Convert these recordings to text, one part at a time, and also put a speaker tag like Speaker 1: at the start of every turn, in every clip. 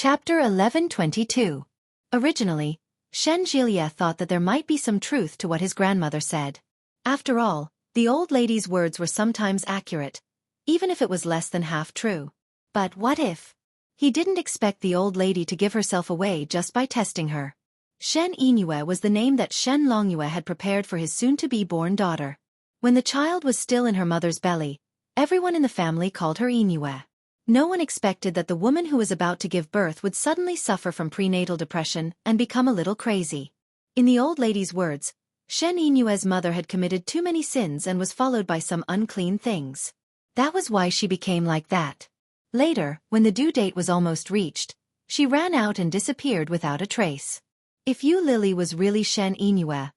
Speaker 1: Chapter 1122. Originally, Xueqi thought that there might be some truth to what his grandmother said. After all, the old lady's words were sometimes accurate, even if it was less than half true. But what if? He didn't expect the old lady to give herself away just by testing her. Shen Yingyue was the name that Shen Longyue had prepared for his soon-to-be-born daughter. When the child was still in her mother's belly, everyone in the family called her Yingyue. No one expected that the woman who was about to give birth would suddenly suffer from prenatal depression and become a little crazy. In the old lady's words, Shen Yingyue's mother had committed too many sins and was followed by some unclean things. That was why she became like that. Later, when the due date was almost reached, she ran out and disappeared without a trace. If Yu Lily was really Shen Yingyue,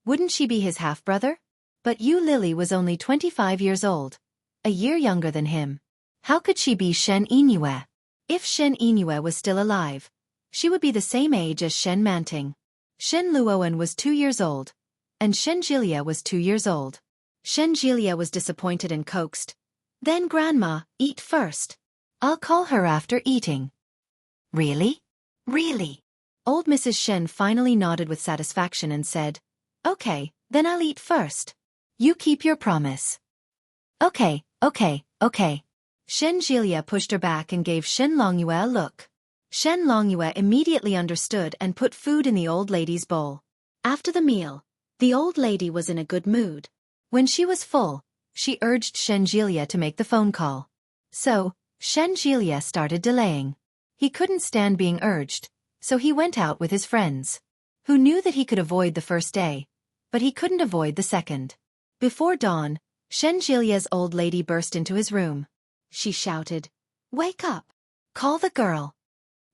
Speaker 1: wouldn't she be his half-brother? But Yu Lily was only 25 years old, a year younger than him. How could she be Shen Yingyue? If Shen Yingyue was still alive, she would be the same age as Shen Manting. Shen Luoan was 2 years old, and Shen Jilia was 2 years old. Shen Jilia was disappointed and coaxed. Then Grandma, eat first. I'll call her after eating. Really? Really? Old Mrs. Shen finally nodded with satisfaction and said, Okay, then I'll eat first. You keep your promise. Okay. Shen Jilia pushed her back and gave Shen Longyue a look. Shen Longyue immediately understood and put food in the old lady's bowl. After the meal, the old lady was in a good mood. When she was full, she urged Shen Jilia to make the phone call. So, Shen Jilia started delaying. He couldn't stand being urged, so he went out with his friends. Who knew that he could avoid the first day, but he couldn't avoid the second. Before dawn, Shen Jilia's old lady burst into his room. She shouted, Wake up! Call the girl!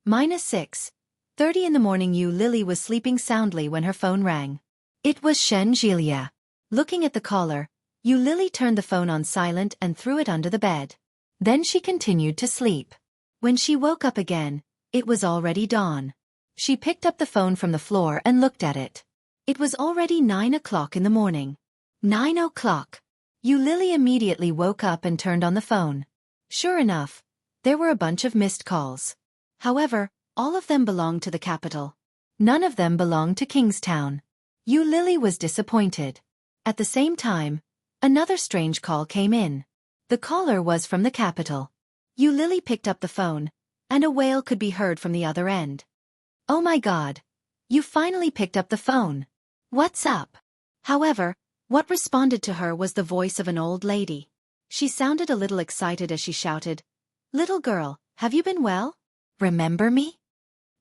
Speaker 1: -6:30 in the morning. Yu Lily was sleeping soundly when her phone rang. It was Shen Jilia. Looking at the caller, Yu Lily turned the phone on silent and threw it under the bed. Then she continued to sleep. When she woke up again, it was already dawn. She picked up the phone from the floor and looked at it. It was already 9 o'clock in the morning. 9 o'clock. Yu Lily immediately woke up and turned on the phone. Sure enough, there were a bunch of missed calls. However, all of them belonged to the capital. None of them belonged to Kingstown. Yu Lily was disappointed. At the same time, another strange call came in. The caller was from the capital. Yu Lily picked up the phone, and a wail could be heard from the other end. Oh my God! You finally picked up the phone. What's up? However, what responded to her was the voice of an old lady. She sounded a little excited as she shouted, Little girl, have you been well? Remember me?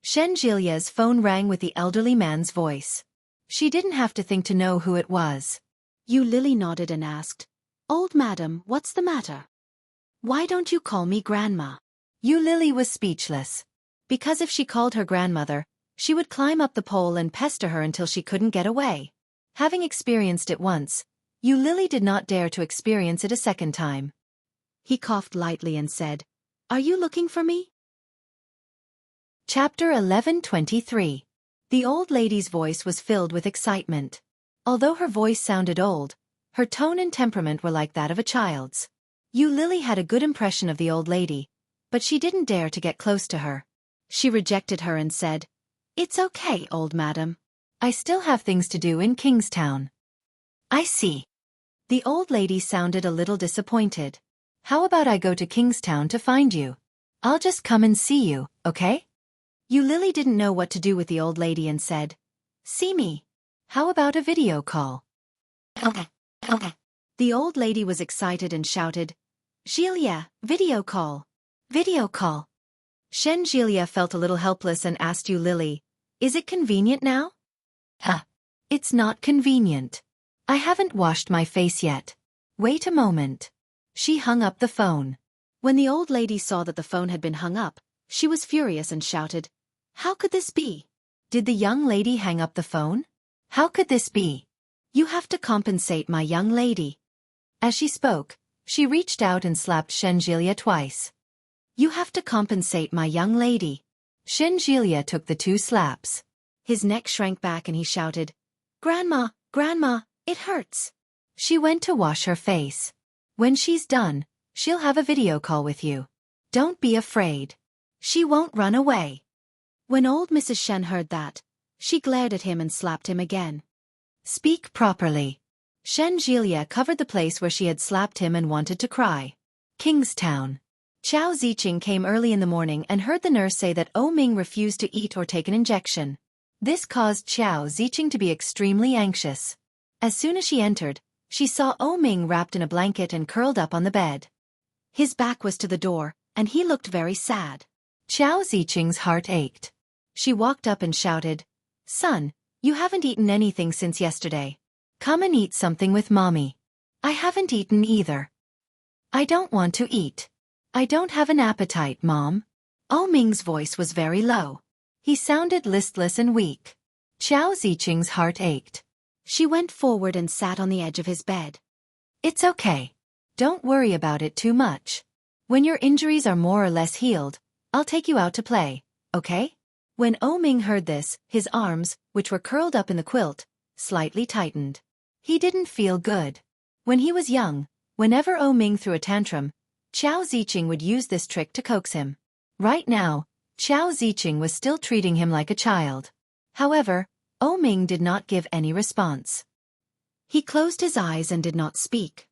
Speaker 1: Shen Jilia's phone rang with the elderly man's voice. She didn't have to think to know who it was. Yu Lily nodded and asked, Old madam, what's the matter? Why don't you call me Grandma? Yu Lily was speechless. Because if she called her grandmother, she would climb up the pole and pester her until she couldn't get away. Having experienced it once, Yu Lily did not dare to experience it a second time. He coughed lightly and said, Are you looking for me? Chapter 1123. The old lady's voice was filled with excitement. Although her voice sounded old, her tone and temperament were like that of a child's. Yu Lily had a good impression of the old lady, but she didn't dare to get close to her. She rejected her and said, It's okay, old madam. I still have things to do in Kingstown. I see. The old lady sounded a little disappointed. How about I go to Kingstown to find you? I'll just come and see you, okay? Yu Lily didn't know what to do with the old lady and said, See me. How about a video call? Okay. The old lady was excited and shouted, Jilia, video call. Video call. Shen Jilia felt a little helpless and asked Yu Lily, Is it convenient now? It's not convenient. I haven't washed my face yet. Wait a moment. She hung up the phone. When the old lady saw that the phone had been hung up, she was furious and shouted, How could this be? Did the young lady hang up the phone? How could this be? You have to compensate my young lady. As she spoke, she reached out and slapped Shen Jilia twice. You have to compensate my young lady. Shen Jilia took the 2 slaps. His neck shrank back and he shouted, Grandma, it hurts. She went to wash her face. When she's done, she'll have a video call with you. Don't be afraid. She won't run away. When old Mrs. Shen heard that, she glared at him and slapped him again. Speak properly. Shen Jilia covered the place where she had slapped him and wanted to cry. Kingstown. Chao Ziqing came early in the morning and heard the nurse say that Ming refused to eat or take an injection. This caused Chao Ziqing to be extremely anxious. As soon as she entered, she saw Ming wrapped in a blanket and curled up on the bed. His back was to the door, and he looked very sad. Chao Ziqing's heart ached. She walked up and shouted, "Son, you haven't eaten anything since yesterday. Come and eat something with Mommy." "I haven't eaten either." "I don't want to eat. I don't have an appetite, Mom." Ming's voice was very low. He sounded listless and weak. Chao Ziqing's heart ached. She went forward and sat on the edge of his bed. "It's okay. Don't worry about it too much. When your injuries are more or less healed, I'll take you out to play, okay?" When Ming heard this, his arms, which were curled up in the quilt, slightly tightened. He didn't feel good. When he was young, whenever Ming threw a tantrum, Chao Ziqing would use this trick to coax him. Right now, Chao Ziqing was still treating him like a child. However, Ming did not give any response. He closed his eyes and did not speak.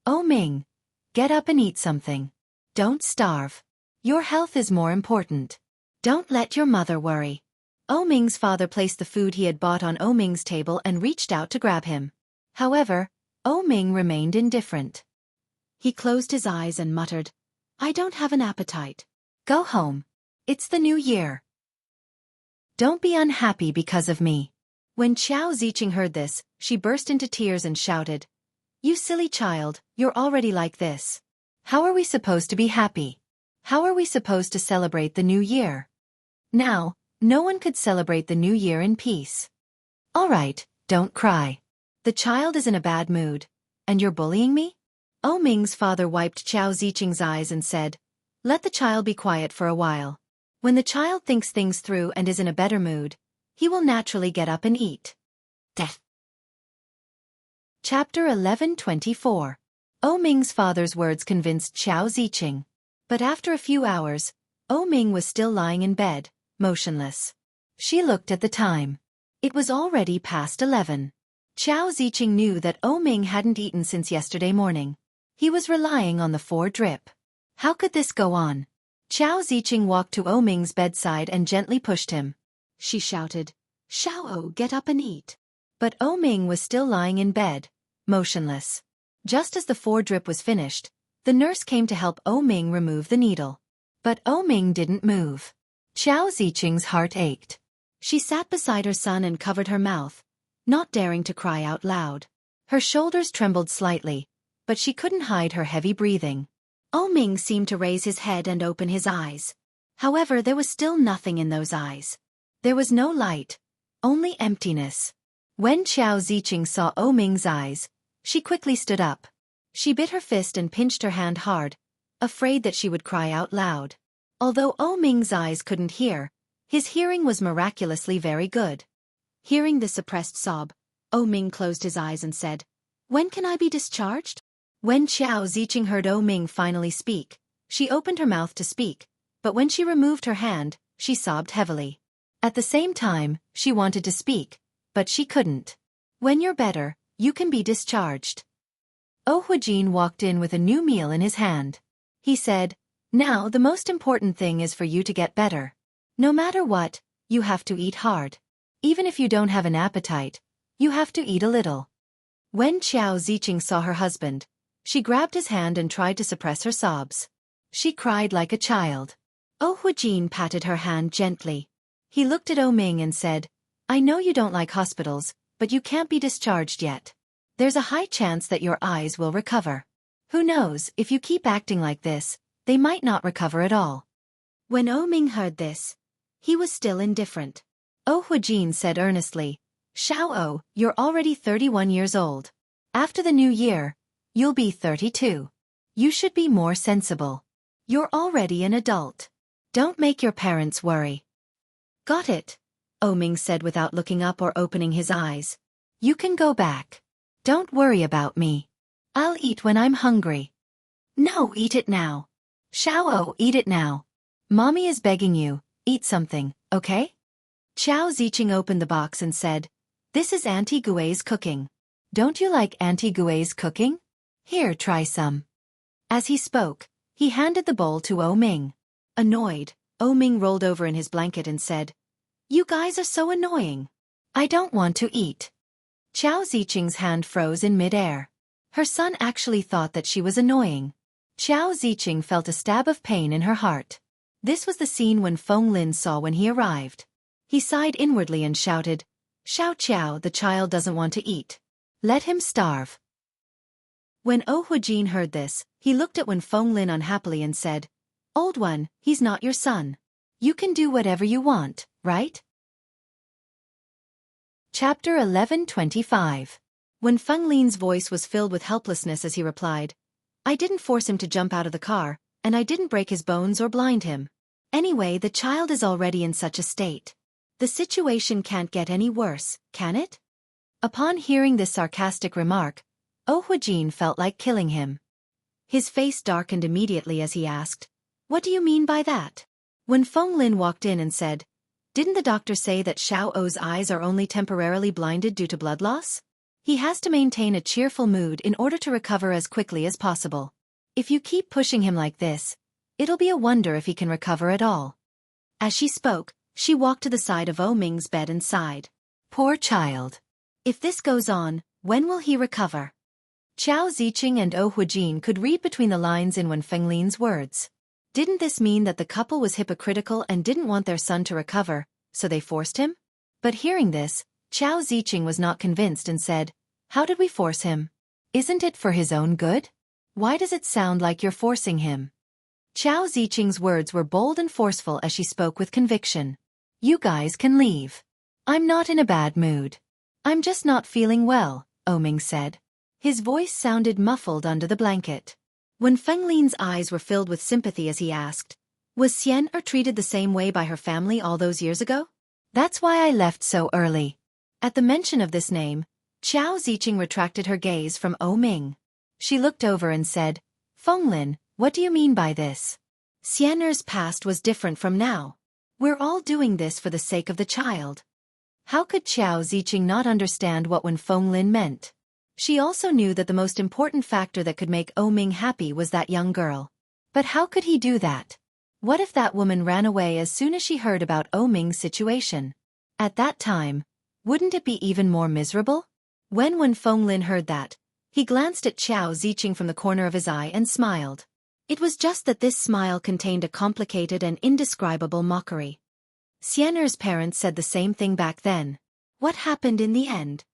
Speaker 1: "Ming, get up and eat something. Don't starve. Your health is more important. Don't let your mother worry." Ming's father placed the food he had bought on Ming's table and reached out to grab him. However, Ming remained indifferent. He closed his eyes and muttered, "I don't have an appetite. Go home. It's the new year. Don't be unhappy because of me." When Chao Ziqing heard this, she burst into tears and shouted, "You silly child, you're already like this. How are we supposed to be happy? How are we supposed to celebrate the new year? Now, no one could celebrate the new year in peace." "All right, don't cry. The child is in a bad mood, and you're bullying me?" Ming's father wiped Chao Ziqing's eyes and said, "Let the child be quiet for a while. When the child thinks things through and is in a better mood, he will naturally get up and eat." Death. Chapter 11:24. Ming's father's words convinced Chao Ziqing. But after a few hours, Ming was still lying in bed, motionless. She looked at the time. It was already past 11. Chao Ziqing knew that Ming hadn't eaten since yesterday morning. He was relying on the 4-drip. How could this go on? Chao Ziqing walked to Ming's bedside and gently pushed him. She shouted, "Xiao, get up and eat." But Ming was still lying in bed, motionless. Just as the 4-drip was finished, the nurse came to help Ming remove the needle. But Ming didn't move. Chao Ziqing's heart ached. She sat beside her son and covered her mouth, not daring to cry out loud. Her shoulders trembled slightly, but she couldn't hide her heavy breathing. Ming seemed to raise his head and open his eyes. However, there was still nothing in those eyes. There was no light, only emptiness. When Chao Ziqing saw Ming's eyes, she quickly stood up. She bit her fist and pinched her hand hard, afraid that she would cry out loud. Although Ming's eyes couldn't hear, his hearing was miraculously very good. Hearing the suppressed sob, Ming closed his eyes and said, "When can I be discharged?" When Chao Ziqing heard Ming finally speak, she opened her mouth to speak, but when she removed her hand, she sobbed heavily. At the same time, she wanted to speak, but she couldn't. "When you're better, you can be discharged." Huijin walked in with a new meal in his hand. He said, "Now the most important thing is for you to get better. No matter what, you have to eat hard. Even if you don't have an appetite, you have to eat a little." When Chao Ziqing saw her husband, she grabbed his hand and tried to suppress her sobs. She cried like a child. Huijin patted her hand gently. He looked at Ming and said, "I know you don't like hospitals, but you can't be discharged yet. There's a high chance that your eyes will recover. Who knows, if you keep acting like this, they might not recover at all." When Ming heard this, he was still indifferent. Huijin said earnestly, "Xiao, you're already 31 years old. After the new year, you'll be 32. You should be more sensible. You're already an adult. Don't make your parents worry." "Got it," Ming said without looking up or opening his eyes. "You can go back. Don't worry about me. I'll eat when I'm hungry." "No, eat it now. Xiao, eat it now." Mommy is begging you, eat something, okay? Xiao Ziqing opened the box and said, "This is Auntie Gui's cooking. Don't you like Auntie Gui's cooking? Here, try some." As he spoke, he handed the bowl to O Ming. Annoyed, O Ming rolled over in his blanket and said, "You guys are so annoying. I don't want to eat." Xiao Ziqing's hand froze in mid-air. Her son actually thought that she was annoying. Xiao Ziqing felt a stab of pain in her heart. This was the scene when Feng Lin saw when he arrived. He sighed inwardly and shouted, "Xiao Qiao, the child doesn't want to eat. Let him starve." When O Huijin heard this, he looked at Wen Fenglin unhappily and said, "Old one, he's not your son. You can do whatever you want, right?" Chapter 11:25. When Fenglin's voice was filled with helplessness as he replied, "I didn't force him to jump out of the car, and I didn't break his bones or blind him. Anyway, the child is already in such a state. The situation can't get any worse, can it?" Upon hearing this sarcastic remark, O Huijin felt like killing him. His face darkened immediately as he asked, "What do you mean by that?" When Feng Lin walked in and said, "Didn't the doctor say that Xiao O's eyes are only temporarily blinded due to blood loss? He has to maintain a cheerful mood in order to recover as quickly as possible. If you keep pushing him like this, it'll be a wonder if he can recover at all." As she spoke, she walked to the side of O Ming's bed and sighed. "Poor child. If this goes on, when will he recover?" Xiao Ziqing and O Huijin could read between the lines in Wen Fenglin's words. Didn't this mean that the couple was hypocritical and didn't want their son to recover, so they forced him? But hearing this, Xiao Ziqing was not convinced and said, "How did we force him? Isn't it for his own good? Why does it sound like you're forcing him?" Xiao Ziqing's words were bold and forceful as she spoke with conviction. "You guys can leave. I'm not in a bad mood. I'm just not feeling well," O Ming said. His voice sounded muffled under the blanket. When Fenglin's eyes were filled with sympathy as he asked, "Was Xian treated the same way by her family all those years ago? That's why I left so early." At the mention of this name, Xiao Ziqing retracted her gaze from O Ming. She looked over and said, "Fenglin, what do you mean by this? Xian's past was different from now. We're all doing this for the sake of the child." How could Xiao Ziqing not understand what Wen Fenglin meant? She also knew that the most important factor that could make O Ming happy was that young girl. But how could he do that? What if that woman ran away as soon as she heard about O Ming's situation? At that time, wouldn't it be even more miserable? When Wen Fenglin heard that, he glanced at Xiao Ziqing from the corner of his eye and smiled. It was just that this smile contained a complicated and indescribable mockery. Xian's parents said the same thing back then. What happened in the end?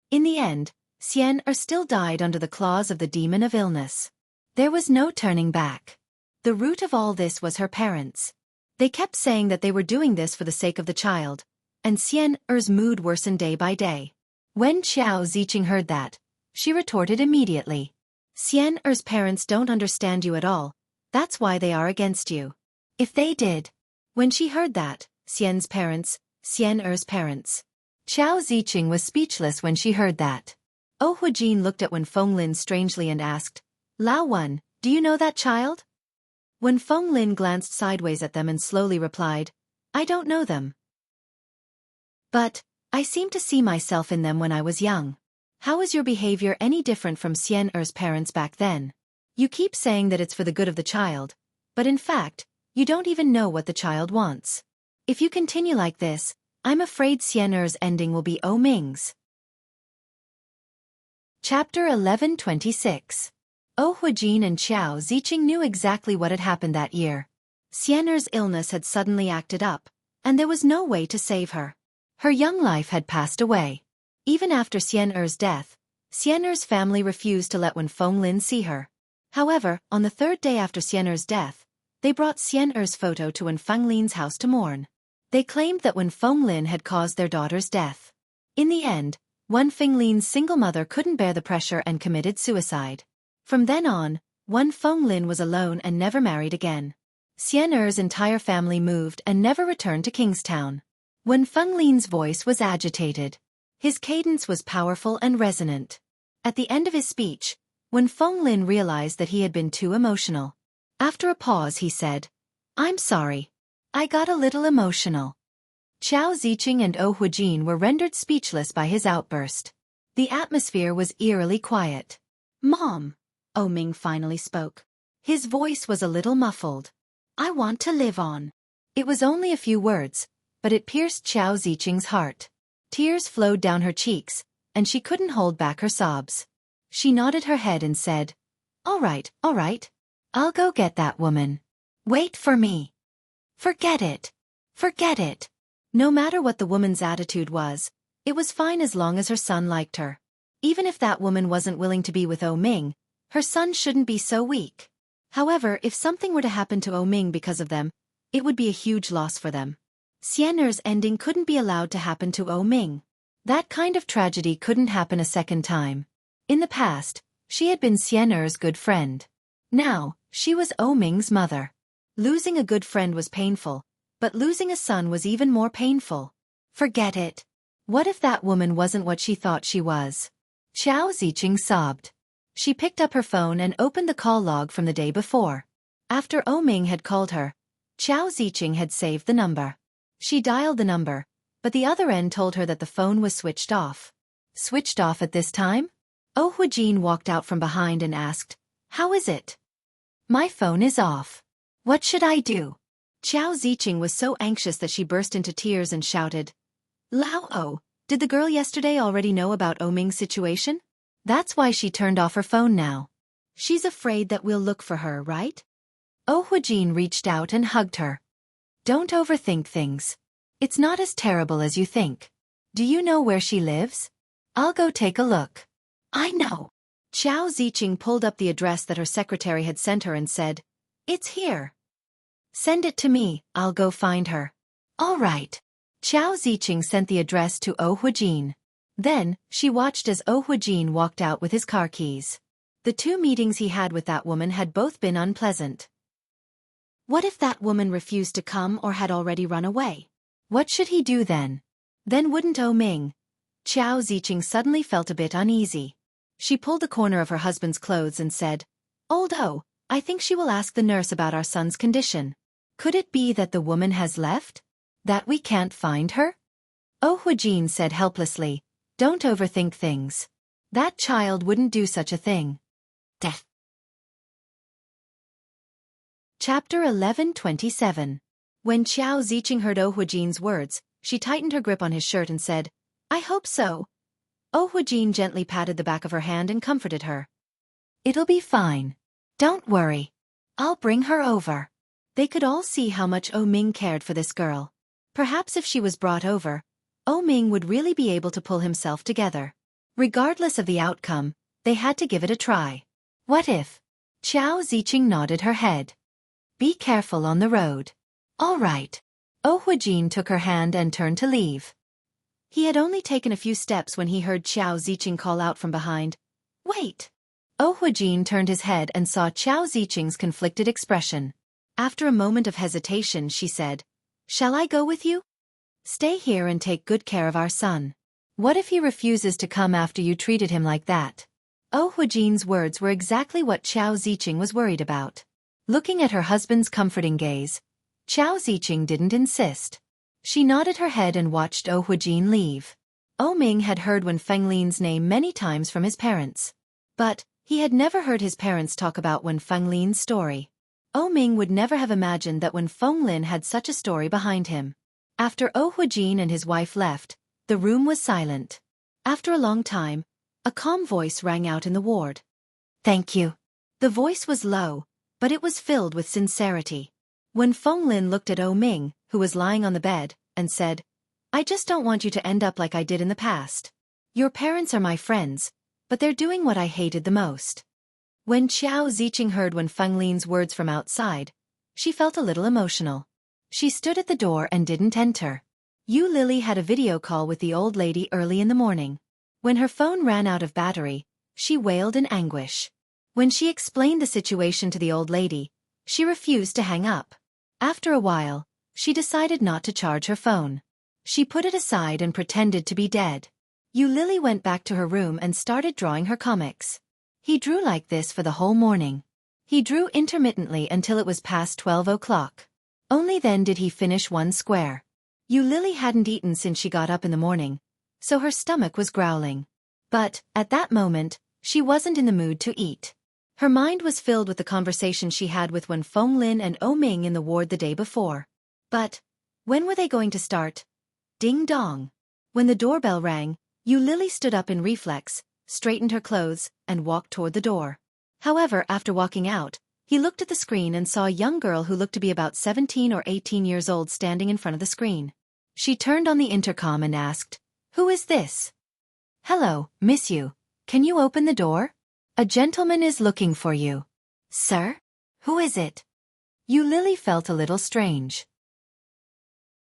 Speaker 1: In the end, Xian still died under the claws of the demon of illness. There was no turning back. The root of all this was her parents. They kept saying that they were doing this for the sake of the child, and Xian's mood worsened day by day. When Xiao Ziqing heard that, she retorted immediately. "Xian's parents don't understand you at all, that's why they are against you. If they did." When she heard that, Xian's parents. Xiao Ziqing was speechless when she heard that. O Huijin looked at Wen Fenglin strangely and asked, "Lao Wen, do you know that child?" Wen Fenglin glanced sideways at them and slowly replied, "I don't know them. But I seem to see myself in them when I was young. How is your behavior any different from Xian's parents back then? You keep saying that it's for the good of the child, but in fact, you don't even know what the child wants. If you continue like this, I'm afraid Xian's ending will be O Ming's." Chapter 11:26. O Huijin and Xiao Ziqing knew exactly what had happened that year. Xian's illness had suddenly acted up, and there was no way to save her. Her young life had passed away. Even after Xian's death, Xian's family refused to let Wen Fenglin see her. However, on the third day after Xian's death, they brought Xian's photo to Wen Fenglin's house to mourn. They claimed that Wen Fenglin had caused their daughter's death. In the end, Wen Fenglin's single mother couldn't bear the pressure and committed suicide. From then on, Wen Fenglin was alone and never married again. Xian's entire family moved and never returned to Kingstown. Wen Fenglin's voice was agitated. His cadence was powerful and resonant. At the end of his speech, Wen Fenglin realized that he had been too emotional. After a pause he said, I'm sorry. I got a little emotional. Chao Ziqing and Oh Huijin were rendered speechless by his outburst. The atmosphere was eerily quiet. Mom, Oh Ming finally spoke. His voice was a little muffled. I want to live on. It was only a few words, but it pierced Chao Ziqing's heart. Tears flowed down her cheeks, and she couldn't hold back her sobs. She nodded her head and said, all right. I'll go get that woman. Wait for me. Forget it. Forget it. No matter what the woman's attitude was, it was fine as long as her son liked her. Even if that woman wasn't willing to be with Oh Ming, her son shouldn't be so weak. However, if something were to happen to Oh Ming because of them, it would be a huge loss for them. Xian'er's ending couldn't be allowed to happen to Oh Ming. That kind of tragedy couldn't happen a second time. In the past, she had been Xian'er's good friend. Now, she was Oh Ming's mother. Losing a good friend was painful, but losing a son was even more painful. Forget it. What if that woman wasn't what she thought she was? Chao Ziqing sobbed. She picked up her phone and opened the call log from the day before. After Oh Ming had called her, Chao Ziqing had saved the number. She dialed the number, but the other end told her that the phone was switched off. Switched off at this time? Oh Huijin walked out from behind and asked, how is it? My phone is off. What should I do? Chao Ziqing was so anxious that she burst into tears and shouted, Lao Oh, did the girl yesterday already know about Oh Ming's situation? That's why she turned off her phone now. She's afraid that we'll look for her, right? Oh Huijin reached out and hugged her. Don't overthink things. It's not as terrible as you think. Do you know where she lives? I'll go take a look. I know. Chao Ziqing pulled up the address that her secretary had sent her and said, it's here. Send it to me, I'll go find her. All right. Chao Ziqing sent the address to Oh Huijin. Then, she watched as Oh Huijin walked out with his car keys. The 2 meetings he had with that woman had both been unpleasant. What if that woman refused to come or had already run away? What should he do then? Then wouldn't Oh Ming? Chao Ziqing suddenly felt a bit uneasy. She pulled the corner of her husband's clothes and said, Old Oh, I think she will ask the nurse about our son's condition. Could it be that the woman has left? That we can't find her? Oh Huijin said helplessly, don't overthink things. That child wouldn't do such a thing. Death. Chapter 11:27. When Chao Ziqing heard Oh Huijin's words, she tightened her grip on his shirt and said, I hope so. Oh Huijin gently patted the back of her hand and comforted her. It'll be fine. Don't worry. I'll bring her over. They could all see how much Oh Ming cared for this girl. Perhaps if she was brought over, Oh Ming would really be able to pull himself together. Regardless of the outcome, they had to give it a try. What if? Chao Ziqing nodded her head. Be careful on the road. All right. Oh Huijin took her hand and turned to leave. He had only taken a few steps when he heard Chao Ziqing call out from behind, Wait! Oh Huijin turned his head and saw Chao Ziqing's conflicted expression. After a moment of hesitation, she said, Shall I go with you? Stay here and take good care of our son. What if he refuses to come after you treated him like that? Oh Huijin's words were exactly what Chao Ziqing was worried about. Looking at her husband's comforting gaze, Chao Ziqing didn't insist. She nodded her head and watched Oh Huijin leave. Oh Ming had heard Wen Fenglin's name many times from his parents. But, he had never heard his parents talk about Wen Fenglin's story. Oh Ming would never have imagined that Wen Fenglin had such a story behind him. After Oh Huijin and his wife left, the room was silent. After a long time, a calm voice rang out in the ward. Thank you. The voice was low, but it was filled with sincerity. Wen Fenglin looked at Oh Ming, who was lying on the bed, and said, I just don't want you to end up like I did in the past. Your parents are my friends, but they're doing what I hated the most. When Chao Ziqing heard Wen Fenglin's words from outside, she felt a little emotional. She stood at the door and didn't enter. Yu Lily had a video call with the old lady early in the morning. When her phone ran out of battery, she wailed in anguish. When she explained the situation to the old lady, she refused to hang up. After a while, she decided not to charge her phone. She put it aside and pretended to be dead. Yu Lily went back to her room and started drawing her comics. He drew like this for the whole morning. He drew intermittently until it was past 12 o'clock. Only then did he finish one square. Lily hadn't eaten since she got up in the morning, so her stomach was growling. But, at that moment, she wasn't in the mood to eat. Her mind was filled with the conversation she had with Wen Fenglin and Ming in the ward the day before. But, when were they going to start? Ding dong. When the doorbell rang, Lily stood up in reflex, straightened her clothes, and walked toward the door. However, after walking out, he looked at the screen and saw a young girl who looked to be about 17 or 18 years old standing in front of the screen. She turned on the intercom and asked, "Who is this?" "Hello, miss you. Can you open the door? A gentleman is looking for you." "Sir? Who is it?" Lily felt a little strange.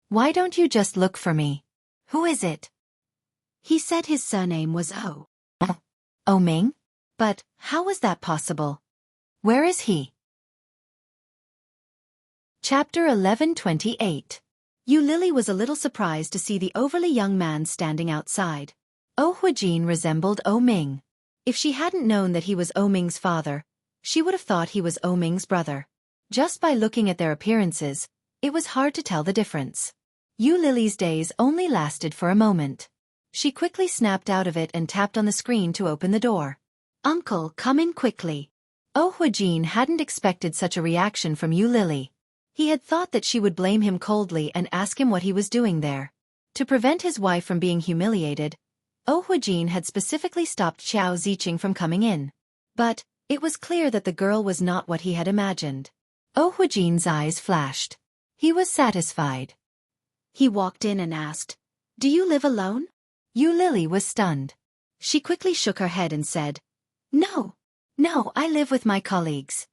Speaker 1: "Why don't you just look for me? Who is it?" He said his surname was Ming? But, how was that possible? Where is he? Chapter 11:28. Lily was a little surprised to see the overly young man standing outside. Huijin resembled Ming. If she hadn't known that he was Ming's father, she would have thought he was Ming's brother. Just by looking at their appearances, it was hard to tell the difference. Lily's days only lasted for a moment. She quickly snapped out of it and tapped on the screen to open the door. "Uncle, come in quickly." Huijin hadn't expected such a reaction from Lily. He had thought that she would blame him coldly and ask him what he was doing there. To prevent his wife from being humiliated, Huijin had specifically stopped Xiao Ziqing from coming in. But, it was clear that the girl was not what he had imagined. Huijin's eyes flashed. He was satisfied. He walked in and asked, "Do you live alone?" Lily was stunned. She quickly shook her head and said, No, I live with my colleagues."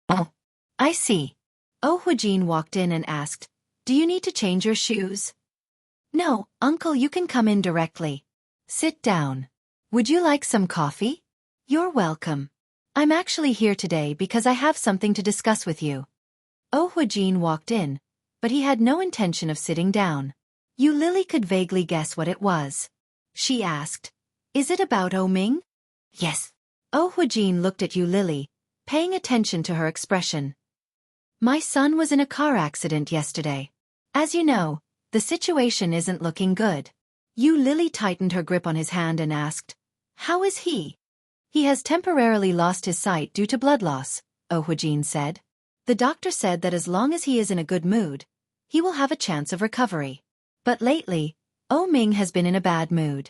Speaker 1: "Oh, I see." Huijin walked in and asked, "Do you need to change your shoes?" "No, uncle, you can come in directly. Sit down. Would you like some coffee?" "You're welcome. I'm actually here today because I have something to discuss with you." Huijin walked in, but he had no intention of sitting down. Lily could vaguely guess what it was. She asked, "Is it about Ming?" "Yes." Huijin looked at Lily, paying attention to her expression. "My son was in a car accident yesterday. As you know, the situation isn't looking good." Lily tightened her grip on his hand and asked, "How is he?" "He has temporarily lost his sight due to blood loss," Huijin said. "The doctor said that as long as he is in a good mood, he will have a chance of recovery. But lately, Ming has been in a bad mood."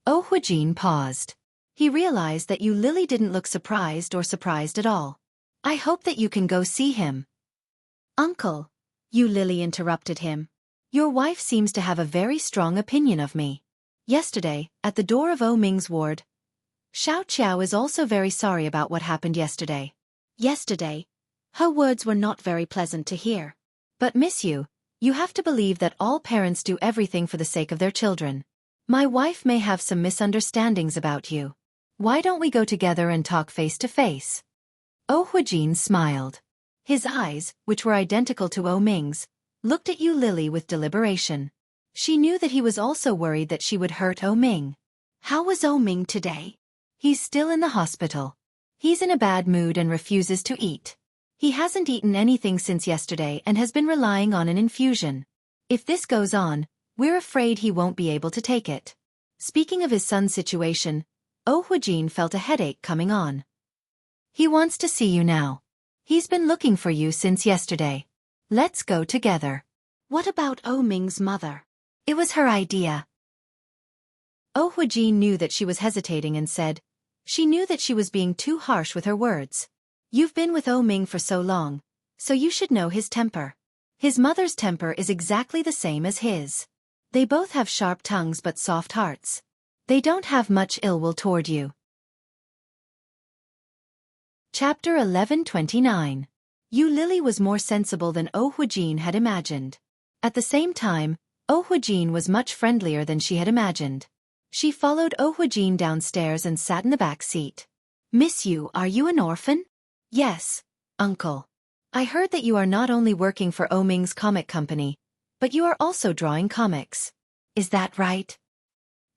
Speaker 1: Huijin paused. He realized that Lily didn't look surprised at all. "I hope that you can go see him." "Uncle," Lily interrupted him. "Your wife seems to have a very strong opinion of me. Yesterday, at the door of Ming's ward, Xiao is also very sorry about what happened yesterday." Yesterday, her words were not very pleasant to hear. "But miss you have to believe that all parents do everything for the sake of their children. My wife may have some misunderstandings about you. Why don't we go together and talk face to face?" Huijin smiled. His eyes, which were identical to Ming's, looked at Lily with deliberation. She knew that he was also worried that she would hurt Ming. "How was Ming today?" "He's still in the hospital. He's in a bad mood and refuses to eat. He hasn't eaten anything since yesterday and has been relying on an infusion. If this goes on, we're afraid he won't be able to take it." Speaking of his son's situation, Huijin felt a headache coming on. "He wants to see you now. He's been looking for you since yesterday. Let's go together." "What about Ming's mother?" "It was her idea." Huijin knew that she was hesitating and said, she knew that she was being too harsh with her words. "You've been with Ming for so long, so you should know his temper. His mother's temper is exactly the same as his. They both have sharp tongues but soft hearts. They don't have much ill will toward you." Chapter 11:29. Lily was more sensible than Huijin had imagined. At the same time, Huijin was much friendlier than she had imagined. She followed Huijin downstairs and sat in the back seat. "Miss Yu, are you an orphan?" "Yes, uncle. I heard that you are not only working for Ming's comic company, but you are also drawing comics. Is that right?"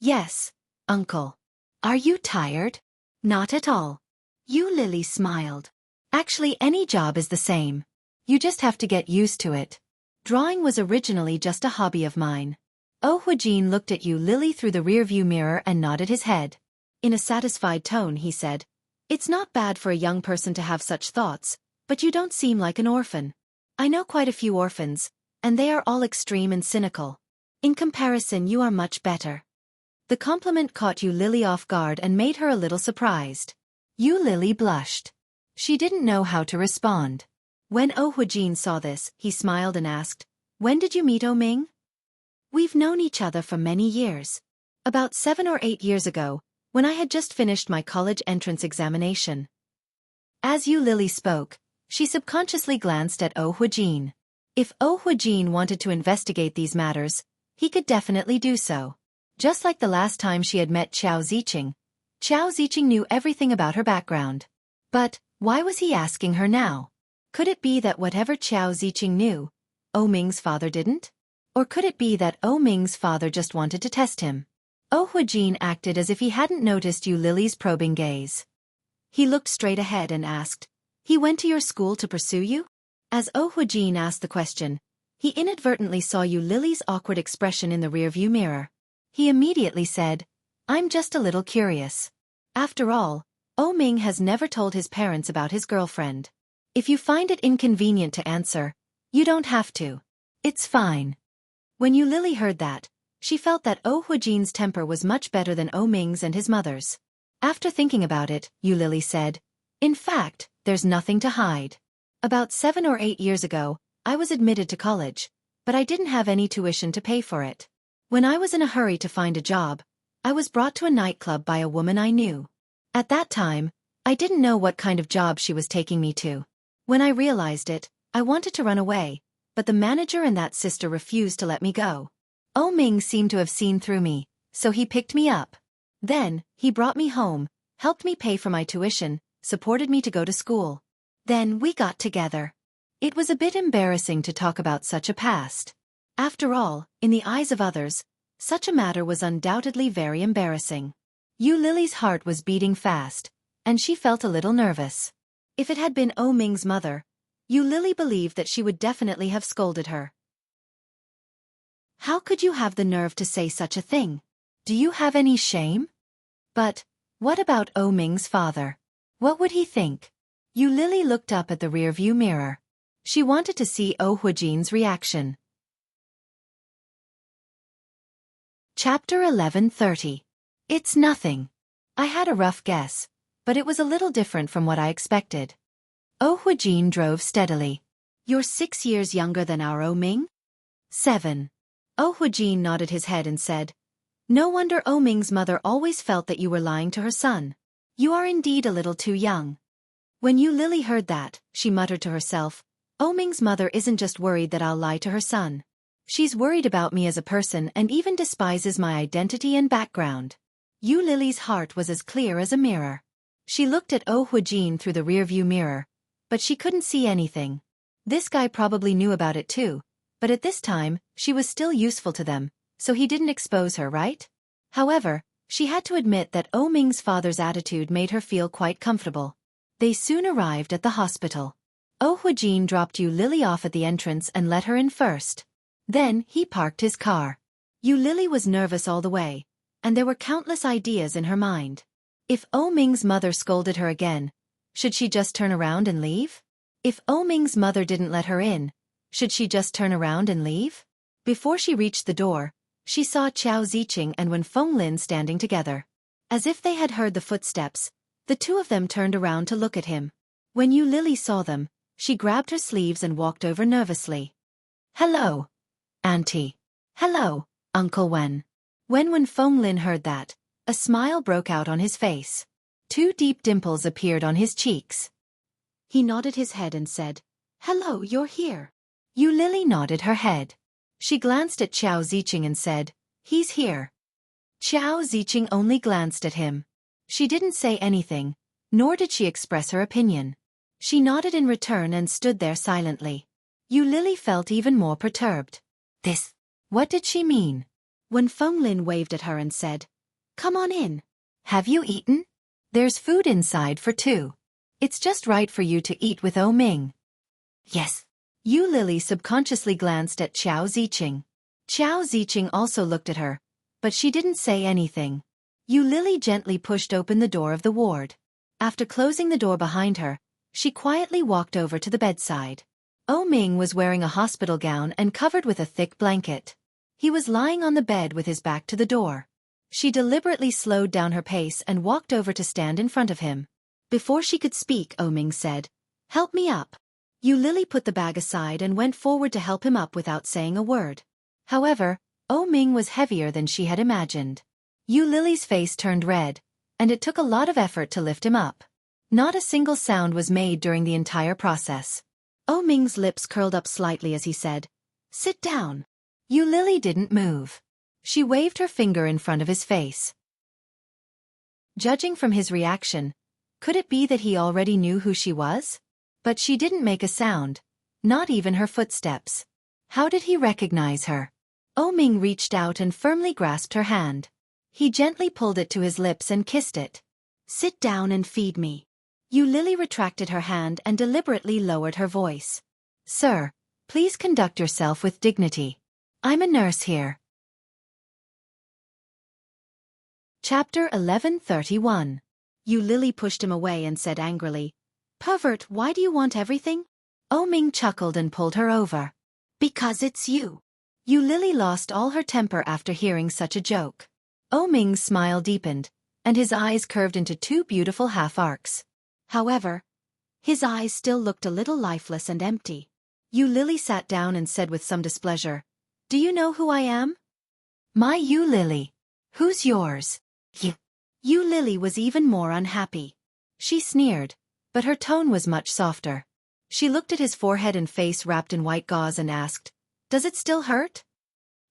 Speaker 1: "Yes, uncle." "Are you tired?" "Not at all." Lily smiled. "Actually, any job is the same. You just have to get used to it. Drawing was originally just a hobby of mine. Oh Huijin looked at Yu Lily through the rearview mirror and nodded his head. In a satisfied tone he said, "It's not bad for a young person to have such thoughts, but you don't seem like an orphan. I know quite a few orphans, and they are all extreme and cynical. In comparison you are much better." The compliment caught Yu Lily off guard and made her a little surprised. Yu Lily blushed. She didn't know how to respond. When Oh Huijin saw this, he smiled and asked, "When did you meet Oh Ming?" "We've known each other for many years. About 7 or 8 years ago, when I had just finished my college entrance examination." As Yu Lily spoke, she subconsciously glanced at Oh Huijin. If Oh Huijin wanted to investigate these matters, he could definitely do so. Just like the last time she had met Qiao Ziqing knew everything about her background. But why was he asking her now? Could it be that whatever Qiao Ziqing knew, Oh Ming's father didn't? Or could it be that Oh Ming's father just wanted to test him? Oh Huijin acted as if he hadn't noticed Yu Lily's probing gaze. He looked straight ahead and asked, "He went to your school to pursue you?" As Oh Huijin asked the question, he inadvertently saw Yu Lily's awkward expression in the rearview mirror. He immediately said, "I'm just a little curious. After all, Oh Ming has never told his parents about his girlfriend. If you find it inconvenient to answer, you don't have to. It's fine." When Yu Lily heard that, she felt that Oh Huijin's temper was much better than Oh Ming's and his mother's. After thinking about it, Yu Lily said, "In fact, there's nothing to hide. About 7 or 8 years ago, I was admitted to college, but I didn't have any tuition to pay for it. When I was in a hurry to find a job, I was brought to a nightclub by a woman I knew. At that time, I didn't know what kind of job she was taking me to. When I realized it, I wanted to run away, but the manager and that sister refused to let me go. Oh Ming seemed to have seen through me, so he picked me up. Then, he brought me home, helped me pay for my tuition, supported me to go to school. Then we got together." It was a bit embarrassing to talk about such a past. After all, in the eyes of others, such a matter was undoubtedly very embarrassing. Yu Lily's heart was beating fast, and she felt a little nervous. If it had been Oh Ming's mother, Yu Lily believed that she would definitely have scolded her. "How could you have the nerve to say such a thing? Do you have any shame?" But what about Oh Ming's father? What would he think? Yu Lily looked up at the rearview mirror. She wanted to see Oh Huijin's reaction. Chapter 11:30. It's nothing. I had a rough guess, but it was a little different from what I expected. Oh Huijin drove steadily. "You're 6 years younger than our Oh Ming?" "7. Oh Huijin nodded his head and said, "No wonder Oh Ming's mother always felt that you were lying to her son. You are indeed a little too young." When Yu Lily heard that, she muttered to herself, "Oh Ming's mother isn't just worried that I'll lie to her son. She's worried about me as a person and even despises my identity and background." Yu Lily's heart was as clear as a mirror. She looked at Oh Huijin through the rearview mirror, but she couldn't see anything. This guy probably knew about it too, but at this time, she was still useful to them, so he didn't expose her, right? However, she had to admit that Oh Ming's father's attitude made her feel quite comfortable. They soon arrived at the hospital. Oh Huijin dropped Yu Lily off at the entrance and let her in first. Then he parked his car. Yu Lily was nervous all the way, and there were countless ideas in her mind. If Oh Ming's mother scolded her again, should she just turn around and leave? If Oh Ming's mother didn't let her in, should she just turn around and leave? Before she reached the door, she saw Qiao Ziqing and Wen Fenglin standing together. As if they had heard the footsteps, the two of them turned around to look at him. When Yu Lily saw them, she grabbed her sleeves and walked over nervously. "Hello, Auntie." "Hello, Uncle Wen." When Wen Fenglin heard that, a smile broke out on his face. 2 deep dimples appeared on his cheeks. He nodded his head and said, "Hello, you're here." Yu Lily nodded her head. She glanced at Qiao Ziqing and said, "He's here." Qiao Ziqing only glanced at him. She didn't say anything, nor did she express her opinion. She nodded in return and stood there silently. Yu Lily felt even more perturbed. What did she mean? Wen Fenglin waved at her and said, "Come on in. Have you eaten? There's food inside for 2. It's just right for you to eat with Oh Ming." "Yes, Yu Lily subconsciously glanced at Qiao Ziqing. Qiao Ziqing also looked at her, but she didn't say anything. Yu Lily gently pushed open the door of the ward. After closing the door behind her, she quietly walked over to the bedside. O Ming was wearing a hospital gown and covered with a thick blanket. He was lying on the bed with his back to the door. She deliberately slowed down her pace and walked over to stand in front of him. Before she could speak, O Ming said, "Help me up." Yu Lily put the bag aside and went forward to help him up without saying a word. However, O Ming was heavier than she had imagined. Yu Lily's face turned red, and it took a lot of effort to lift him up. Not a single sound was made during the entire process. O Ming's lips curled up slightly as he said, "Sit down." Yu Lily didn't move. She waved her finger in front of his face. Judging from his reaction, could it be that he already knew who she was? But she didn't make a sound, not even her footsteps. How did he recognize her? O Ming reached out and firmly grasped her hand. He gently pulled it to his lips and kissed it. "Sit down and feed me." Yu Lily retracted her hand and deliberately lowered her voice. "Sir, please conduct yourself with dignity. I'm a nurse here." Chapter 1131. Yu Lily pushed him away and said angrily, "Pervert, why do you want everything?" O Ming chuckled and pulled her over. "Because it's you." Yu Lily lost all her temper after hearing such a joke. O Ming's smile deepened, and his eyes curved into two beautiful half-arcs. However, his eyes still looked a little lifeless and empty. Yu Lily sat down and said with some displeasure, "Do you know who I am?" "My Yu Lily. Who's yours?" Yu Lily was even more unhappy. She sneered, but her tone was much softer. She looked at his forehead and face wrapped in white gauze and asked, "Does it still hurt?"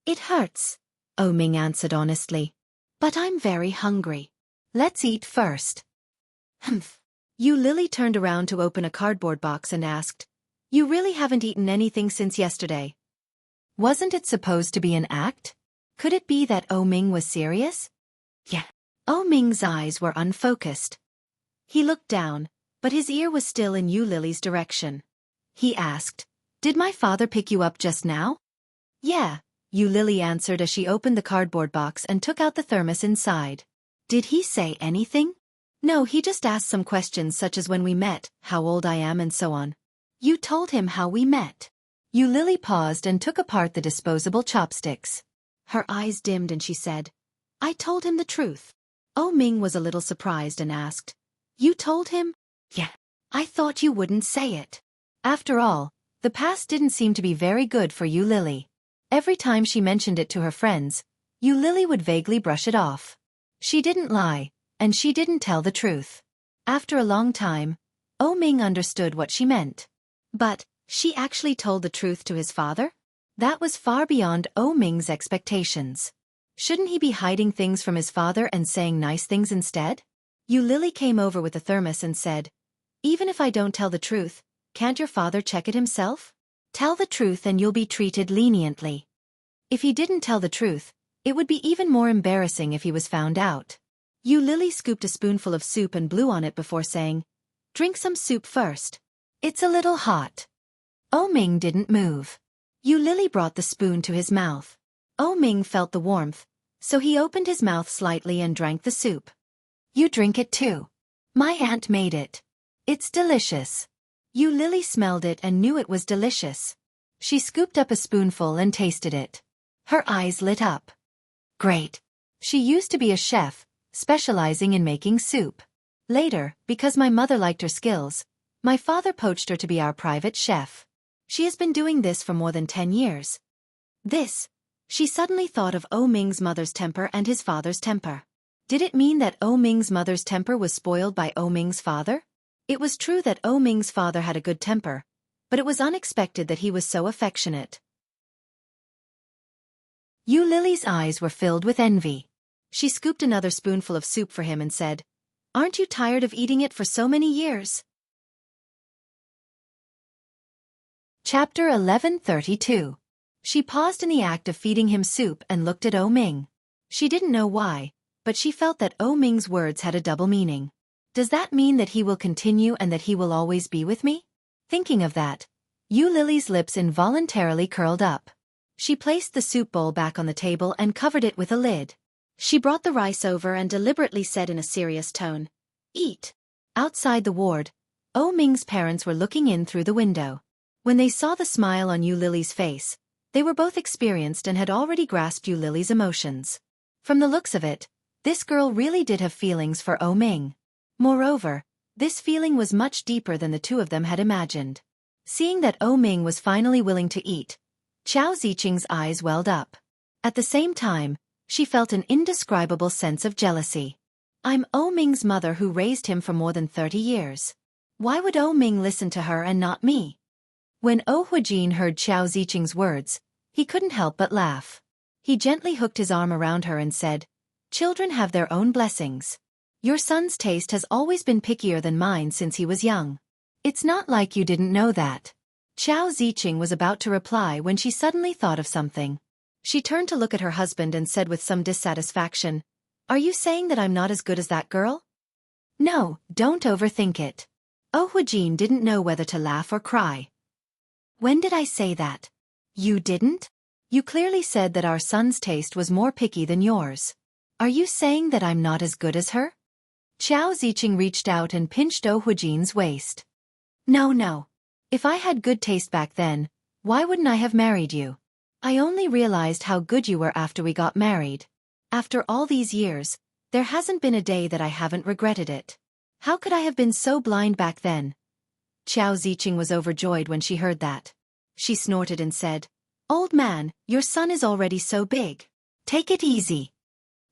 Speaker 1: "It hurts," O Ming answered honestly. "But I'm very hungry. Let's eat first." Humph. Yu Lily turned around to open a cardboard box and asked, "You really haven't eaten anything since yesterday?" Wasn't it supposed to be an act? Could it be that O Ming was serious? Yeah. O Ming's eyes were unfocused. He looked down, but his ear was still in Yu Lily's direction. He asked, "Did my father pick you up just now?" "Yeah," Yu Lily answered as she opened the cardboard box and took out the thermos inside. "Did he say anything?" "No, he just asked some questions such as when we met, how old I am and so on." "You told him how we met?" Yu Lily paused and took apart the disposable chopsticks. Her eyes dimmed and she said, "I told him the truth." O Ming was a little surprised and asked, "You told him?" "Yeah. I thought you wouldn't say it." After all, the past didn't seem to be very good for Yu Lily. Every time she mentioned it to her friends, Yu Lily would vaguely brush it off. She didn't lie, and she didn't tell the truth. After a long time, O Ming understood what she meant. But, she actually told the truth to his father? That was far beyond O Ming's expectations. Shouldn't he be hiding things from his father and saying nice things instead? Yu Lily came over with a thermos and said, "Even if I don't tell the truth, can't your father check it himself? Tell the truth and you'll be treated leniently." If he didn't tell the truth, it would be even more embarrassing if he was found out. Yu Lily scooped a spoonful of soup and blew on it before saying, "Drink some soup first. It's a little hot." O Ming didn't move. Yu Lily brought the spoon to his mouth. O Ming felt the warmth, so he opened his mouth slightly and drank the soup. "You drink it too. My aunt made it. It's delicious." Yu Lily smelled it and knew it was delicious. She scooped up a spoonful and tasted it. Her eyes lit up. Great. She used to be a chef, specializing in making soup. Later, because my mother liked her skills, my father poached her to be our private chef. She has been doing this for more than 10 years. She suddenly thought of O Ming's mother's temper and his father's temper. Did it mean that O Ming's mother's temper was spoiled by O Ming's father? It was true that O Ming's father had a good temper, but it was unexpected that he was so affectionate. Yu Lily's eyes were filled with envy. She scooped another spoonful of soup for him and said, "Aren't you tired of eating it for so many years?" Chapter 1132. She paused in the act of feeding him soup and looked at O Ming. She didn't know why, but she felt that O Ming's words had a double meaning. Does that mean that he will continue and that he will always be with me? Thinking of that, Yu Lily's lips involuntarily curled up. She placed the soup bowl back on the table and covered it with a lid. She brought the rice over and deliberately said in a serious tone, "Eat." Outside the ward, Oh Ming's parents were looking in through the window. When they saw the smile on Yu Lily's face, they were both experienced and had already grasped Yu Lily's emotions. From the looks of it, this girl really did have feelings for Oh Ming. Moreover, this feeling was much deeper than the two of them had imagined. Seeing that Oh Ming was finally willing to eat, Chao Ziqing's eyes welled up. At the same time, she felt an indescribable sense of jealousy. I'm Oh Ming's mother who raised him for more than 30 years. Why would Oh Ming listen to her and not me? When Oh Huijin heard Chao Ziqing's words, he couldn't help but laugh. He gently hooked his arm around her and said, "Children have their own blessings. Your son's taste has always been pickier than mine since he was young. It's not like you didn't know that." Chao Ziqing was about to reply when she suddenly thought of something. She turned to look at her husband and said with some dissatisfaction, "Are you saying that I'm not as good as that girl?" "No, don't overthink it." Oh Huijin didn't know whether to laugh or cry. "When did I say that?" "You didn't? You clearly said that our son's taste was more picky than yours. Are you saying that I'm not as good as her?" Chao Ziqing reached out and pinched Oh Huijin's waist. No. If I had good taste back then, why wouldn't I have married you? I only realized how good you were after we got married. After all these years, there hasn't been a day that I haven't regretted it. How could I have been so blind back then?" Chao Ziqing was overjoyed when she heard that. She snorted and said, "Old man, your son is already so big. Take it easy."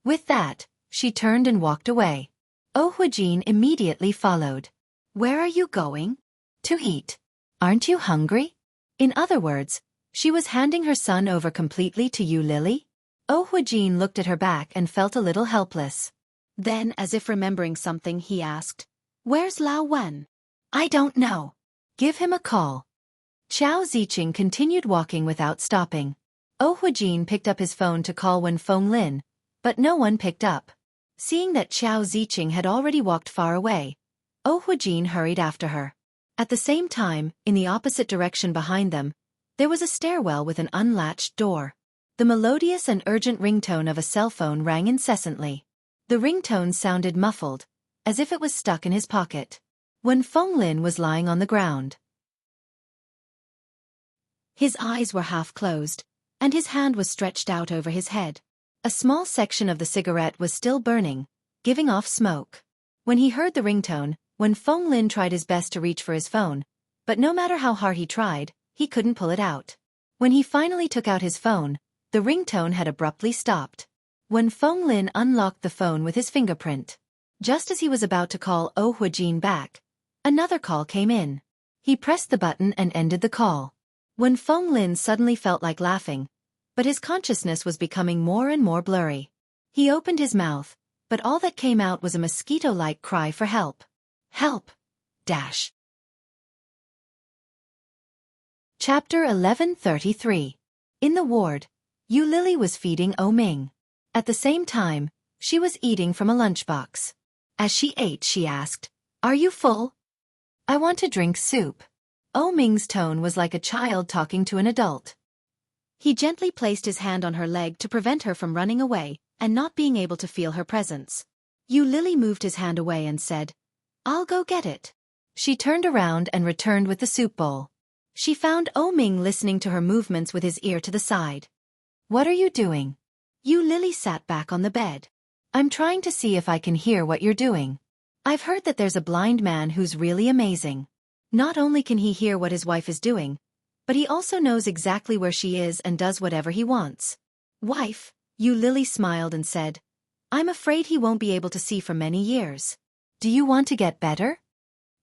Speaker 1: With that, she turned and walked away. Oh Huijin immediately followed. "Where are you going?" "To eat. Aren't you hungry?" In other words, she was handing her son over completely to Yu Lily. Oh Huijin looked at her back and felt a little helpless. Then, as if remembering something, he asked, "Where's Lao Wen?" "I don't know. Give him a call." Chao Ziqing continued walking without stopping. Oh Huijin picked up his phone to call Wen Fenglin, but no one picked up. Seeing that Chao Ziqing had already walked far away, Oh Huijin hurried after her. At the same time, in the opposite direction behind them, there was a stairwell with an unlatched door. The melodious and urgent ringtone of a cell phone rang incessantly. The ringtone sounded muffled, as if it was stuck in his pocket. Wen Fenglin was lying on the ground. His eyes were half closed, and his hand was stretched out over his head. A small section of the cigarette was still burning, giving off smoke. When he heard the ringtone, Wen Fenglin tried his best to reach for his phone, but no matter how hard he tried, he couldn't pull it out. When he finally took out his phone, the ringtone had abruptly stopped. Wen Fenglin unlocked the phone with his fingerprint. Just as he was about to call Oh Huijin back, another call came in. He pressed the button and ended the call. Wen Fenglin suddenly felt like laughing, but his consciousness was becoming more and more blurry. He opened his mouth, but all that came out was a mosquito-like cry for help. Help! Dash. Chapter 1133. In the ward, Yu Lily was feeding Oh Ming. At the same time, she was eating from a lunchbox. As she ate, she asked, "Are you full?" "I want to drink soup." Oh Ming's tone was like a child talking to an adult. He gently placed his hand on her leg to prevent her from running away and not being able to feel her presence. Yu Lily moved his hand away and said, "I'll go get it." She turned around and returned with the soup bowl. She found Oh Ming listening to her movements with his ear to the side. "What are you doing?" Yu Lily sat back on the bed. "I'm trying to see if I can hear what you're doing. I've heard that there's a blind man who's really amazing. Not only can he hear what his wife is doing, but he also knows exactly where she is and does whatever he wants." "Wife?" Yu Lily smiled and said, "I'm afraid he won't be able to see for many years. Do you want to get better?"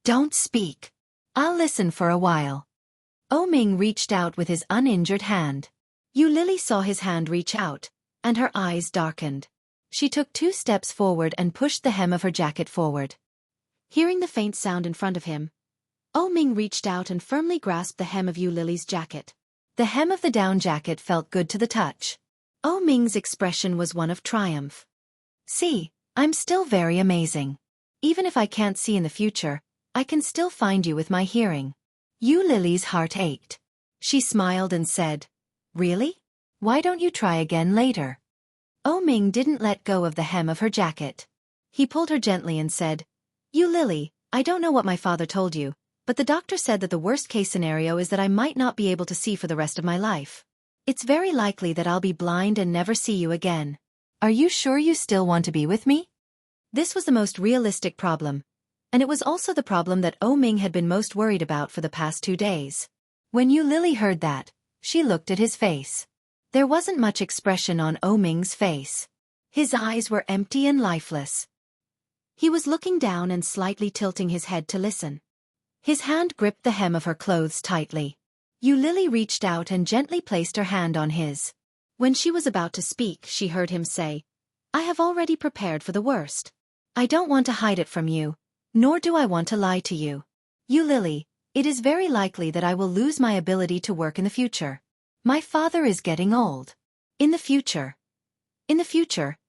Speaker 1: "Don't speak. I'll listen for a while." Oh Ming reached out with his uninjured hand. Yu Lily saw his hand reach out, and her eyes darkened. She took 2 steps forward and pushed the hem of her jacket forward. Hearing the faint sound in front of him, Oh Ming reached out and firmly grasped the hem of Yu Lily's jacket. The hem of the down jacket felt good to the touch. Oh Ming's expression was one of triumph. "See, I'm still very amazing. Even if I can't see in the future, I can still find you with my hearing." Yu Lily's heart ached. She smiled and said, "Really? Why don't you try again later?" Ming didn't let go of the hem of her jacket. He pulled her gently and said, "Yu Lily, I don't know what my father told you, but the doctor said that the worst-case scenario is that I might not be able to see for the rest of my life. It's very likely that I'll be blind and never see you again. Are you sure you still want to be with me?" This was the most realistic problem, and it was also the problem that Ming had been most worried about for the past 2 days. When Yu Lily heard that, she looked at his face. There wasn't much expression on Ming's face. His eyes were empty and lifeless. He was looking down and slightly tilting his head to listen. His hand gripped the hem of her clothes tightly. Yu Lily reached out and gently placed her hand on his. When she was about to speak, she heard him say, "I have already prepared for the worst. I don't want to hide it from you, nor do I want to lie to you. Yu Lily, it is very likely that I will lose my ability to work in the future. My father is getting old. In the future,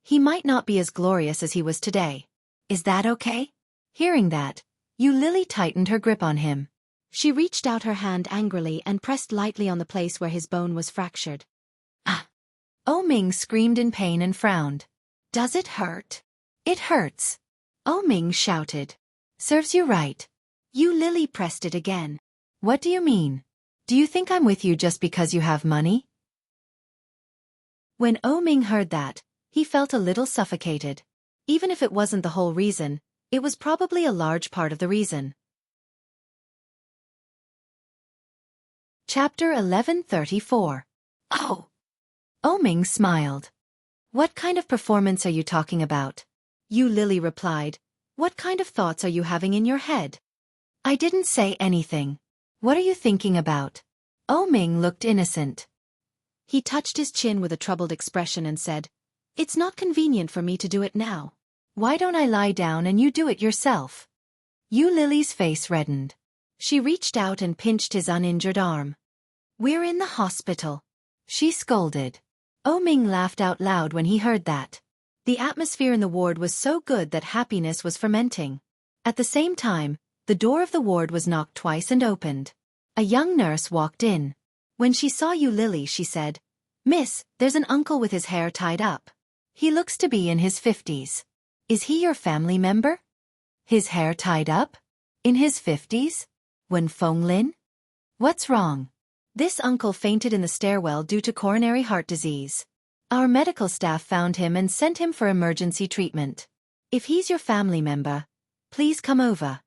Speaker 1: he might not be as glorious as he was today. Is that okay?" Hearing that, Yu Lily tightened her grip on him. She reached out her hand angrily and pressed lightly on the place where his bone was fractured. "Ah!" Ming screamed in pain and frowned. "Does it hurt?" "It hurts," Ming shouted. "Serves you right." Yu Lily pressed it again. "What do you mean? Do you think I'm with you just because you have money?" When Ming heard that, he felt a little suffocated. Even if it wasn't the whole reason, it was probably a large part of the reason. Chapter 1134. "Oh!" Ming smiled. "What kind of performance are you talking about?" Yu Lily replied, "What kind of thoughts are you having in your head?" "I didn't say anything. What are you thinking about?" Ming looked innocent. He touched his chin with a troubled expression and said, "It's not convenient for me to do it now. Why don't I lie down and you do it yourself?" Yu Lily's face reddened. She reached out and pinched his uninjured arm. "We're in the hospital," she scolded. Ming laughed out loud when he heard that. The atmosphere in the ward was so good that happiness was fermenting. At the same time, the door of the ward was knocked twice and opened. A young nurse walked in. When she saw Yu Lily, she said, "Miss, there's an uncle with his hair tied up. He looks to be in his 50s. Is he your family member?" "His hair tied up? In his 50s? Wen Fenglin? What's wrong?" "This uncle fainted in the stairwell due to coronary heart disease. Our medical staff found him and sent him for emergency treatment. If he's your family member, please come over."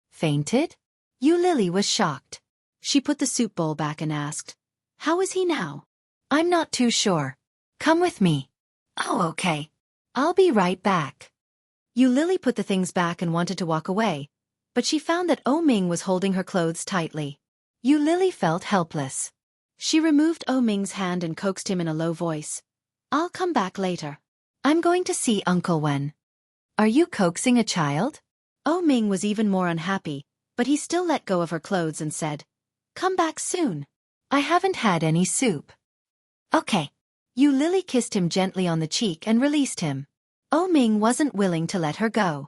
Speaker 1: "Fainted?" Yu Lily was shocked. She put the soup bowl back and asked, "How is he now?" "I'm not too sure. Come with me." "Oh, okay. I'll be right back." Yu Lily put the things back and wanted to walk away, but she found that Ming was holding her clothes tightly. Yu Lily felt helpless. She removed Ming's hand and coaxed him in a low voice. "I'll come back later. I'm going to see Uncle Wen." "Are you coaxing a child?" Ming was even more unhappy, but he still let go of her clothes and said, "Come back soon. I haven't had any soup." "Okay." Yu Lily kissed him gently on the cheek and released him. Ming wasn't willing to let her go.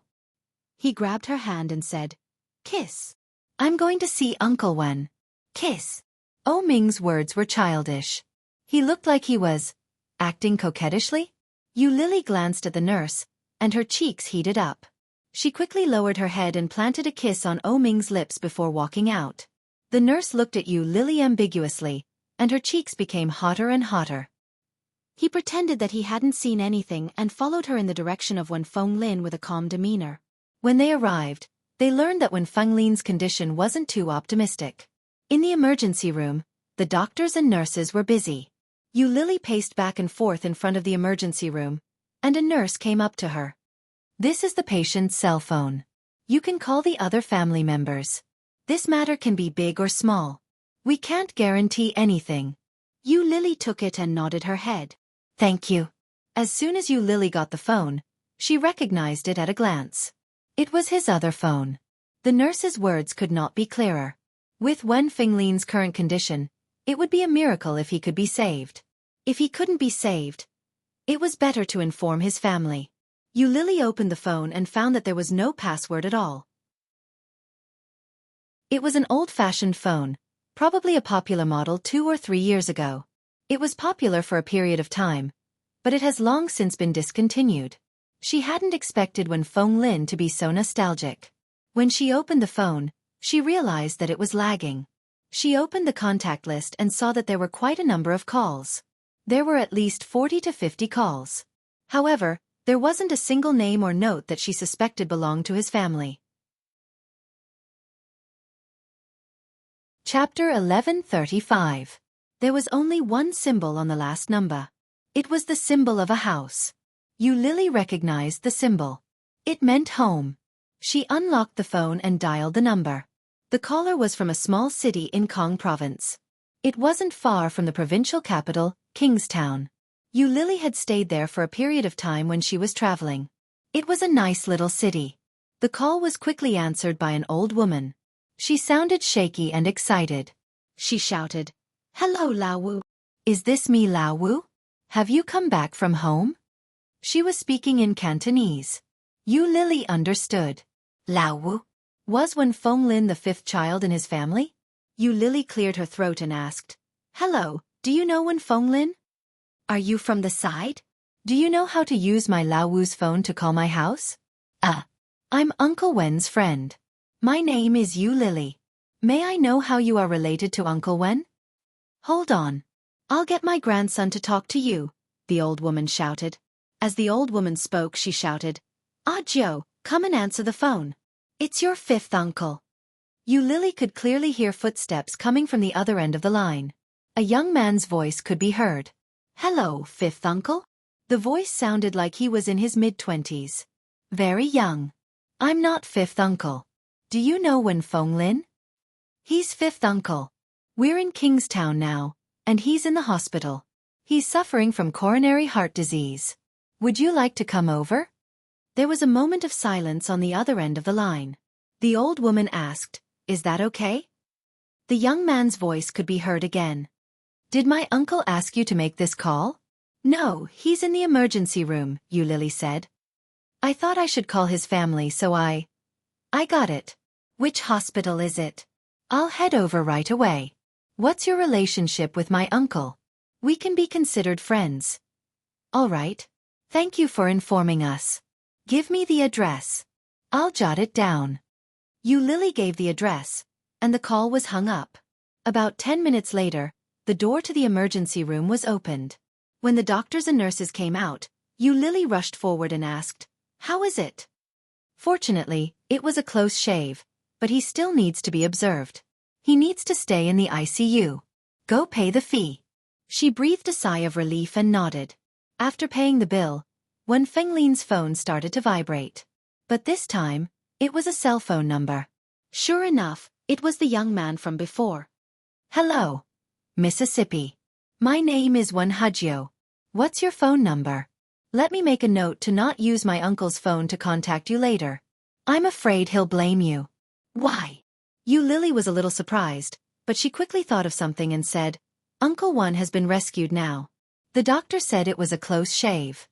Speaker 1: He grabbed her hand and said, "Kiss. I'm going to see Uncle Wen. Kiss." Ming's words were childish. He looked like he was acting coquettishly. Yu Lily glanced at the nurse, and her cheeks heated up. She quickly lowered her head and planted a kiss on Ming's lips before walking out. The nurse looked at Yu Lily ambiguously, and her cheeks became hotter and hotter. He pretended that he hadn't seen anything and followed her in the direction of Wen Fenglin with a calm demeanor. When they arrived, they learned that Wen Fenglin's condition wasn't too optimistic. In the emergency room, the doctors and nurses were busy. Yu Lily paced back and forth in front of the emergency room, and a nurse came up to her. "This is the patient's cell phone. You can call the other family members. This matter can be big or small. We can't guarantee anything." Yu Lily took it and nodded her head. "Thank you." As soon as Yu Lily got the phone, she recognized it at a glance. It was his other phone. The nurse's words could not be clearer. With Wen Fenglin's current condition, it would be a miracle if he could be saved. If he couldn't be saved, it was better to inform his family. Yu Lily opened the phone and found that there was no password at all. It was an old-fashioned phone, probably a popular model 2 or 3 years ago. It was popular for a period of time, but it has long since been discontinued. She hadn't expected Wen Fenglin to be so nostalgic. When she opened the phone, she realized that it was lagging. She opened the contact list and saw that there were quite a number of calls. There were at least 40 to 50 calls. However, there wasn't a single name or note that she suspected belonged to his family. Chapter 1135. There was only one symbol on the last number. It was the symbol of a house. Yu Lily recognized the symbol. It meant home. She unlocked the phone and dialed the number. The caller was from a small city in Kong Province. It wasn't far from the provincial capital, Kingstown. Yu Lily had stayed there for a period of time when she was traveling. It was a nice little city. The call was quickly answered by an old woman. She sounded shaky and excited. She shouted, "Hello, Lao Wu. Is this me, Lao Wu? Have you come back from home?" She was speaking in Cantonese. Yu Lily understood. Lao Wu? Was Wen Fenglin the fifth child in his family? Yu Lily cleared her throat and asked, "Hello, do you know Wen Fenglin? Are you from the side? Do you know how to use my Lao Wu's phone to call my house?" I'm Uncle Wen's friend. My name is Yu Lily. May I know how you are related to Uncle Wen?" "Hold on. I'll get my grandson to talk to you," the old woman shouted. As the old woman spoke, she shouted, "Joe, come and answer the phone. It's your fifth uncle." Yu Lily could clearly hear footsteps coming from the other end of the line. A young man's voice could be heard. "Hello, fifth uncle?" The voice sounded like he was in his mid-20s. "Very young. I'm not fifth uncle. Do you know Wen Fenglin?" "He's fifth uncle. We're in Kingstown now, and he's in the hospital. He's suffering from coronary heart disease. Would you like to come over?" There was a moment of silence on the other end of the line. The old woman asked, "Is that okay?" The young man's voice could be heard again. "Did my uncle ask you to make this call?" "No, he's in the emergency room," Yu Lily said. "I thought I should call his family, so I got it. Which hospital is it? I'll head over right away. What's your relationship with my uncle? We can be considered friends." "All right. Thank you for informing us. Give me the address. I'll jot it down." Yu Lily gave the address, and the call was hung up. About 10 minutes later, the door to the emergency room was opened. When the doctors and nurses came out, Yu Lily rushed forward and asked, "How is it?" Fortunately, it was a close shave, but he still needs to be observed. He needs to stay in the ICU. Go pay the fee. She breathed a sigh of relief and nodded. After paying the bill, Wen Fenglin's phone started to vibrate. But this time, it was a cell phone number. Sure enough, it was the young man from before. "Hello, Mississippi. My name is Wen Hujio. What's your phone number? Let me make a note to not use my uncle's phone to contact you later. I'm afraid he'll blame you." "Why?" Yu Lily was a little surprised, but she quickly thought of something and said, "Uncle Wen has been rescued now. The doctor said it was a close shave."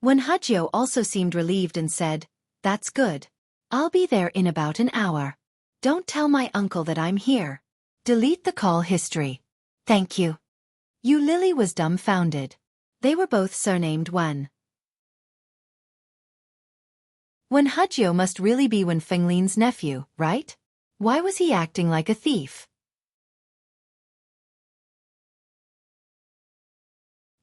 Speaker 1: Wen Hujio also seemed relieved and said, "That's good. I'll be there in about an hour. Don't tell my uncle that I'm here. Delete the call history. Thank you." Yu Lily was dumbfounded. They were both surnamed Wen. Wen Hujio must really be Wen Fenglin's nephew, right? Why was he acting like a thief?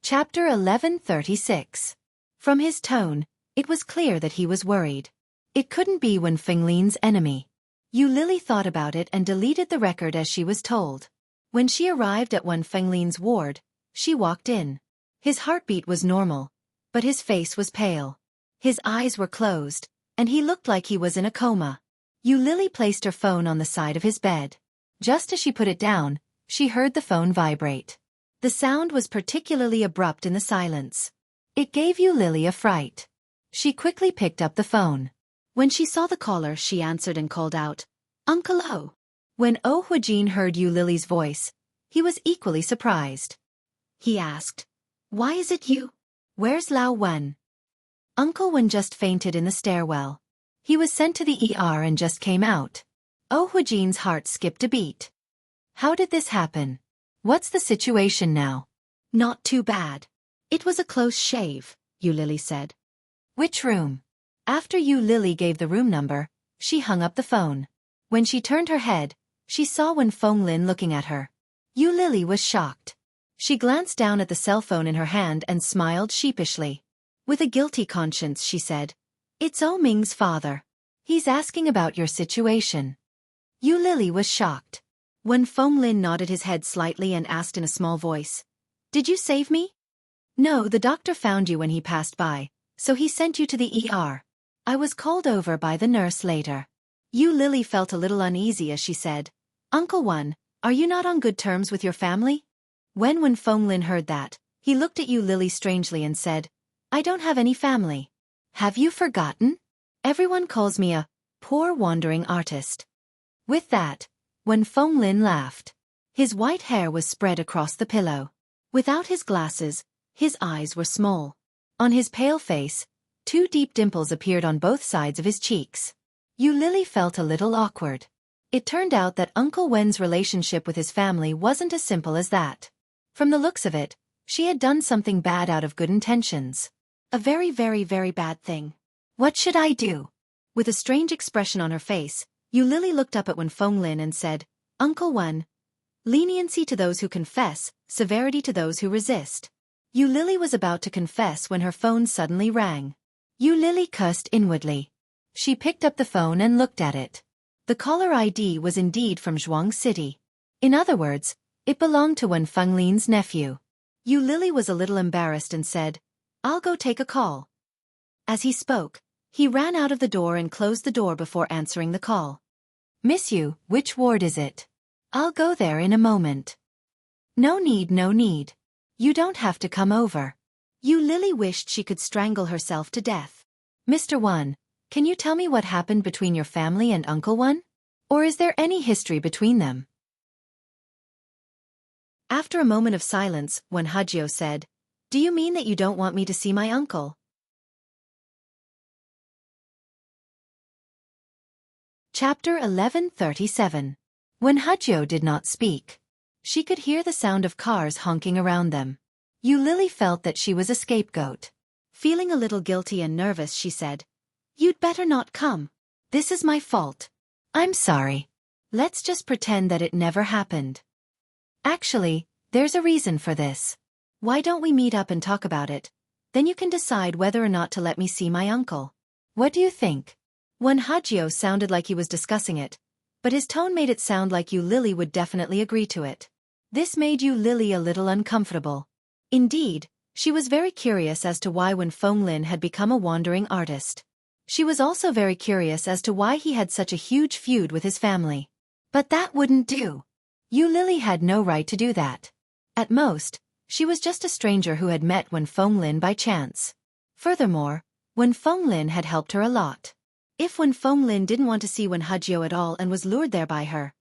Speaker 1: Chapter 1136. From his tone, it was clear that he was worried. It couldn't be Wen Fenglin's enemy. Yu Lily thought about it and deleted the record as she was told. When she arrived at Wen Fenglin's ward, she walked in. His heartbeat was normal, but his face was pale. His eyes were closed, and he looked like he was in a coma. Yu Lily placed her phone on the side of his bed. Just as she put it down, she heard the phone vibrate. The sound was particularly abrupt in the silence. It gave Yu Lily a fright. She quickly picked up the phone. When she saw the caller, she answered and called out, "Uncle O." When O Huijin heard Yu Lily's voice, he was equally surprised. He asked, "Why is it you? Where's Lao Wen?" "Uncle Wen just fainted in the stairwell. He was sent to the ER and just came out." Oh, Huijin's heart skipped a beat. How did this happen? What's the situation now? Not too bad. It was a close shave, Yu Lily said. Which room? After Yu Lily gave the room number, she hung up the phone. When she turned her head, she saw Wen Fenglin looking at her. Yu Lily was shocked. She glanced down at the cell phone in her hand and smiled sheepishly. With a guilty conscience, she said, "It's O Ming's father. He's asking about your situation." Yu Lily was shocked. Wen Fenglin nodded his head slightly and asked in a small voice, "Did you save me?" "No, the doctor found you when he passed by, so he sent you to the ER. I was called over by the nurse later." Yu Lily felt a little uneasy as she said, "Uncle Wen, are you not on good terms with your family?" When Wen Fenglin heard that, he looked at Yu Lily strangely and said, "I don't have any family. Have you forgotten? Everyone calls me a poor wandering artist." With that, Wen Fenglin laughed. His white hair was spread across the pillow. Without his glasses, his eyes were small. On his pale face, 2 deep dimples appeared on both sides of his cheeks. Yu Lily felt a little awkward. It turned out that Uncle Wen's relationship with his family wasn't as simple as that. From the looks of it, she had done something bad out of good intentions. A very, very, very bad thing. What should I do? With a strange expression on her face, Yu Lily looked up at Wen Fenglin and said, "Uncle Wen, leniency to those who confess, severity to those who resist." Yu Lily was about to confess when her phone suddenly rang. Yu Lily cursed inwardly. She picked up the phone and looked at it. The caller ID was indeed from Zhuang City. In other words, it belonged to Wen Fenglin's nephew. Yu Lily was a little embarrassed and said, "I'll go take a call." As he spoke, he ran out of the door and closed the door before answering the call. "Miss Yu, which ward is it? I'll go there in a moment." "No need, no need. You don't have to come over." Yu Lily wished she could strangle herself to death. "Mr. Wen, can you tell me what happened between your family and Uncle Wen? Or is there any history between them?" After a moment of silence, Wen Hajio said, "Do you mean that you don't want me to see my uncle?" Chapter 1137. When Hajio did not speak, she could hear the sound of cars honking around them. Yu Lily felt that she was a scapegoat. Feeling a little guilty and nervous, she said, "You'd better not come. This is my fault. I'm sorry. Let's just pretend that it never happened. Actually, there's a reason for this. Why don't we meet up and talk about it? Then you can decide whether or not to let me see my uncle. What do you think?" Wen Hajio sounded like he was discussing it, but his tone made it sound like Yu Lily would definitely agree to it. This made Yu Lily a little uncomfortable. Indeed, she was very curious as to why Wen Fenglin had become a wandering artist. She was also very curious as to why he had such a huge feud with his family. But that wouldn't do. Yu Lily had no right to do that. At most, she was just a stranger who had met Wen Fenglin by chance. Furthermore, Wen Fenglin had helped her a lot. If Wen Fenglin didn't want to see Wen Hajio at all and was lured there by her.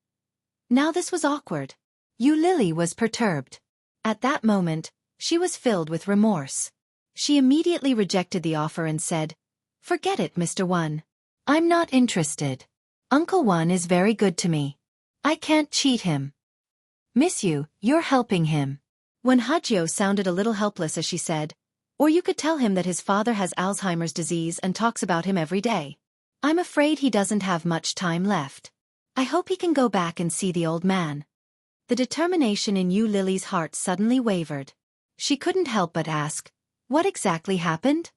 Speaker 1: Now this was awkward. Yu Lily was perturbed. At that moment, she was filled with remorse. She immediately rejected the offer and said, "Forget it, Mr. Wen. I'm not interested. Uncle Wen is very good to me. I can't cheat him." "Miss Yu, you're helping him." Wen Hajio sounded a little helpless as she said, "Or you could tell him that his father has Alzheimer's disease and talks about him every day. I'm afraid he doesn't have much time left. I hope he can go back and see the old man." The determination in Yu Lily's heart suddenly wavered. She couldn't help but ask, "What exactly happened?"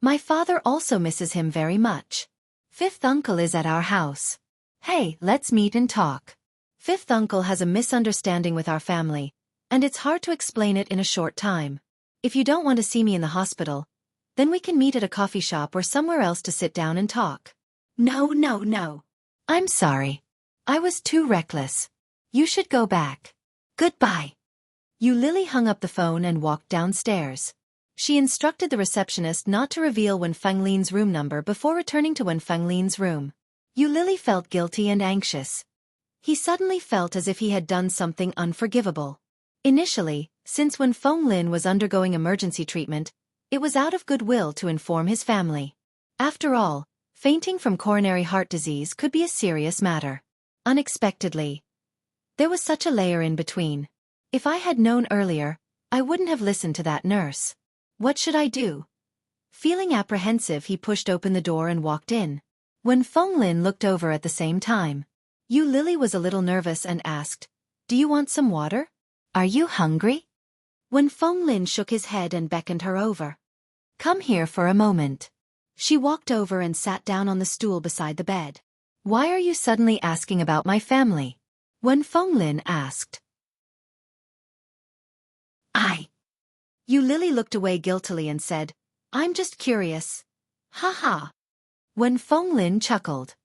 Speaker 1: "My father also misses him very much. Fifth uncle is at our house. Hey, let's meet and talk. Fifth uncle has a misunderstanding with our family, and it's hard to explain it in a short time. If you don't want to see me in the hospital, then we can meet at a coffee shop or somewhere else to sit down and talk." "No, no, no. I'm sorry. I was too reckless. You should go back. Goodbye." Yu Lily hung up the phone and walked downstairs. She instructed the receptionist not to reveal Wen Fenglin's room number before returning to Wen Fenglin's room. Yu Lily felt guilty and anxious. He suddenly felt as if he had done something unforgivable. Initially, since Wen Fenglin was undergoing emergency treatment, it was out of goodwill to inform his family. After all, fainting from coronary heart disease could be a serious matter. unexpectedly. There was such a layer in between. If I had known earlier, I wouldn't have listened to that nurse. What should I do? Feeling apprehensive, he pushed open the door and walked in. When Feng Lin looked over at the same time, Yu Lily was a little nervous and asked, "Do you want some water? Are you hungry?" When Feng Lin shook his head and beckoned her over. "Come here for a moment." She walked over and sat down on the stool beside the bed. "Why are you suddenly asking about my family?" When Feng Lin asked. Yu Lily looked away guiltily and said, "I'm just curious." "Ha ha." When Feng Lin chuckled.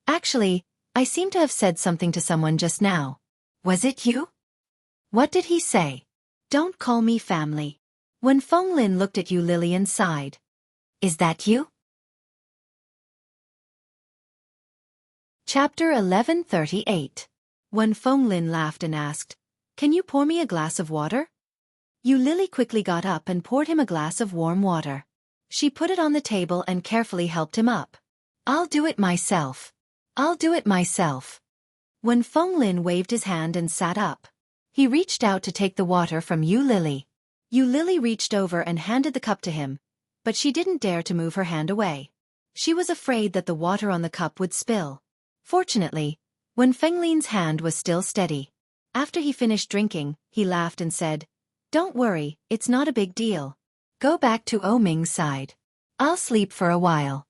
Speaker 1: "Actually, I seem to have said something to someone just now. Was it you?" "What did he say?" "Don't call me family." When Feng Lin looked at Yu Lily and sighed. "Is that you?" Chapter 1138. When Feng Lin laughed and asked, "Can you pour me a glass of water?" Yu Lily quickly got up and poured him a glass of warm water. She put it on the table and carefully helped him up. "I'll do it myself. I'll do it myself." When Feng Lin waved his hand and sat up, he reached out to take the water from Yu Lily. Yu Lily reached over and handed the cup to him, but she didn't dare to move her hand away. She was afraid that the water on the cup would spill. Fortunately, when Feng Lin's hand was still steady. After he finished drinking, he laughed and said, "Don't worry, it's not a big deal. Go back to O Ming's side. I'll sleep for a while."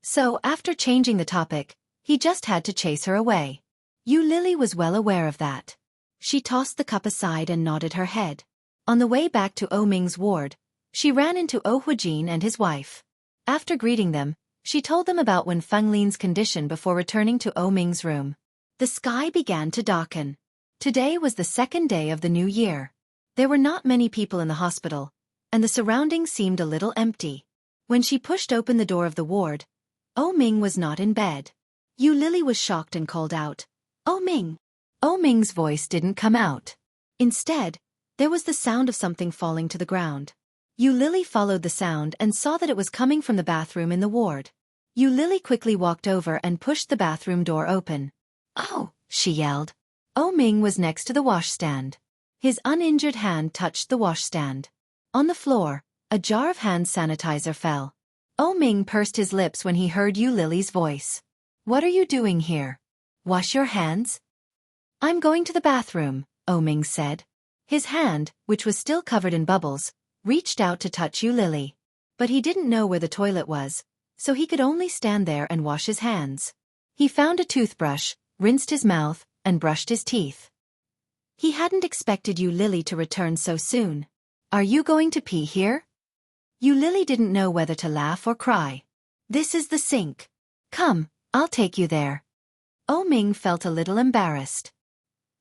Speaker 1: So after changing the topic, he just had to chase her away. Yu Lily was well aware of that. She tossed the cup aside and nodded her head. On the way back to O Ming's ward, she ran into O Huijin and his wife. After greeting them, she told them about Wen Fenglin's condition before returning to O Ming's room. The sky began to darken. Today was the second day of the new year. There were not many people in the hospital, and the surroundings seemed a little empty. When she pushed open the door of the ward, O Ming was not in bed. Yu Lily was shocked and called out, "O Ming!" O Ming's voice didn't come out. Instead, there was the sound of something falling to the ground. Yu Lily followed the sound and saw that it was coming from the bathroom in the ward. Yu Lily quickly walked over and pushed the bathroom door open. "Oh!" she yelled. O Ming was next to the washstand. His uninjured hand touched the washstand. On the floor, a jar of hand sanitizer fell. O Ming pursed his lips when he heard Yu Lily's voice. "What are you doing here? Wash your hands?" "I'm going to the bathroom," O Ming said. His hand, which was still covered in bubbles, reached out to touch Yu Lily. But he didn't know where the toilet was, so he could only stand there and wash his hands. He found a toothbrush, rinsed his mouth, and brushed his teeth. He hadn't expected Yu Lily to return so soon. "Are you going to pee here?" Yu Lily didn't know whether to laugh or cry. "This is the sink. Come, I'll take you there." O Ming felt a little embarrassed.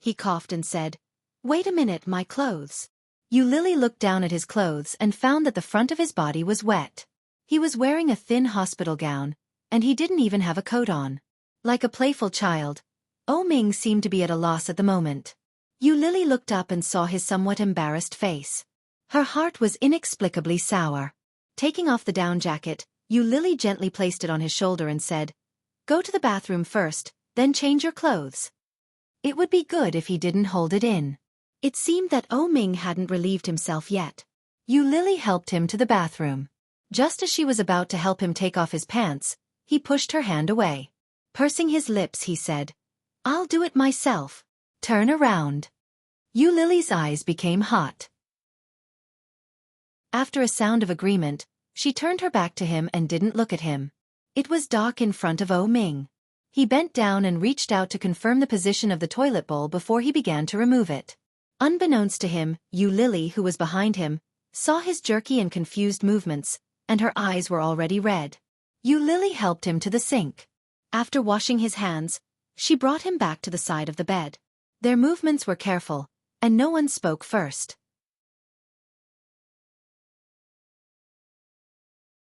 Speaker 1: He coughed and said, "Wait a minute, my clothes." Yu Lily looked down at his clothes and found that the front of his body was wet. He was wearing a thin hospital gown, and he didn't even have a coat on. Like a playful child, O Ming seemed to be at a loss at the moment. Yu Lily looked up and saw his somewhat embarrassed face. Her heart was inexplicably sour. Taking off the down jacket, Yu Lily gently placed it on his shoulder and said, "Go to the bathroom first, then change your clothes." It would be good if he didn't hold it in. It seemed that O Ming hadn't relieved himself yet. Yu Lily helped him to the bathroom. Just as she was about to help him take off his pants, he pushed her hand away. Pursing his lips, he said, "I'll do it myself. Turn around." Yu Lily's eyes became hot. After a sound of agreement, she turned her back to him and didn't look at him. It was dark in front of O Ming. He bent down and reached out to confirm the position of the toilet bowl before he began to remove it. Unbeknownst to him, Yu Lily, who was behind him, saw his jerky and confused movements, and her eyes were already red. Yu Lily helped him to the sink. After washing his hands, she brought him back to the side of the bed. Their movements were careful, and no one spoke first.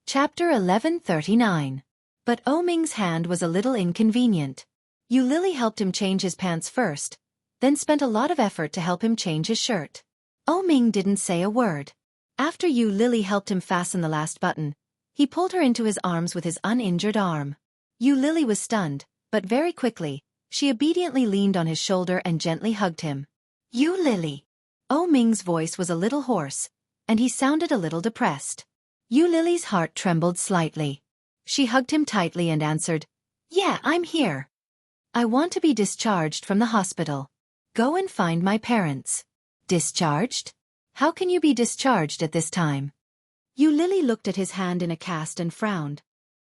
Speaker 1: Chapter 1139. But O Ming's hand was a little inconvenient. Yu Lily helped him change his pants first, then spent a lot of effort to help him change his shirt. O Ming didn't say a word. After Yu Lily helped him fasten the last button, he pulled her into his arms with his uninjured arm. Yu Lily was stunned, but very quickly, She obediently leaned on his shoulder and gently hugged him. "You Lily." Oh Ming's voice was a little hoarse, and he sounded a little depressed. Yu Lily's heart trembled slightly. She hugged him tightly and answered, "Yeah, I'm here. I want to be discharged from the hospital. Go and find my parents." "Discharged? How can you be discharged at this time?" Yu Lily looked at his hand in a cast and frowned.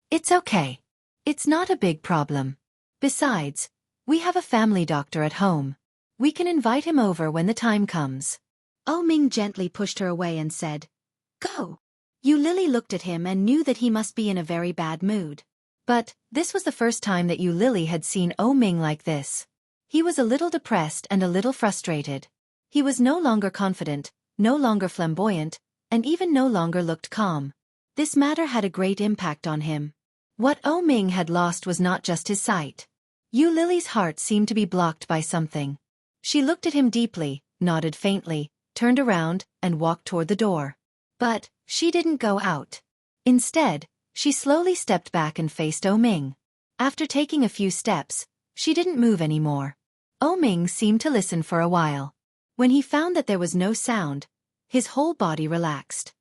Speaker 1: "It's okay. It's not a big problem. Besides, we have a family doctor at home. We can invite him over when the time comes." Oh Ming gently pushed her away and said, "Go." Yu Lily looked at him and knew that he must be in a very bad mood. But this was the first time that Yu Lily had seen Oh Ming like this. He was a little depressed and a little frustrated. He was no longer confident, no longer flamboyant, and even no longer looked calm. This matter had a great impact on him. What Oh Ming had lost was not just his sight. Yu Lily's heart seemed to be blocked by something. She looked at him deeply, nodded faintly, turned around, and walked toward the door. But she didn't go out. Instead, she slowly stepped back and faced Oh Ming. After taking a few steps, she didn't move anymore. Oh Ming seemed to listen for a while. When he found that there was no sound, his whole body relaxed.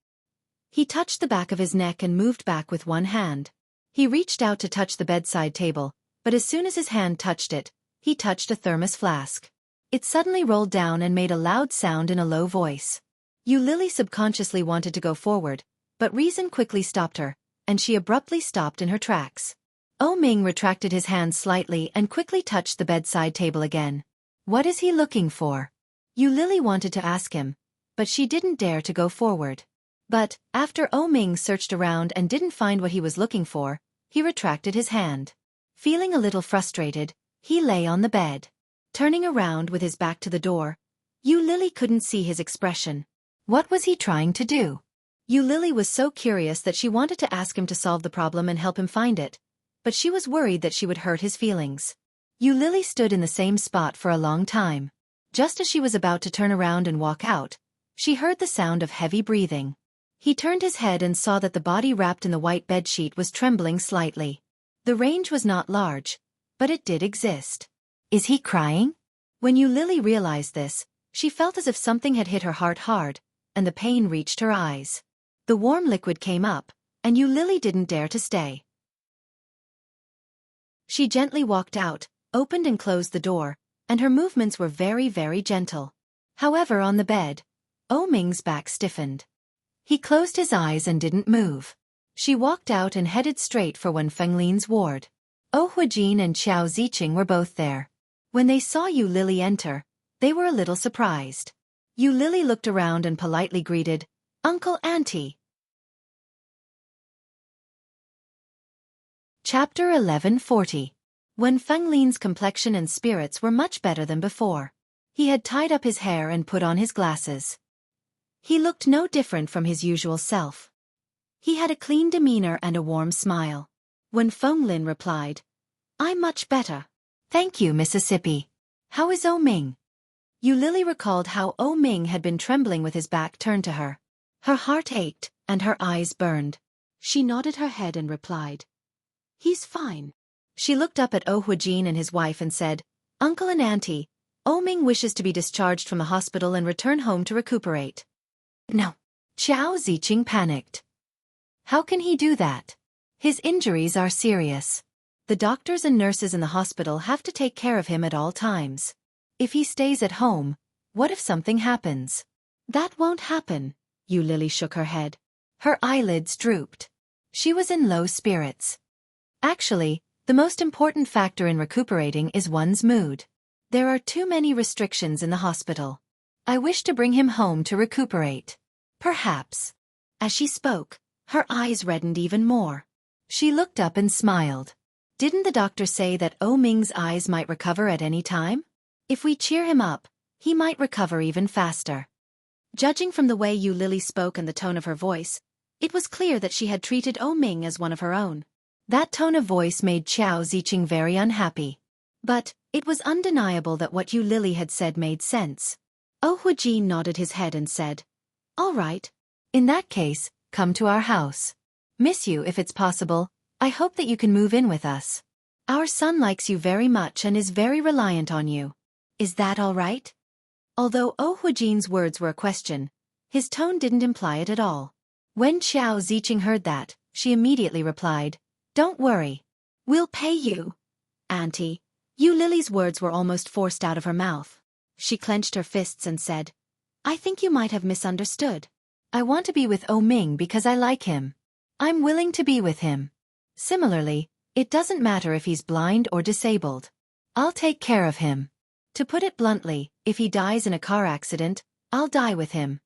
Speaker 1: He touched the back of his neck and moved back with one hand. He reached out to touch the bedside table, but as soon as his hand touched it, he touched a thermos flask. It suddenly rolled down and made a loud sound in a low voice. Yu Lily subconsciously wanted to go forward, but reason quickly stopped her, and she abruptly stopped in her tracks. Oh Ming retracted his hand slightly and quickly touched the bedside table again. What is he looking for? Yu Lily wanted to ask him, but she didn't dare to go forward. But, after Oh Ming searched around and didn't find what he was looking for, he retracted his hand. Feeling a little frustrated, he lay on the bed. Turning around with his back to the door, Yu Lily couldn't see his expression. What was he trying to do? Yu Lily was so curious that she wanted to ask him to solve the problem and help him find it, but she was worried that she would hurt his feelings. Yu Lily stood in the same spot for a long time. Just as she was about to turn around and walk out, she heard the sound of heavy breathing. He turned his head and saw that the body wrapped in the white bedsheet was trembling slightly. The range was not large, but it did exist. Is he crying? When Yu Lily realized this, she felt as if something had hit her heart hard, and the pain reached her eyes. The warm liquid came up, and Yu Lily didn't dare to stay. She gently walked out, opened and closed the door, and her movements were very, very gentle. However, on the bed, Oh Ming's back stiffened. He closed his eyes and didn't move. She walked out and headed straight for Wen Fenglin's ward. Oh Huijin and Qiao Ziqing were both there. When they saw Yu Lily enter, they were a little surprised. Yu Lily looked around and politely greeted, "Uncle, Auntie." Chapter 1140. Wen Fenglin's complexion and spirits were much better than before. He had tied up his hair and put on his glasses. He looked no different from his usual self. He had a clean demeanor and a warm smile. When Fenglin replied, "I'm much better. Thank you, Mississippi. How is Oh Ming?" Yu Lily recalled how Oh Ming had been trembling with his back turned to her. Her heart ached, and her eyes burned. She nodded her head and replied, "He's fine." She looked up at Oh Huijin and his wife and said, "Uncle and Auntie, Oh Ming wishes to be discharged from the hospital and return home to recuperate." "No." Qiao Ziqing panicked. "How can he do that? His injuries are serious. The doctors and nurses in the hospital have to take care of him at all times. If he stays at home, what if something happens?" "That won't happen." Yu Lily shook her head. Her eyelids drooped. She was in low spirits. Actually, the most important factor in recuperating is one's mood. There are too many restrictions in the hospital. I wish to bring him home to recuperate. Perhaps. As she spoke, her eyes reddened even more. She looked up and smiled. Didn't the doctor say that Oh Ming's eyes might recover at any time? If we cheer him up, he might recover even faster. Judging from the way Yu Lily spoke and the tone of her voice, it was clear that she had treated Oh Ming as one of her own. That tone of voice made Qiao Ziqing very unhappy. But it was undeniable that what Yu Lily had said made sense. Oh Huijin nodded his head and said, "All right. In that case, come to our house. Miss you if it's possible. I hope that you can move in with us." Our son likes you very much and is very reliant on you. Is that all right? Although Huijin's words were a question, his tone didn't imply it at all. When Xiao Ziqing heard that, she immediately replied, "Don't worry. We'll pay you." "Auntie." Yu Lily's words were almost forced out of her mouth. She clenched her fists and said, "I think you might have misunderstood. I want to be with Ming because I like him. I'm willing to be with him. Similarly, it doesn't matter if he's blind or disabled. I'll take care of him. To put it bluntly, if he dies in a car accident, I'll die with him."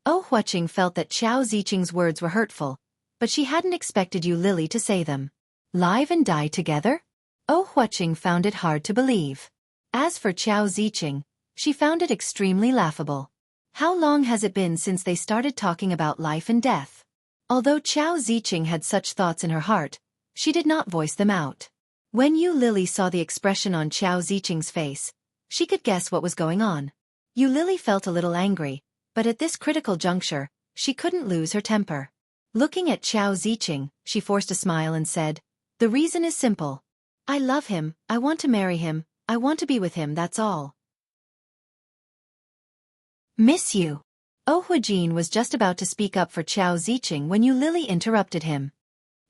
Speaker 1: Huijing felt that Xiao Ziqing's words were hurtful, but she hadn't expected Yu Lily to say them. Live and die together? Huijing found it hard to believe. As for Xiao Ziqing, she found it extremely laughable. How long has it been since they started talking about life and death? Although Xiao Ziqing had such thoughts in her heart, she did not voice them out. When Yu Lily saw the expression on Xiao Ziqing's face, she could guess what was going on. Yu Lily felt a little angry, but at this critical juncture, she couldn't lose her temper. Looking at Xiao Ziqing, she forced a smile and said, "The reason is simple. I love him, I want to marry him, I want to be with him, that's all." "Miss you." Huijin was just about to speak up for Xiao Ziqing when Yu Lily interrupted him.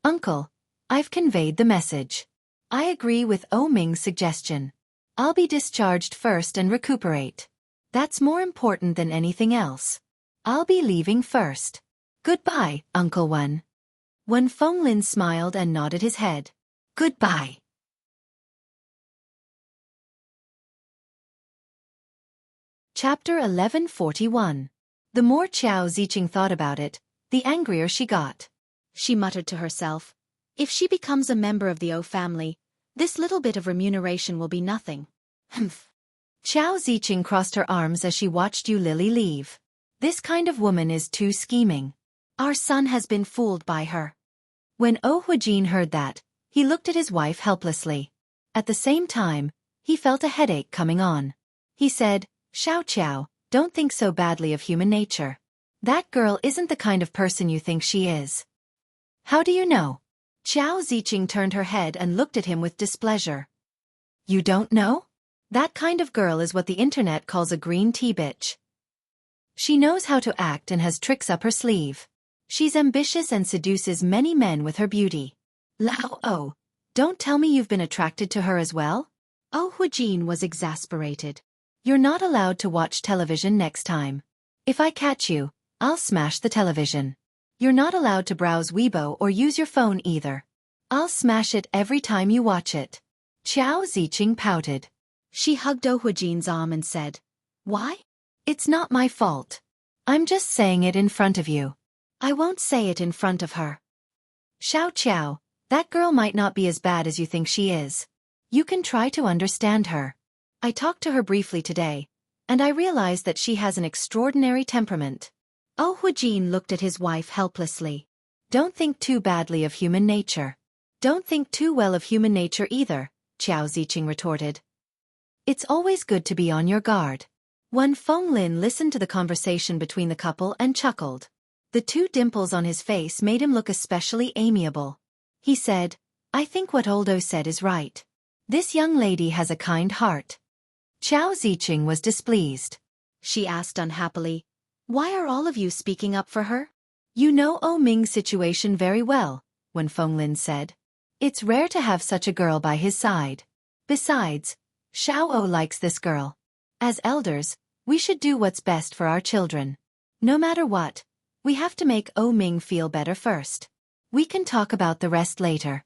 Speaker 1: "Uncle, I've conveyed the message. I agree with Ming's suggestion. I'll be discharged first and recuperate. That's more important than anything else. I'll be leaving first. Goodbye, Uncle Wen." Wen Fenglin smiled and nodded his head. "Goodbye." Chapter 1141. The more Xiao Ziqing thought about it, the angrier she got. She muttered to herself, "If she becomes a member of the family, this little bit of remuneration will be nothing." Humph. Xiao Ziqing crossed her arms as she watched Yu Lily leave. This kind of woman is too scheming. Our son has been fooled by her. When Huijin heard that, he looked at his wife helplessly. At the same time, he felt a headache coming on. He said, "Xiao, don't think so badly of human nature. That girl isn't the kind of person you think she is." "How do you know?" Xiao Ziqing turned her head and looked at him with displeasure. "You don't know? That kind of girl is what the internet calls a green tea bitch. She knows how to act and has tricks up her sleeve. She's ambitious and seduces many men with her beauty." "Lao, don't tell me you've been attracted to her as well?" Huijin was exasperated. "You're not allowed to watch television next time. If I catch you, I'll smash the television. You're not allowed to browse Weibo or use your phone either. I'll smash it every time you watch it." Xiao Ziqing pouted. She hugged Huijin's arm and said, "Why? It's not my fault. I'm just saying it in front of you. I won't say it in front of her. Xiao, that girl might not be as bad as you think she is. You can try to understand her. I talked to her briefly today, and I realized that she has an extraordinary temperament." Huijin looked at his wife helplessly. "Don't think too badly of human nature." "Don't think too well of human nature either," Xiao Ziqing retorted. "It's always good to be on your guard." Wen Fenglin listened to the conversation between the couple and chuckled. The two dimples on his face made him look especially amiable. He said, "I think what Oldo said is right. This young lady has a kind heart." Xiao Ziqing was displeased. She asked unhappily, "Why are all of you speaking up for her?" "You know Ming's situation very well," Wen Fenglin said. "It's rare to have such a girl by his side. Besides, Xiao likes this girl. As elders, we should do what's best for our children. No matter what, we have to make Ming feel better first. We can talk about the rest later."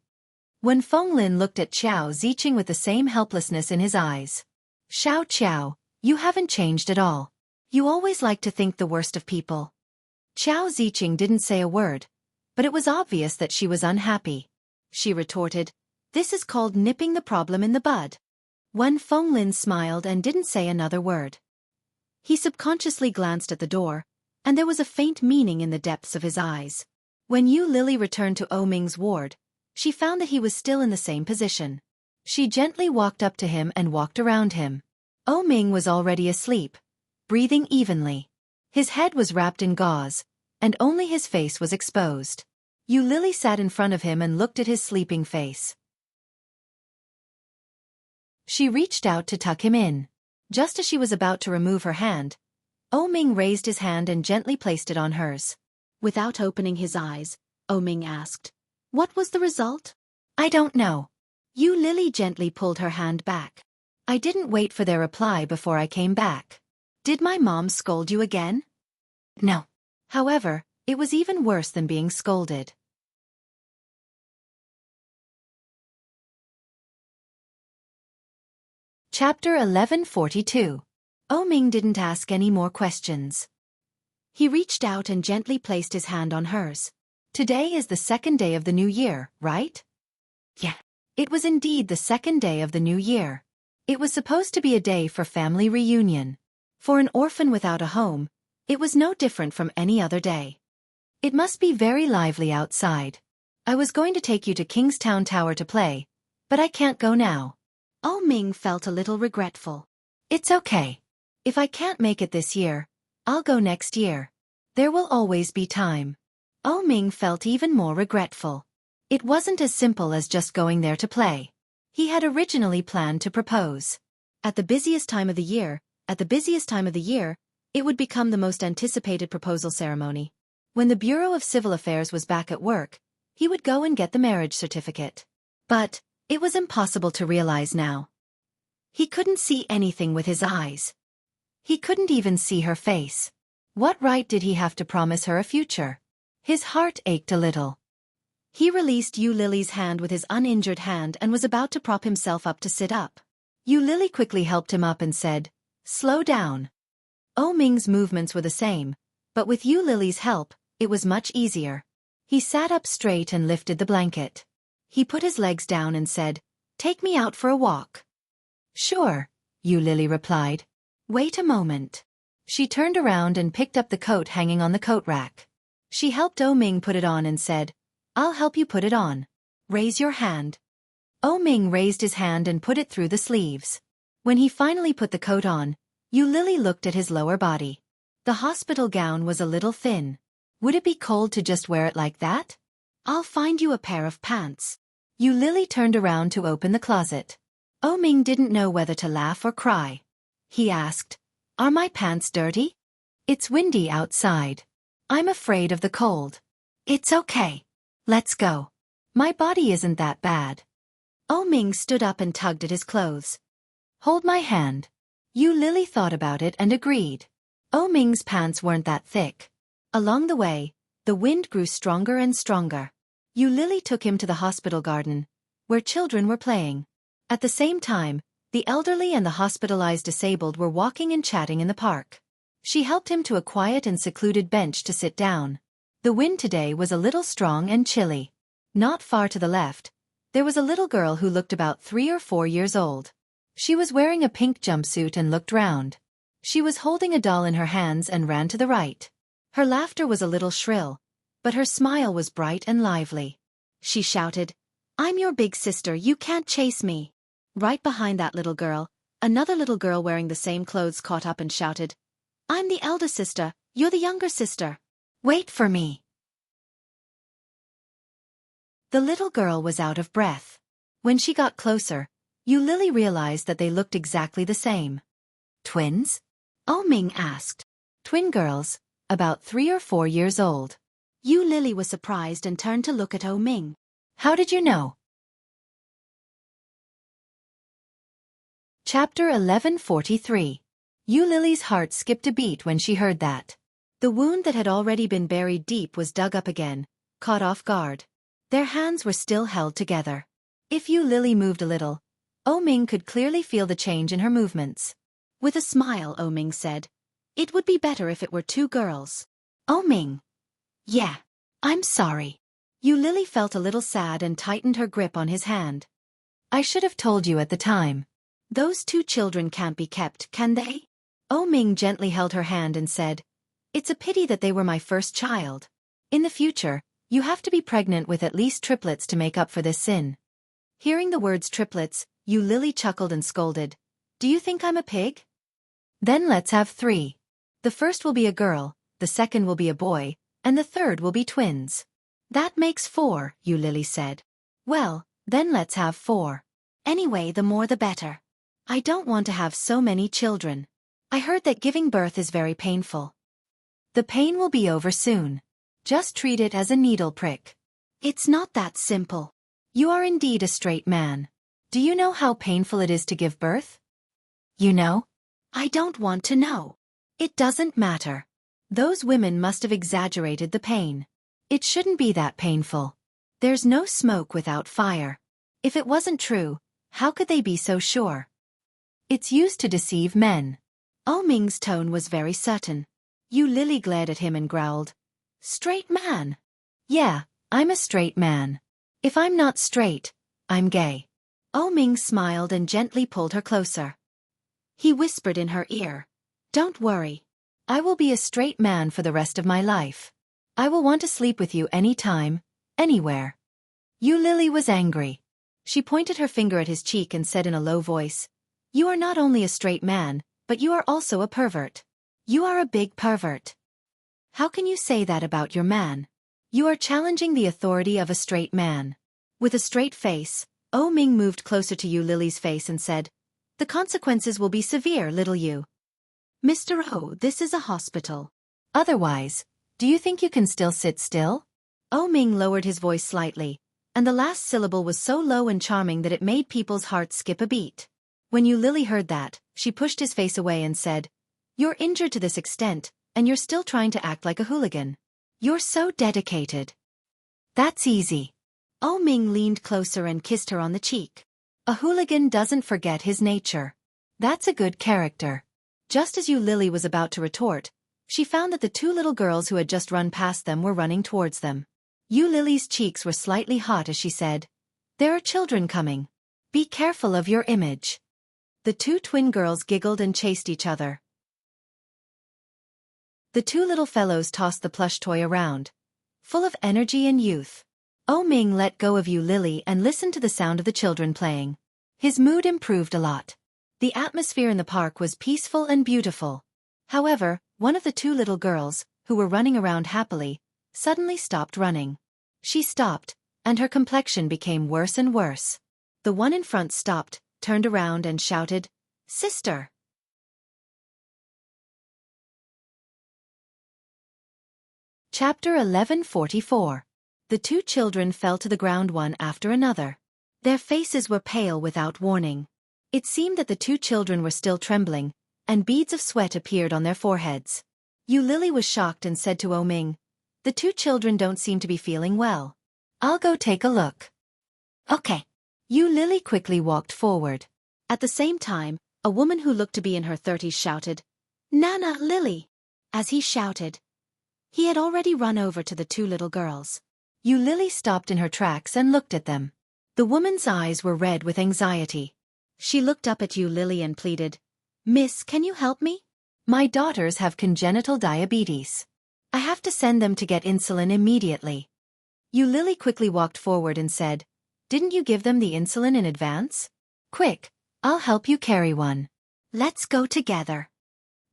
Speaker 1: Wen Fenglin looked at Xiao Ziqing with the same helplessness in his eyes. "Xiao, you haven't changed at all. You always like to think the worst of people." Xiao Ziqing didn't say a word, but it was obvious that she was unhappy. She retorted, "This is called nipping the problem in the bud." Wen Fenglin smiled and didn't say another word. He subconsciously glanced at the door, and there was a faint meaning in the depths of his eyes. When Yu Lily returned to Ming's ward, she found that he was still in the same position. She gently walked up to him and walked around him. Ming was already asleep, breathing evenly. His head was wrapped in gauze, and only his face was exposed. Yu Lily sat in front of him and looked at his sleeping face. She reached out to tuck him in. Just as she was about to remove her hand, Ming raised his hand and gently placed it on hers. Without opening his eyes, Ming asked, "What was the result?" "I don't know." Lily gently pulled her hand back. "I didn't wait for their reply before I came back." "Did my mom scold you again?" "No." However, it was even worse than being scolded. Chapter 1142. Ming didn't ask any more questions. He reached out and gently placed his hand on hers. "Today is the second day of the new year, right?" Yeah. It was indeed the second day of the new year. It was supposed to be a day for family reunion. For an orphan without a home, it was no different from any other day. "It must be very lively outside. I was going to take you to Kingstown Tower to play, but I can't go now." Ming felt a little regretful. "It's okay. If I can't make it this year, I'll go next year. There will always be time." Ming felt even more regretful. It wasn't as simple as just going there to play. He had originally planned to propose. At the busiest time of the year, it would become the most anticipated proposal ceremony. When the Bureau of Civil Affairs was back at work, he would go and get the marriage certificate. But it was impossible to realize now. He couldn't see anything with his eyes. He couldn't even see her face. What right did he have to promise her a future? His heart ached a little. He released Lily's hand with his uninjured hand and was about to prop himself up to sit up. Lily quickly helped him up and said, "Slow down." Ming's movements were the same, but with Lily's help, it was much easier. He sat up straight and lifted the blanket. He put his legs down and said, "Take me out for a walk." "Sure," Lily replied. "Wait a moment." She turned around and picked up the coat hanging on the coat rack. She helped Ming put it on and said, "I'll help you put it on. Raise your hand." Ming raised his hand and put it through the sleeves. When he finally put the coat on, Lily looked at his lower body. The hospital gown was a little thin. Would it be cold to just wear it like that? "I'll find you a pair of pants." Lily turned around to open the closet. Ming didn't know whether to laugh or cry. He asked, "Are my pants dirty?" "It's windy outside. I'm afraid of the cold." "It's okay. Let's go. My body isn't that bad." Ming stood up and tugged at his clothes. "Hold my hand." Lily thought about it and agreed. Ming's pants weren't that thick. Along the way, the wind grew stronger and stronger. Lily took him to the hospital garden, where children were playing. At the same time, the elderly and the hospitalized disabled were walking and chatting in the park. She helped him to a quiet and secluded bench to sit down. The wind today was a little strong and chilly. Not far to the left, there was a little girl who looked about 3 or 4 years old. She was wearing a pink jumpsuit and looked round. She was holding a doll in her hands and ran to the right. Her laughter was a little shrill, but her smile was bright and lively. She shouted, "I'm your big sister, you can't chase me." Right behind that little girl, another little girl wearing the same clothes caught up and shouted, "I'm the elder sister, you're the younger sister. Wait for me." The little girl was out of breath. When she got closer, Lily realized that they looked exactly the same. "Twins?" Ming asked. "Twin girls, about 3 or 4 years old." Lily was surprised and turned to look at Ming. "How did you know?" Chapter 1143. Lily's heart skipped a beat when she heard that. The wound that had already been buried deep was dug up again, caught off guard. Their hands were still held together. If Lily moved a little, Ming could clearly feel the change in her movements. With a smile, Ming said, "It would be better if it were 2 girls." Ming. "Yeah, I'm sorry." Lily felt a little sad and tightened her grip on his hand. "I should have told you at the time. Those 2 children can't be kept, can they?" Ming gently held her hand and said, "It's a pity that they were my first child. In the future, you have to be pregnant with at least triplets to make up for this sin." Hearing the words triplets, Lily chuckled and scolded, "Do you think I'm a pig? Then let's have 3. The first will be a girl, the second will be a boy, and the third will be twins." "That makes 4, Lily said. "Well, then let's have 4. Anyway, the more the better." I don't want to have so many children. I heard that giving birth is very painful. The pain will be over soon. Just treat it as a needle prick. It's not that simple. You are indeed a straight man. Do you know how painful it is to give birth? You know? I don't want to know. It doesn't matter. Those women must have exaggerated the pain. It shouldn't be that painful. There's no smoke without fire. If it wasn't true, how could they be so sure? It's used to deceive men. Ming's tone was very certain. Yu Lily glared at him and growled, "Straight man." "Yeah, I'm a straight man. If I'm not straight, I'm gay." Ming smiled and gently pulled her closer. He whispered in her ear, "Don't worry. I will be a straight man for the rest of my life. I will want to sleep with you anytime, anywhere." Yu Lily was angry. She pointed her finger at his cheek and said in a low voice, "You are not only a straight man, but you are also a pervert. You are a big pervert. How can you say that about your man? You are challenging the authority of a straight man." With a straight face, Ming moved closer to Yu Lily's face and said, "The consequences will be severe, little Yu. Mr. O, this is a hospital. Otherwise, do you think you can still sit still?" Ming lowered his voice slightly, and the last syllable was so low and charming that it made people's hearts skip a beat. When Yu Lily heard that, she pushed his face away and said, "You're injured to this extent, and you're still trying to act like a hooligan. You're so dedicated." "That's easy." Ming leaned closer and kissed her on the cheek. "A hooligan doesn't forget his nature. That's a good character." Just as Yu Lily was about to retort, she found that the two little girls who had just run past them were running towards them. Yu Lily's cheeks were slightly hot as she said, "There are children coming. Be careful of your image." The two twin girls giggled and chased each other. The two little fellows tossed the plush toy around, full of energy and youth. Ming let go of Yu Lily and listened to the sound of the children playing. His mood improved a lot. The atmosphere in the park was peaceful and beautiful. However, one of the two little girls, who were running around happily, suddenly stopped running. She stopped, and her complexion became worse and worse. The one in front stopped, turned around and shouted, "Sister!" Chapter 1144. The two children fell to the ground one after another. Their faces were pale without warning. It seemed that the two children were still trembling, and beads of sweat appeared on their foreheads. Yu Lily was shocked and said to Ming, "The two children don't seem to be feeling well. I'll go take a look." "Okay." Yu Lily quickly walked forward. At the same time, a woman who looked to be in her 30s shouted, "Nana, Lily!" As he shouted, he had already run over to the two little girls. Yu Lily stopped in her tracks and looked at them. The woman's eyes were red with anxiety. She looked up at Yu Lily and pleaded, "Miss, can you help me? My daughters have congenital diabetes. I have to send them to get insulin immediately." Yu Lily quickly walked forward and said, "Didn't you give them the insulin in advance? Quick, I'll help you carry one. Let's go together."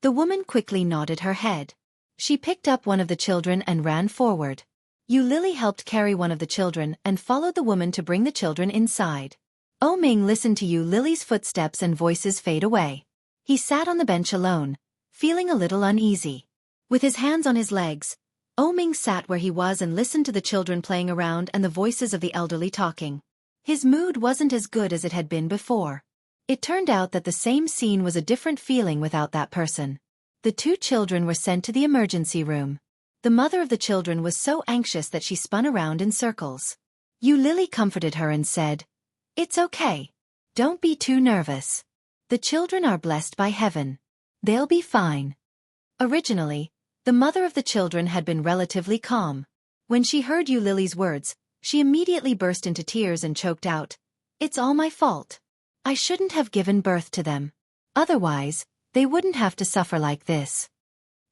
Speaker 1: The woman quickly nodded her head. She picked up one of the children and ran forward. Yu Lily helped carry one of the children and followed the woman to bring the children inside. Ming listened to Yu Lily's footsteps and voices fade away. He sat on the bench alone, feeling a little uneasy. With his hands on his legs, Ming sat where he was and listened to the children playing around and the voices of the elderly talking. His mood wasn't as good as it had been before. It turned out that the same scene was a different feeling without that person. The two children were sent to the emergency room. The mother of the children was so anxious that she spun around in circles. Yu Lily comforted her and said, "It's okay. Don't be too nervous. The children are blessed by heaven. They'll be fine." Originally, the mother of the children had been relatively calm. When she heard Yu Lily's words, she immediately burst into tears and choked out, "It's all my fault. I shouldn't have given birth to them. Otherwise, they wouldn't have to suffer like this."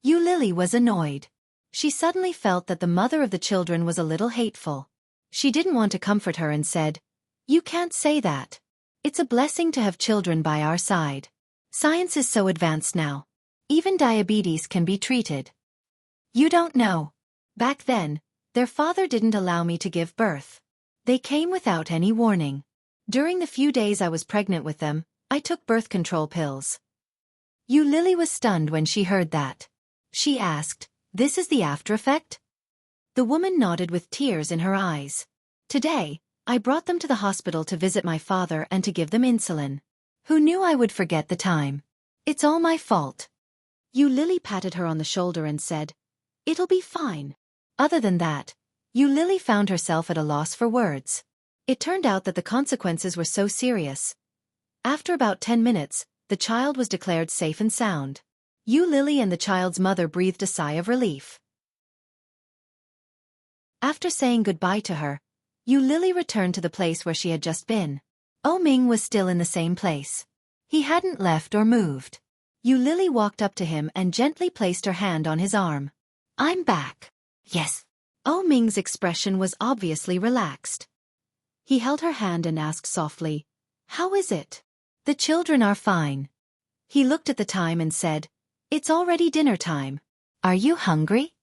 Speaker 1: Yu Lily was annoyed. She suddenly felt that the mother of the children was a little hateful. She didn't want to comfort her and said, "You can't say that. It's a blessing to have children by our side. Science is so advanced now. Even diabetes can be treated. You don't know. Back then, their father didn't allow me to give birth. They came without any warning. During the few days I was pregnant with them, I took birth control pills. Yu Lily was stunned when she heard that. She asked, "This is the after effect?" The woman nodded with tears in her eyes. "Today, I brought them to the hospital to visit my father and to give them insulin. Who knew I would forget the time? It's all my fault." Yu Lily patted her on the shoulder and said, "It'll be fine." Other than that, Yu Lily found herself at a loss for words. It turned out that the consequences were so serious. After about 10 minutes, the child was declared safe and sound. Yu Lily and the child's mother breathed a sigh of relief. After saying goodbye to her, Yu Lily returned to the place where she had just been. Ming was still in the same place. He hadn't left or moved. Yu Lily walked up to him and gently placed her hand on his arm. "I'm back." "Yes." Ming's expression was obviously relaxed. He held her hand and asked softly, "How is it?" "The children are fine." He looked at the time and said, "It's already dinner time. Are you hungry?"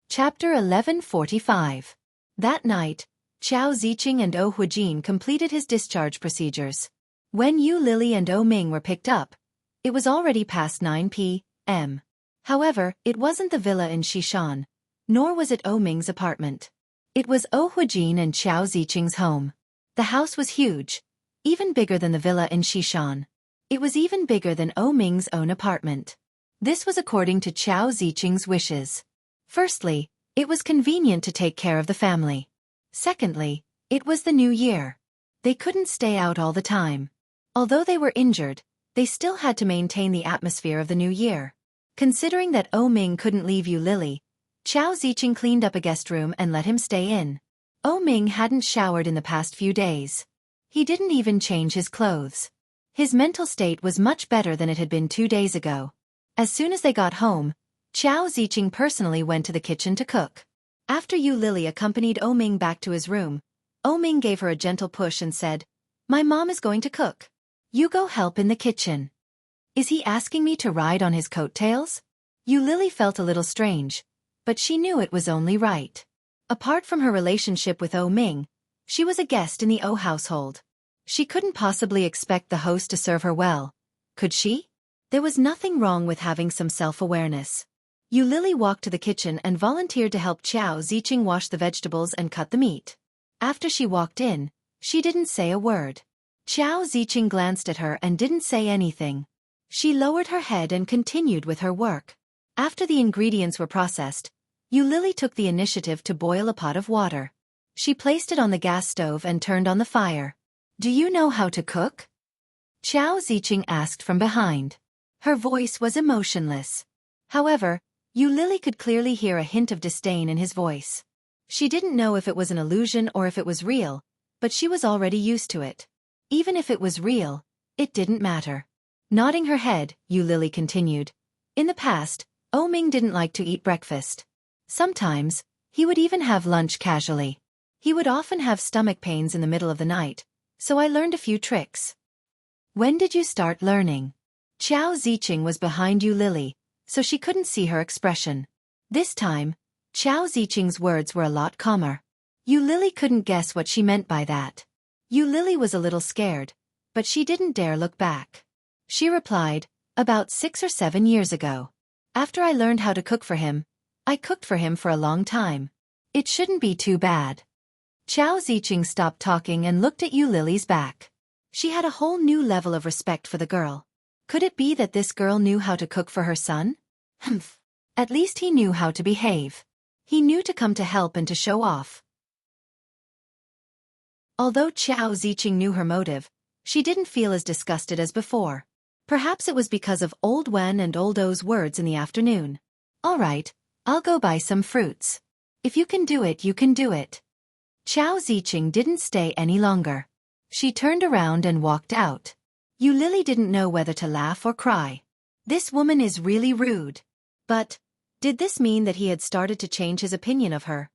Speaker 1: Chapter 11:45. That night, Chao Ziqing and Huijin completed his discharge procedures. When Yu Lily and Ming were picked up, it was already past 9 p.m. However, it wasn't the villa in Xishan, nor was it Ming's apartment. It was Huijin and Chao Ziqing's home. The house was huge, even bigger than the villa in Xishan. It was even bigger than Ming's own apartment. This was according to Chao Ziqing's wishes. Firstly, it was convenient to take care of the family. Secondly, it was the new year. They couldn't stay out all the time. Although they were injured, they still had to maintain the atmosphere of the new year. Considering that Ming couldn't leave Yu Lily, Chao Ziqing cleaned up a guest room and let him stay in. Ming hadn't showered in the past few days. He didn't even change his clothes. His mental state was much better than it had been 2 days ago. As soon as they got home, Chao Ziqing personally went to the kitchen to cook. After Yu Lily accompanied Ming back to his room, Ming gave her a gentle push and said, "My mom is going to cook. You go help in the kitchen." Is he asking me to ride on his coattails? Yu Lily felt a little strange, but she knew it was only right. Apart from her relationship with Ming, she was a guest in the household. She couldn't possibly expect the host to serve her well, could she? There was nothing wrong with having some self-awareness. Yu Lily walked to the kitchen and volunteered to help Chao Ziqing wash the vegetables and cut the meat. After she walked in, she didn't say a word. Chao Ziqing glanced at her and didn't say anything. She lowered her head and continued with her work. After the ingredients were processed, Yu Lily took the initiative to boil a pot of water. She placed it on the gas stove and turned on the fire. "Do you know how to cook?" Chao Ziqing asked from behind. Her voice was emotionless. However, Yu Lily could clearly hear a hint of disdain in his voice. She didn't know if it was an illusion or if it was real, but she was already used to it. Even if it was real, it didn't matter. Nodding her head, Yu Lily continued, "In the past, Ming didn't like to eat breakfast. Sometimes, he would even have lunch casually. He would often have stomach pains in the middle of the night, so I learned a few tricks." "When did you start learning?" Chao Ziqing was behind Yu Lily, so she couldn't see her expression. This time, Chao Ziqing's words were a lot calmer. Yu Lily couldn't guess what she meant by that. Yu Lily was a little scared, but she didn't dare look back. She replied, "About 6 or 7 years ago. After I learned how to cook for him, I cooked for him for a long time. It shouldn't be too bad." Chao Ziqing stopped talking and looked at Yu Lily's back. She had a whole new level of respect for the girl. Could it be that this girl knew how to cook for her son? Humph. At least he knew how to behave. He knew to come to help and to show off. Although Chao Ziqing knew her motive, she didn't feel as disgusted as before. Perhaps it was because of Old Wen and Old O's words in the afternoon. "All right, I'll go buy some fruits. If you can do it, you can do it." Chao Ziqing didn't stay any longer. She turned around and walked out. Yu Lily didn't know whether to laugh or cry. This woman is really rude. But, did this mean that he had started to change his opinion of her?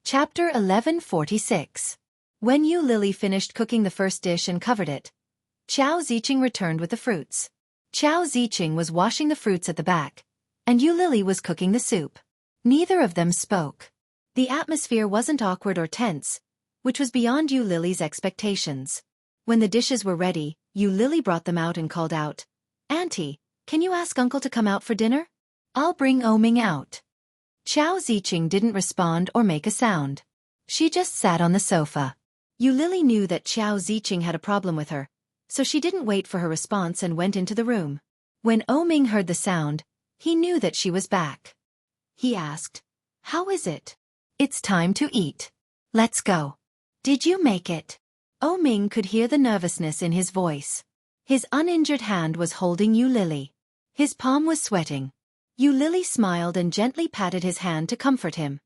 Speaker 1: Chapter 11:46. When Yu Lily finished cooking the first dish and covered it, Chao Ziqing returned with the fruits. Chao Ziqing was washing the fruits at the back, and Yu Lily was cooking the soup. Neither of them spoke. The atmosphere wasn't awkward or tense, which was beyond Yu Lily's expectations. When the dishes were ready, Yu Lily brought them out and called out, "Auntie, can you ask Uncle to come out for dinner? I'll bring Oming out." Chao Ziqing didn't respond or make a sound. She just sat on the sofa. Yu Lily knew that Chao Ziqing had a problem with her, so she didn't wait for her response and went into the room. When Oming heard the sound, he knew that she was back. He asked, "How is it?" "It's time to eat. Let's go." "Did you make it?" Oming could hear the nervousness in his voice. His uninjured hand was holding Yu Lily. His palm was sweating. Yu Lily smiled and gently patted his hand to comfort him.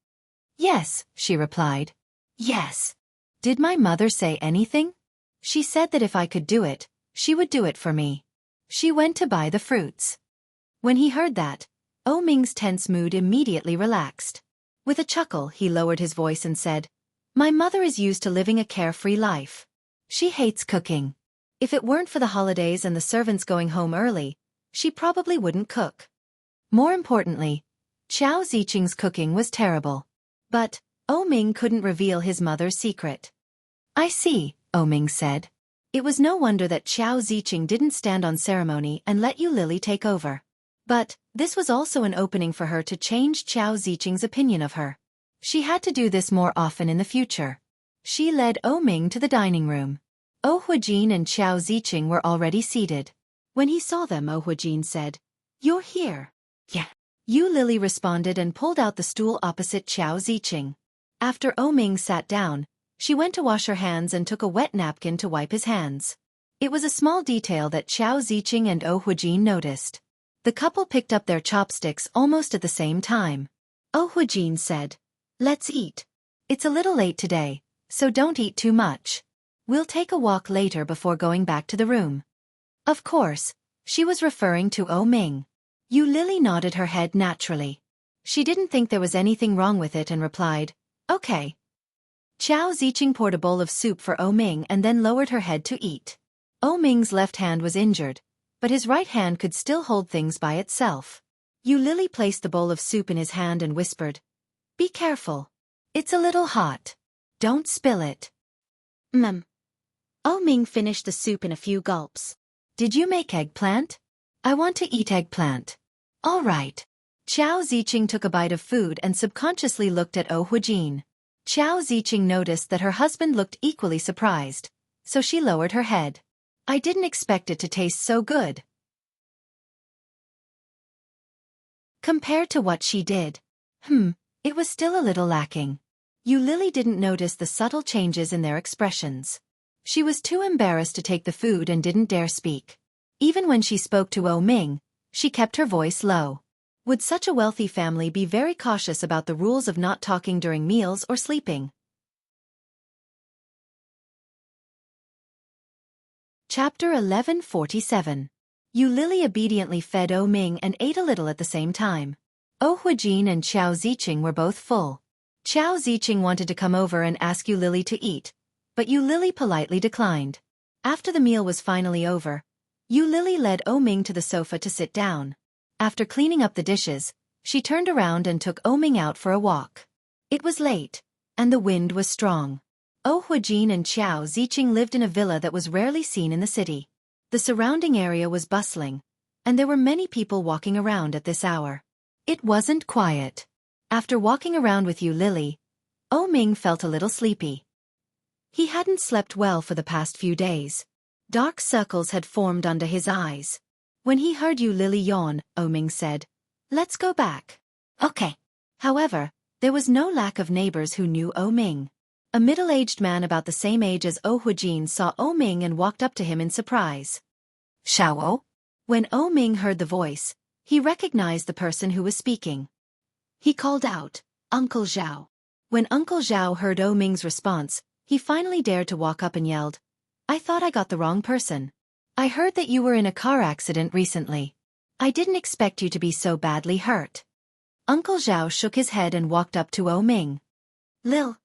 Speaker 1: "Yes," she replied. "Yes." "Did my mother say anything?" "She said that if I could do it, she would do it for me. She went to buy the fruits." When he heard that, Oming's tense mood immediately relaxed. With a chuckle, he lowered his voice and said, "My mother is used to living a carefree life. She hates cooking. If it weren't for the holidays and the servants going home early, she probably wouldn't cook." More importantly, Chao Ziqing's cooking was terrible. But Oming couldn't reveal his mother's secret. "I see," Oming said. It was no wonder that Chao Ziqing didn't stand on ceremony and let Yu Lily take over. But this was also an opening for her to change Chao Ziqing's opinion of her. She had to do this more often in the future. She led Oming to the dining room. Huijin and Chao Ziqing were already seated. When he saw them, Huijin said, "You're here." "Yeah." Yu Lily responded and pulled out the stool opposite Chao Ziqing. After Oming sat down, she went to wash her hands and took a wet napkin to wipe his hands. It was a small detail that Chao Ziqing and Huijin noticed. The couple picked up their chopsticks almost at the same time. Huijin said, "Let's eat. It's a little late today, so don't eat too much. We'll take a walk later before going back to the room." Of course, she was referring to Oming. Yu Lily nodded her head naturally. She didn't think there was anything wrong with it and replied, "Okay." Chao Ziqing poured a bowl of soup for Oming and then lowered her head to eat. Oming's left hand was injured, but his right hand could still hold things by itself. Yu Lily placed the bowl of soup in his hand and whispered, "Be careful. It's a little hot. Don't spill it." Oming finished the soup in a few gulps. "Did you make eggplant? I want to eat eggplant." "All right." Chao Ziqing took a bite of food and subconsciously looked at Huijin. Chao Ziqing noticed that her husband looked equally surprised, so she lowered her head. "I didn't expect it to taste so good." Compared to what she did, it was still a little lacking. Yu Lily didn't notice the subtle changes in their expressions. She was too embarrassed to take the food and didn't dare speak. Even when she spoke to Oming, she kept her voice low. Would such a wealthy family be very cautious about the rules of not talking during meals or sleeping? Chapter 1147. Yu Lily obediently fed Oming and ate a little at the same time. Huijin and Chao Ziqing were both full. Chao Ziqing wanted to come over and ask Yu Lily to eat, but Yu Lily politely declined. After the meal was finally over, Yu Lily led Oming to the sofa to sit down. After cleaning up the dishes, she turned around and took Oming out for a walk. It was late, and the wind was strong. Huijin and Chao Ziqing lived in a villa that was rarely seen in the city. The surrounding area was bustling, and there were many people walking around at this hour. It wasn't quiet. After walking around with Yu Lily, Oming felt a little sleepy. He hadn't slept well for the past few days. Dark circles had formed under his eyes. When he heard Yu Lily yawn, Oming said, "Let's go back." "Okay." However, there was no lack of neighbors who knew Oming. A middle-aged man about the same age as Huijin saw Oming and walked up to him in surprise. "Xiao?" When Oming heard the voice, he recognized the person who was speaking. He called out, "Uncle Zhao." When Uncle Zhao heard Oming's response, he finally dared to walk up and yelled, "I thought I got the wrong person. I heard that you were in a car accident recently. I didn't expect you to be so badly hurt." Uncle Zhao shook his head and walked up to Oming. "Lil,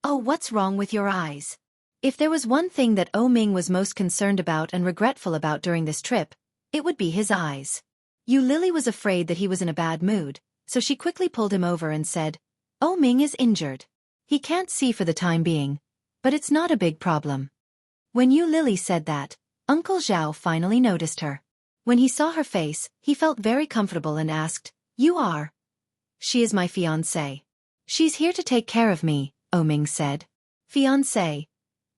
Speaker 1: oh, what's wrong with your eyes?" If there was one thing that Oming was most concerned about and regretful about during this trip, it would be his eyes. Yu Lily was afraid that he was in a bad mood, so she quickly pulled him over and said, "Oh Ming is injured. He can't see for the time being, but it's not a big problem." When Yu Lily said that, Uncle Zhao finally noticed her. When he saw her face, he felt very comfortable and asked, "You are?" "She is my fiancée. She's here to take care of me," Oh Ming said. Fiancé.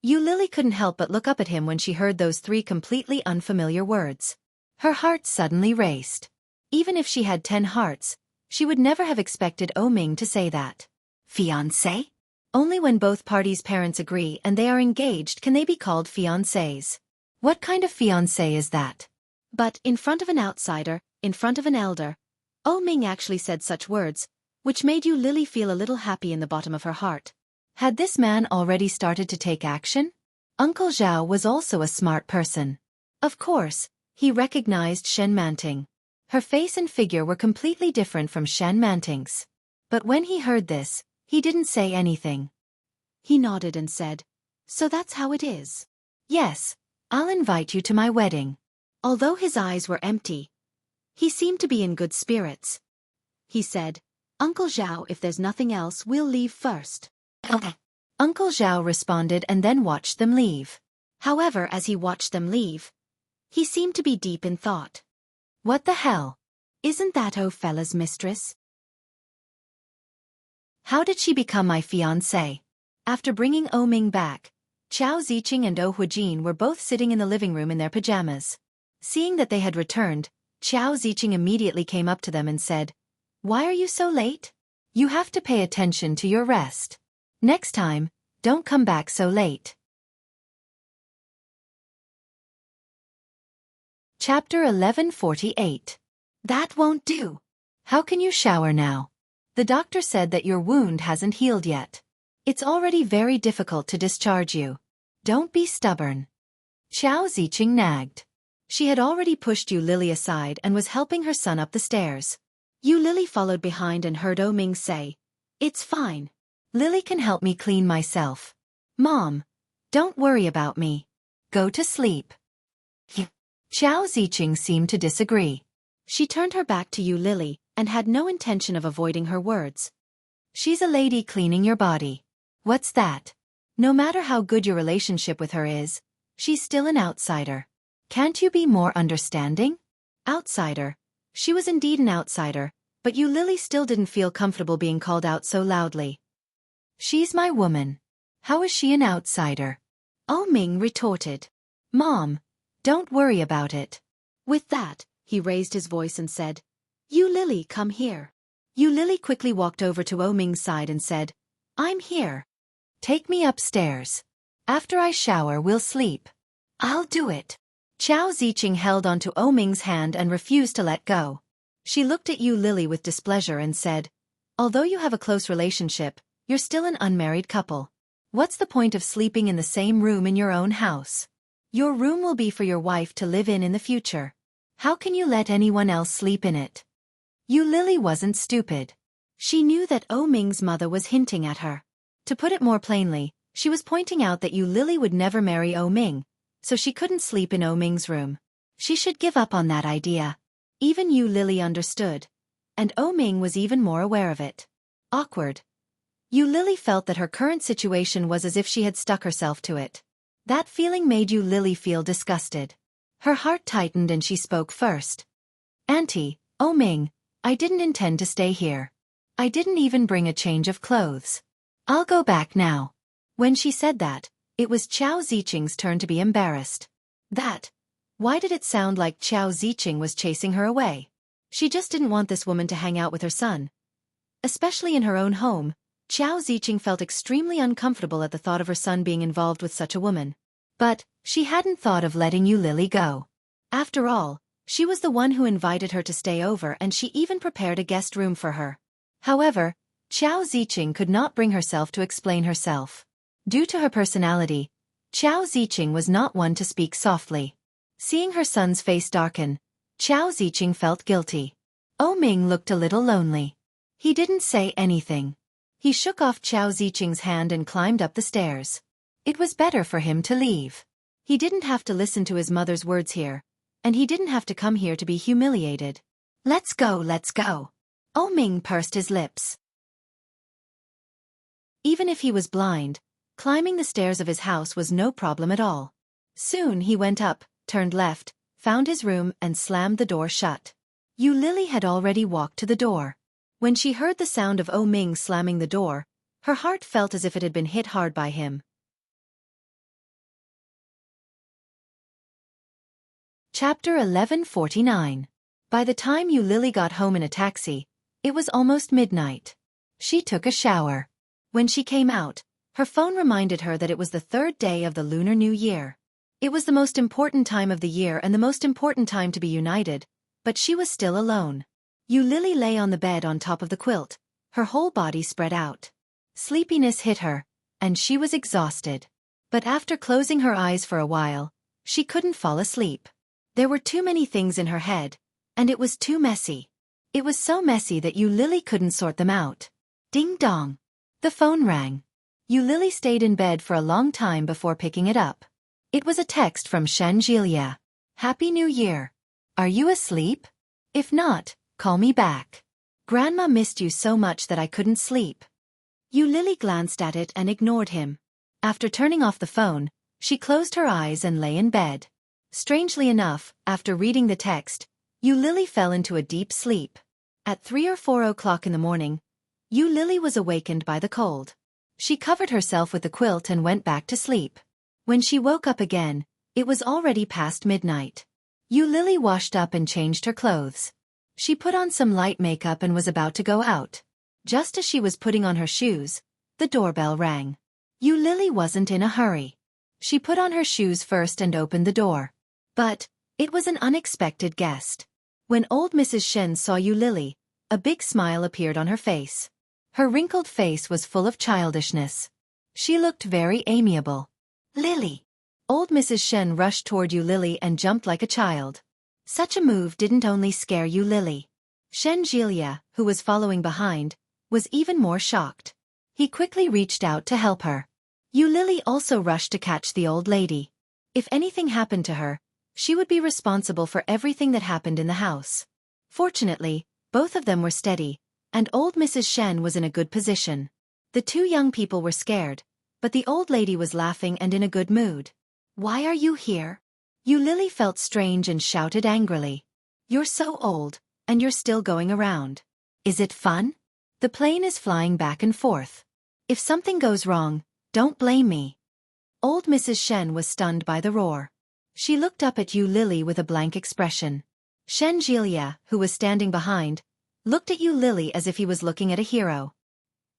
Speaker 1: Yu Lily couldn't help but look up at him when she heard those three completely unfamiliar words. Her heart suddenly raced. Even if she had 10 hearts, she would never have expected Oh Ming to say that. Fiancé? Only when both parties' parents agree and they are engaged can they be called fiancés. What kind of fiancé is that? But in front of an outsider, in front of an elder, Oh Ming actually said such words, which made Yu Lily feel a little happy in the bottom of her heart. Had this man already started to take action? Uncle Zhao was also a smart person. Of course, he recognized Shen Manting. Her face and figure were completely different from Shen Manting's. But when he heard this, he didn't say anything. He nodded and said, "So that's how it is." "Yes, I'll invite you to my wedding." Although his eyes were empty, he seemed to be in good spirits. He said, "Uncle Zhao, if there's nothing else, we'll leave first." Okay. Uncle Zhao responded and then watched them leave. However, as he watched them leave, he seemed to be deep in thought. What the hell? Isn't that Oh fella's mistress? How did she become my fiancée? After bringing Oh Ming back, Chao Ziqing and Oh Huijin were both sitting in the living room in their pajamas. Seeing that they had returned, Chao Ziqing immediately came up to them and said, "Why are you so late? You have to pay attention to your rest. Next time, don't come back so late." Chapter 1148. That won't do. How can you shower now? The doctor said that your wound hasn't healed yet. It's already very difficult to discharge you. Don't be stubborn. Chao Ziqing nagged. She had already pushed Yu Lily aside and was helping her son up the stairs. Yu Lily followed behind and heard Oh Ming say, "It's fine. Lily can help me clean myself. Mom, don't worry about me. Go to sleep." Chao Ziqing seemed to disagree. She turned her back to Yu Lily and had no intention of avoiding her words. "She's a lady cleaning your body. What's that? No matter how good your relationship with her is, she's still an outsider. Can't you be more understanding?" Outsider. She was indeed an outsider, but Yu Lily still didn't feel comfortable being called out so loudly. "She's my woman. How is she an outsider?" Oh Ming retorted. "Mom, don't worry about it." With that, he raised his voice and said, "Yu Lily, come here." Yu Lily quickly walked over to Oh Ming's side and said, "I'm here. Take me upstairs. After I shower, we'll sleep." "I'll do it." Chao Ziqing held onto Oh Ming's hand and refused to let go. She looked at Yu Lily with displeasure and said, "Although you have a close relationship, you're still an unmarried couple. What's the point of sleeping in the same room in your own house? Your room will be for your wife to live in the future. How can you let anyone else sleep in it?" Yu Lily wasn't stupid. She knew that Oh Ming's mother was hinting at her. To put it more plainly, she was pointing out that Yu Lily would never marry Oh Ming, so she couldn't sleep in Oh Ming's room. She should give up on that idea. Even Yu Lily understood, and Oh Ming was even more aware of it. Awkward. Yu Lily felt that her current situation was as if she had stuck herself to it. That feeling made Yu Lily feel disgusted. Her heart tightened and she spoke first. "Auntie, Oh Ming, I didn't intend to stay here. I didn't even bring a change of clothes. I'll go back now." When she said that, it was Chao Ziqing's turn to be embarrassed. Why did it sound like Chao Ziqing was chasing her away? She just didn't want this woman to hang out with her son. Especially in her own home, Chao Ziqing felt extremely uncomfortable at the thought of her son being involved with such a woman. But she hadn't thought of letting Yu Lily go. After all, she was the one who invited her to stay over and she even prepared a guest room for her. However, Chao Ziqing could not bring herself to explain herself. Due to her personality, Chao Ziqing was not one to speak softly. Seeing her son's face darken, Chao Ziqing felt guilty. Oh Ming looked a little lonely. He didn't say anything. He shook off Chao Ziqing's hand and climbed up the stairs. It was better for him to leave. He didn't have to listen to his mother's words here, and he didn't have to come here to be humiliated. Let's go, let's go. Oh Ming pursed his lips. Even if he was blind, climbing the stairs of his house was no problem at all. Soon he went up, turned left, found his room and slammed the door shut. Yu Lily had already walked to the door. When she heard the sound of Oh Ming slamming the door, her heart felt as if it had been hit hard by him. Chapter 1149. By the time Yu Lily got home in a taxi, it was almost midnight. She took a shower. When she came out, her phone reminded her that it was the third day of the Lunar New Year. It was the most important time of the year and the most important time to be united, but she was still alone. Yu Lily lay on the bed on top of the quilt, her whole body spread out. Sleepiness hit her, and she was exhausted. But after closing her eyes for a while, she couldn't fall asleep. There were too many things in her head, and it was too messy. It was so messy that Yu Lily couldn't sort them out. Ding dong. The phone rang. Yu Lily stayed in bed for a long time before picking it up. It was a text from Xueqi. Happy New Year. Are you asleep? If not, call me back. Grandma missed you so much that I couldn't sleep. Yu Lily glanced at it and ignored him. After turning off the phone, she closed her eyes and lay in bed. Strangely enough, after reading the text, Yu Lily fell into a deep sleep. At 3 or 4 o'clock in the morning, Yu Lily was awakened by the cold. She covered herself with the quilt and went back to sleep. When she woke up again, it was already past midnight. Yu Lily washed up and changed her clothes. She put on some light makeup and was about to go out. Just as she was putting on her shoes, the doorbell rang. Yu Lily wasn't in a hurry. She put on her shoes first and opened the door. But it was an unexpected guest. When old Mrs. Shen saw Yu Lily, a big smile appeared on her face. Her wrinkled face was full of childishness. She looked very amiable. Lily. Old Mrs. Shen rushed toward Yu Lily and jumped like a child. Such a move didn't only scare Yu Lily. Xueqi, who was following behind, was even more shocked. He quickly reached out to help her. Yu Lily also rushed to catch the old lady. If anything happened to her, she would be responsible for everything that happened in the house. Fortunately, both of them were steady, and old Mrs. Shen was in a good position. The two young people were scared, but the old lady was laughing and in a good mood. Why are you here? Yu Lily felt strange and shouted angrily. You're so old, and you're still going around. Is it fun? The plane is flying back and forth. If something goes wrong, don't blame me. Old Mrs. Shen was stunned by the roar. She looked up at Yu Lily with a blank expression. Xueqi, who was standing behind, looked at Yu Lily as if he was looking at a hero.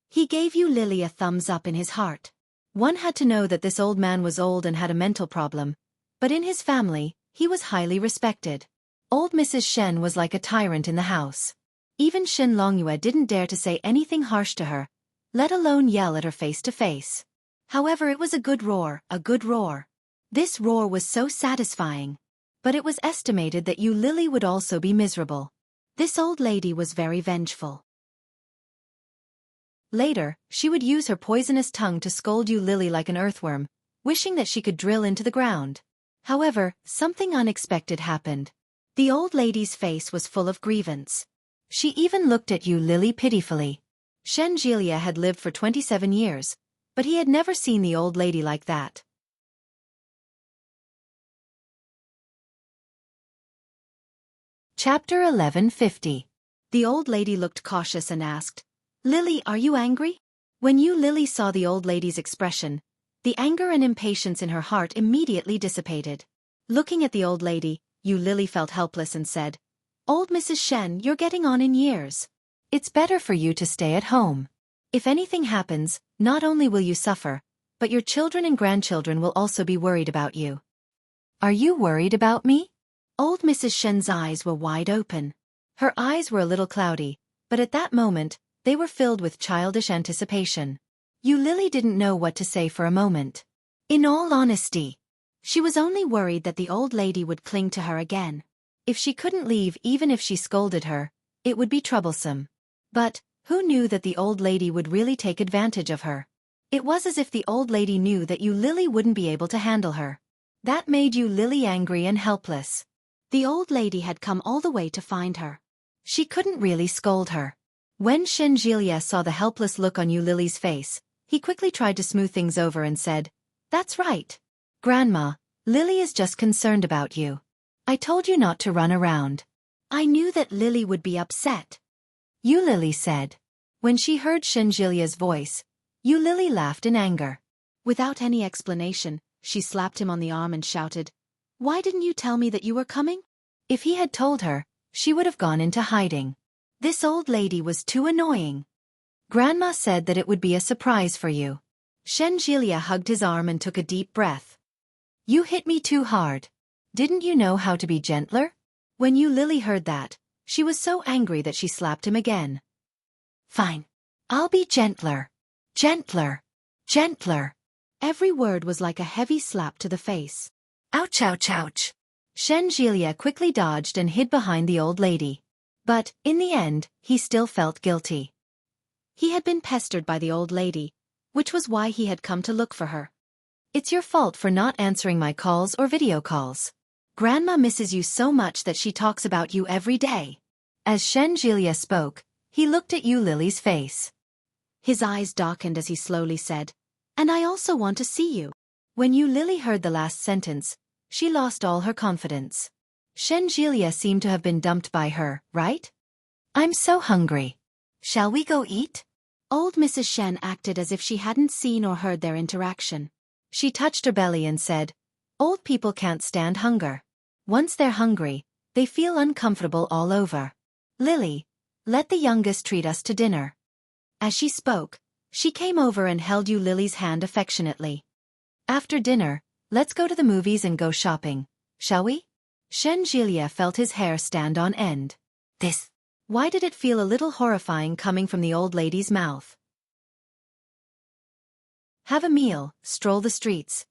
Speaker 1: He gave Yu Lily a thumbs up in his heart. One had to know that this old man was old and had a mental problem, but in his family, he was highly respected. Old Mrs. Shen was like a tyrant in the house. Even Shen Longyue didn't dare to say anything harsh to her, let alone yell at her face to face. However, it was a good roar, a good roar. This roar was so satisfying. But it was estimated that Yu Lily would also be miserable. This old lady was very vengeful. Later, she would use her poisonous tongue to scold Yu Lily like an earthworm, wishing that she could drill into the ground. However, something unexpected happened. The old lady's face was full of grievance. She even looked at Yu Lily pitifully. Xueqi had lived for 27 years, but he had never seen the old lady like that. Chapter 1150. The old lady looked cautious and asked, Lily, are you angry? When Yu Lily saw the old lady's expression, the anger and impatience in her heart immediately dissipated. Looking at the old lady, Yu Lily felt helpless and said, Old Mrs. Shen, you're getting on in years. It's better for you to stay at home. If anything happens, not only will you suffer, but your children and grandchildren will also be worried about you. Are you worried about me? Old Mrs. Shen's eyes were wide open. Her eyes were a little cloudy, but at that moment, they were filled with childish anticipation. Yu Lily didn't know what to say for a moment. In all honesty, she was only worried that the old lady would cling to her again. If she couldn't leave even if she scolded her, it would be troublesome. But, who knew that the old lady would really take advantage of her? It was as if the old lady knew that Yu Lily wouldn't be able to handle her. That made Yu Lily angry and helpless. The old lady had come all the way to find her. She couldn't really scold her. When Shenjilia saw the helpless look on Yu Lily's face, he quickly tried to smooth things over and said, "That's right. Grandma, Lily is just concerned about you. I told you not to run around. I knew that Lily would be upset," Yu Lily said. When she heard Shenjilia's voice, Yu Lily laughed in anger. Without any explanation, she slapped him on the arm and shouted, "Why didn't you tell me that you were coming?" If he had told her, she would have gone into hiding. This old lady was too annoying. Grandma said that it would be a surprise for you. Shenjilia hugged his arm and took a deep breath. You hit me too hard. Didn't you know how to be gentler? When Yu Lily heard that, she was so angry that she slapped him again. Fine. I'll be gentler. Gentler. Gentler. Every word was like a heavy slap to the face. Ouch, ouch, ouch. Shenjilia quickly dodged and hid behind the old lady. But, in the end, he still felt guilty. He had been pestered by the old lady, which was why he had come to look for her. It's your fault for not answering my calls or video calls. Grandma misses you so much that she talks about you every day. As Shenjilia spoke, he looked at Yu Lily's face. His eyes darkened as he slowly said, "And I also want to see you." When Yu Lily heard the last sentence, she lost all her confidence. Shenjilia seemed to have been dumped by her, right? I'm so hungry. Shall we go eat? Old Mrs. Shen acted as if she hadn't seen or heard their interaction. She touched her belly and said, "Old people can't stand hunger. Once they're hungry, they feel uncomfortable all over. Lily, let the youngest treat us to dinner." As she spoke, she came over and held Yu Lily's hand affectionately. After dinner, let's go to the movies and go shopping, shall we? Shenjilia felt his hair stand on end. Why did it feel a little horrifying coming from the old lady's mouth? Have a meal, stroll the streets.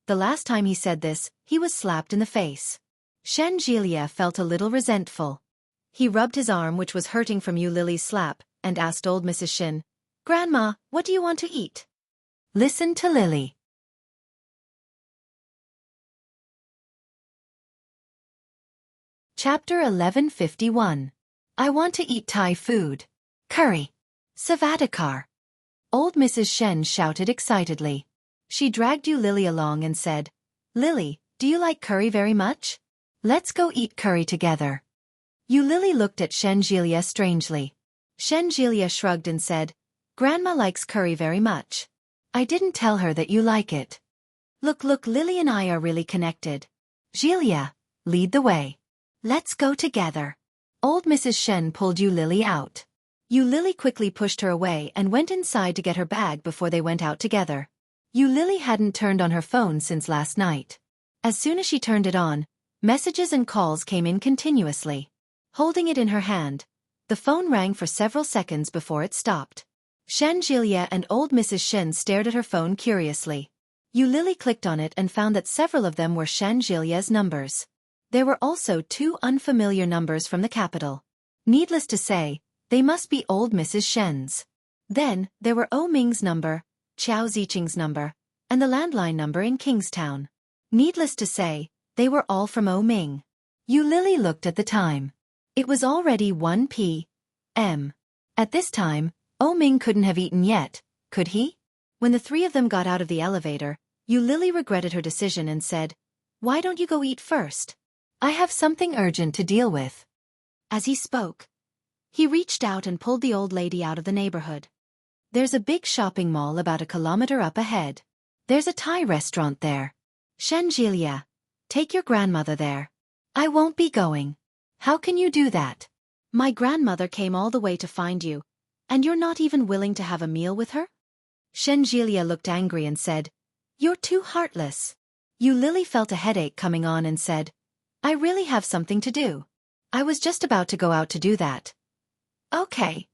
Speaker 1: The last time he said this, he was slapped in the face. Shenjilia felt a little resentful. He rubbed his arm, which was hurting from Yu Lily's slap, and asked old Mrs. Shen, "Grandma, what do you want to eat?" Listen to Lily. Chapter 1151. I want to eat Thai food. Curry. Savadakar. Old Mrs. Shen shouted excitedly. She dragged Yu Lily along and said, "Lily, do you like curry very much? Let's go eat curry together." Yu Lily looked at Shenjilia strangely. Shenjilia shrugged and said, "Grandma likes curry very much. I didn't tell her that you like it." Look, Lily and I are really connected. Jilia, lead the way. Let's go together." Old Mrs. Shen pulled Yu Lily out. Yu Lily quickly pushed her away and went inside to get her bag before they went out together. Yu Lily hadn't turned on her phone since last night. As soon as she turned it on, messages and calls came in continuously. Holding it in her hand, the phone rang for several seconds before it stopped. Shenjilia and old Mrs. Shen stared at her phone curiously. Yu Lily clicked on it and found that several of them were Shenjilia's numbers. There were also 2 unfamiliar numbers from the capital. Needless to say, they must be old Mrs. Shen's. Then, there were O Ming's number, Qiao Ziqing's number, and the landline number in Kingstown. Needless to say, they were all from O Ming. Yu Lily looked at the time. It was already 1 p.m. At this time, O Ming couldn't have eaten yet, could he? When the 3 of them got out of the elevator, Yu Lily regretted her decision and said, "Why don't you go eat first? I have something urgent to deal with." As he spoke, he reached out and pulled the old lady out of the neighborhood. There's a big shopping mall about a kilometer up ahead. There's a Thai restaurant there. Shenjilia, take your grandmother there. I won't be going. How can you do that? My grandmother came all the way to find you, and you're not even willing to have a meal with her? Shenjilia looked angry and said, "You're too heartless." Yu Lily felt a headache coming on and said, "I really have something to do. I was just about to go out to do that." Okay.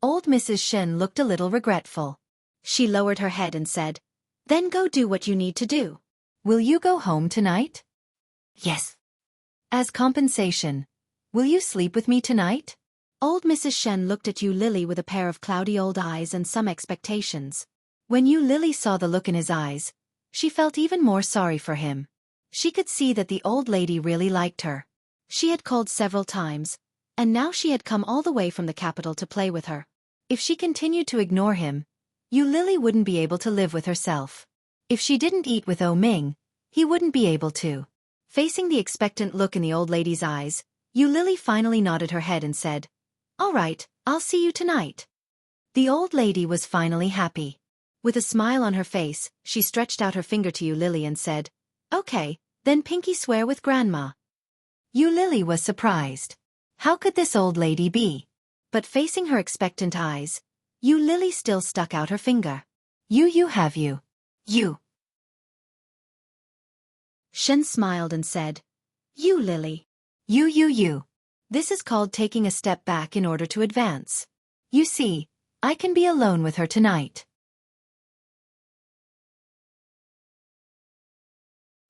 Speaker 1: Old Mrs. Shen looked a little regretful. She lowered her head and said, "Then go do what you need to do. Will you go home tonight?" "Yes." "As compensation, will you sleep with me tonight?" Old Mrs. Shen looked at Yu Lily with a pair of cloudy old eyes and some expectations. When Yu Lily saw the look in his eyes, she felt even more sorry for him. She could see that the old lady really liked her. She had called several times, And now she had come all the way from the capital to play with her. If she continued to ignore him, Yu Lily wouldn't be able to live with herself. If she didn't eat with Ming, he wouldn't be able to. Facing the expectant look in the old lady's eyes, Yu Lily finally nodded her head and said, "All right, I'll see you tonight." The old lady was finally happy. With a smile on her face, she stretched out her finger to Yu Lily and said, "Okay, then pinky swear with Grandma." Yu Lily was surprised. How could this old lady be? But facing her expectant eyes, Yu Lily still stuck out her finger. You have you. You. Shen smiled and said, "You Lily. You. This is called taking a step back in order to advance. You see, I can be alone with her tonight."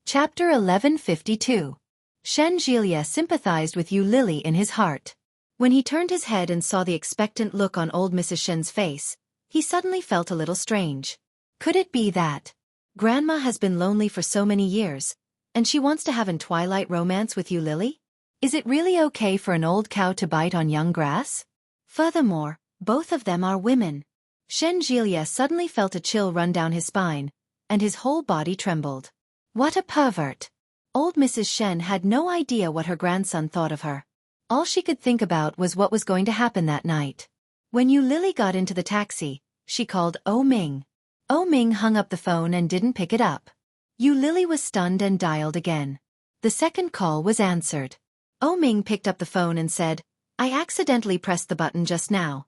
Speaker 1: Chapter 1152. Shen Jielia sympathized with Yu Lily in his heart. When he turned his head and saw the expectant look on old Mrs. Shen's face, he suddenly felt a little strange. Could it be that Grandma has been lonely for so many years, and she wants to have an twilight romance with Yu Lily? Is it really okay for an old cow to bite on young grass? Furthermore, both of them are women. Shen Jielia suddenly felt a chill run down his spine, and his whole body trembled. What a pervert! Old Mrs. Shen had no idea what her grandson thought of her. All she could think about was what was going to happen that night. When Yu Lily got into the taxi, she called Ming. Ming hung up the phone and didn't pick it up. Yu Lily was stunned and dialed again. The second call was answered. Ming picked up the phone and said, "I accidentally pressed the button just now."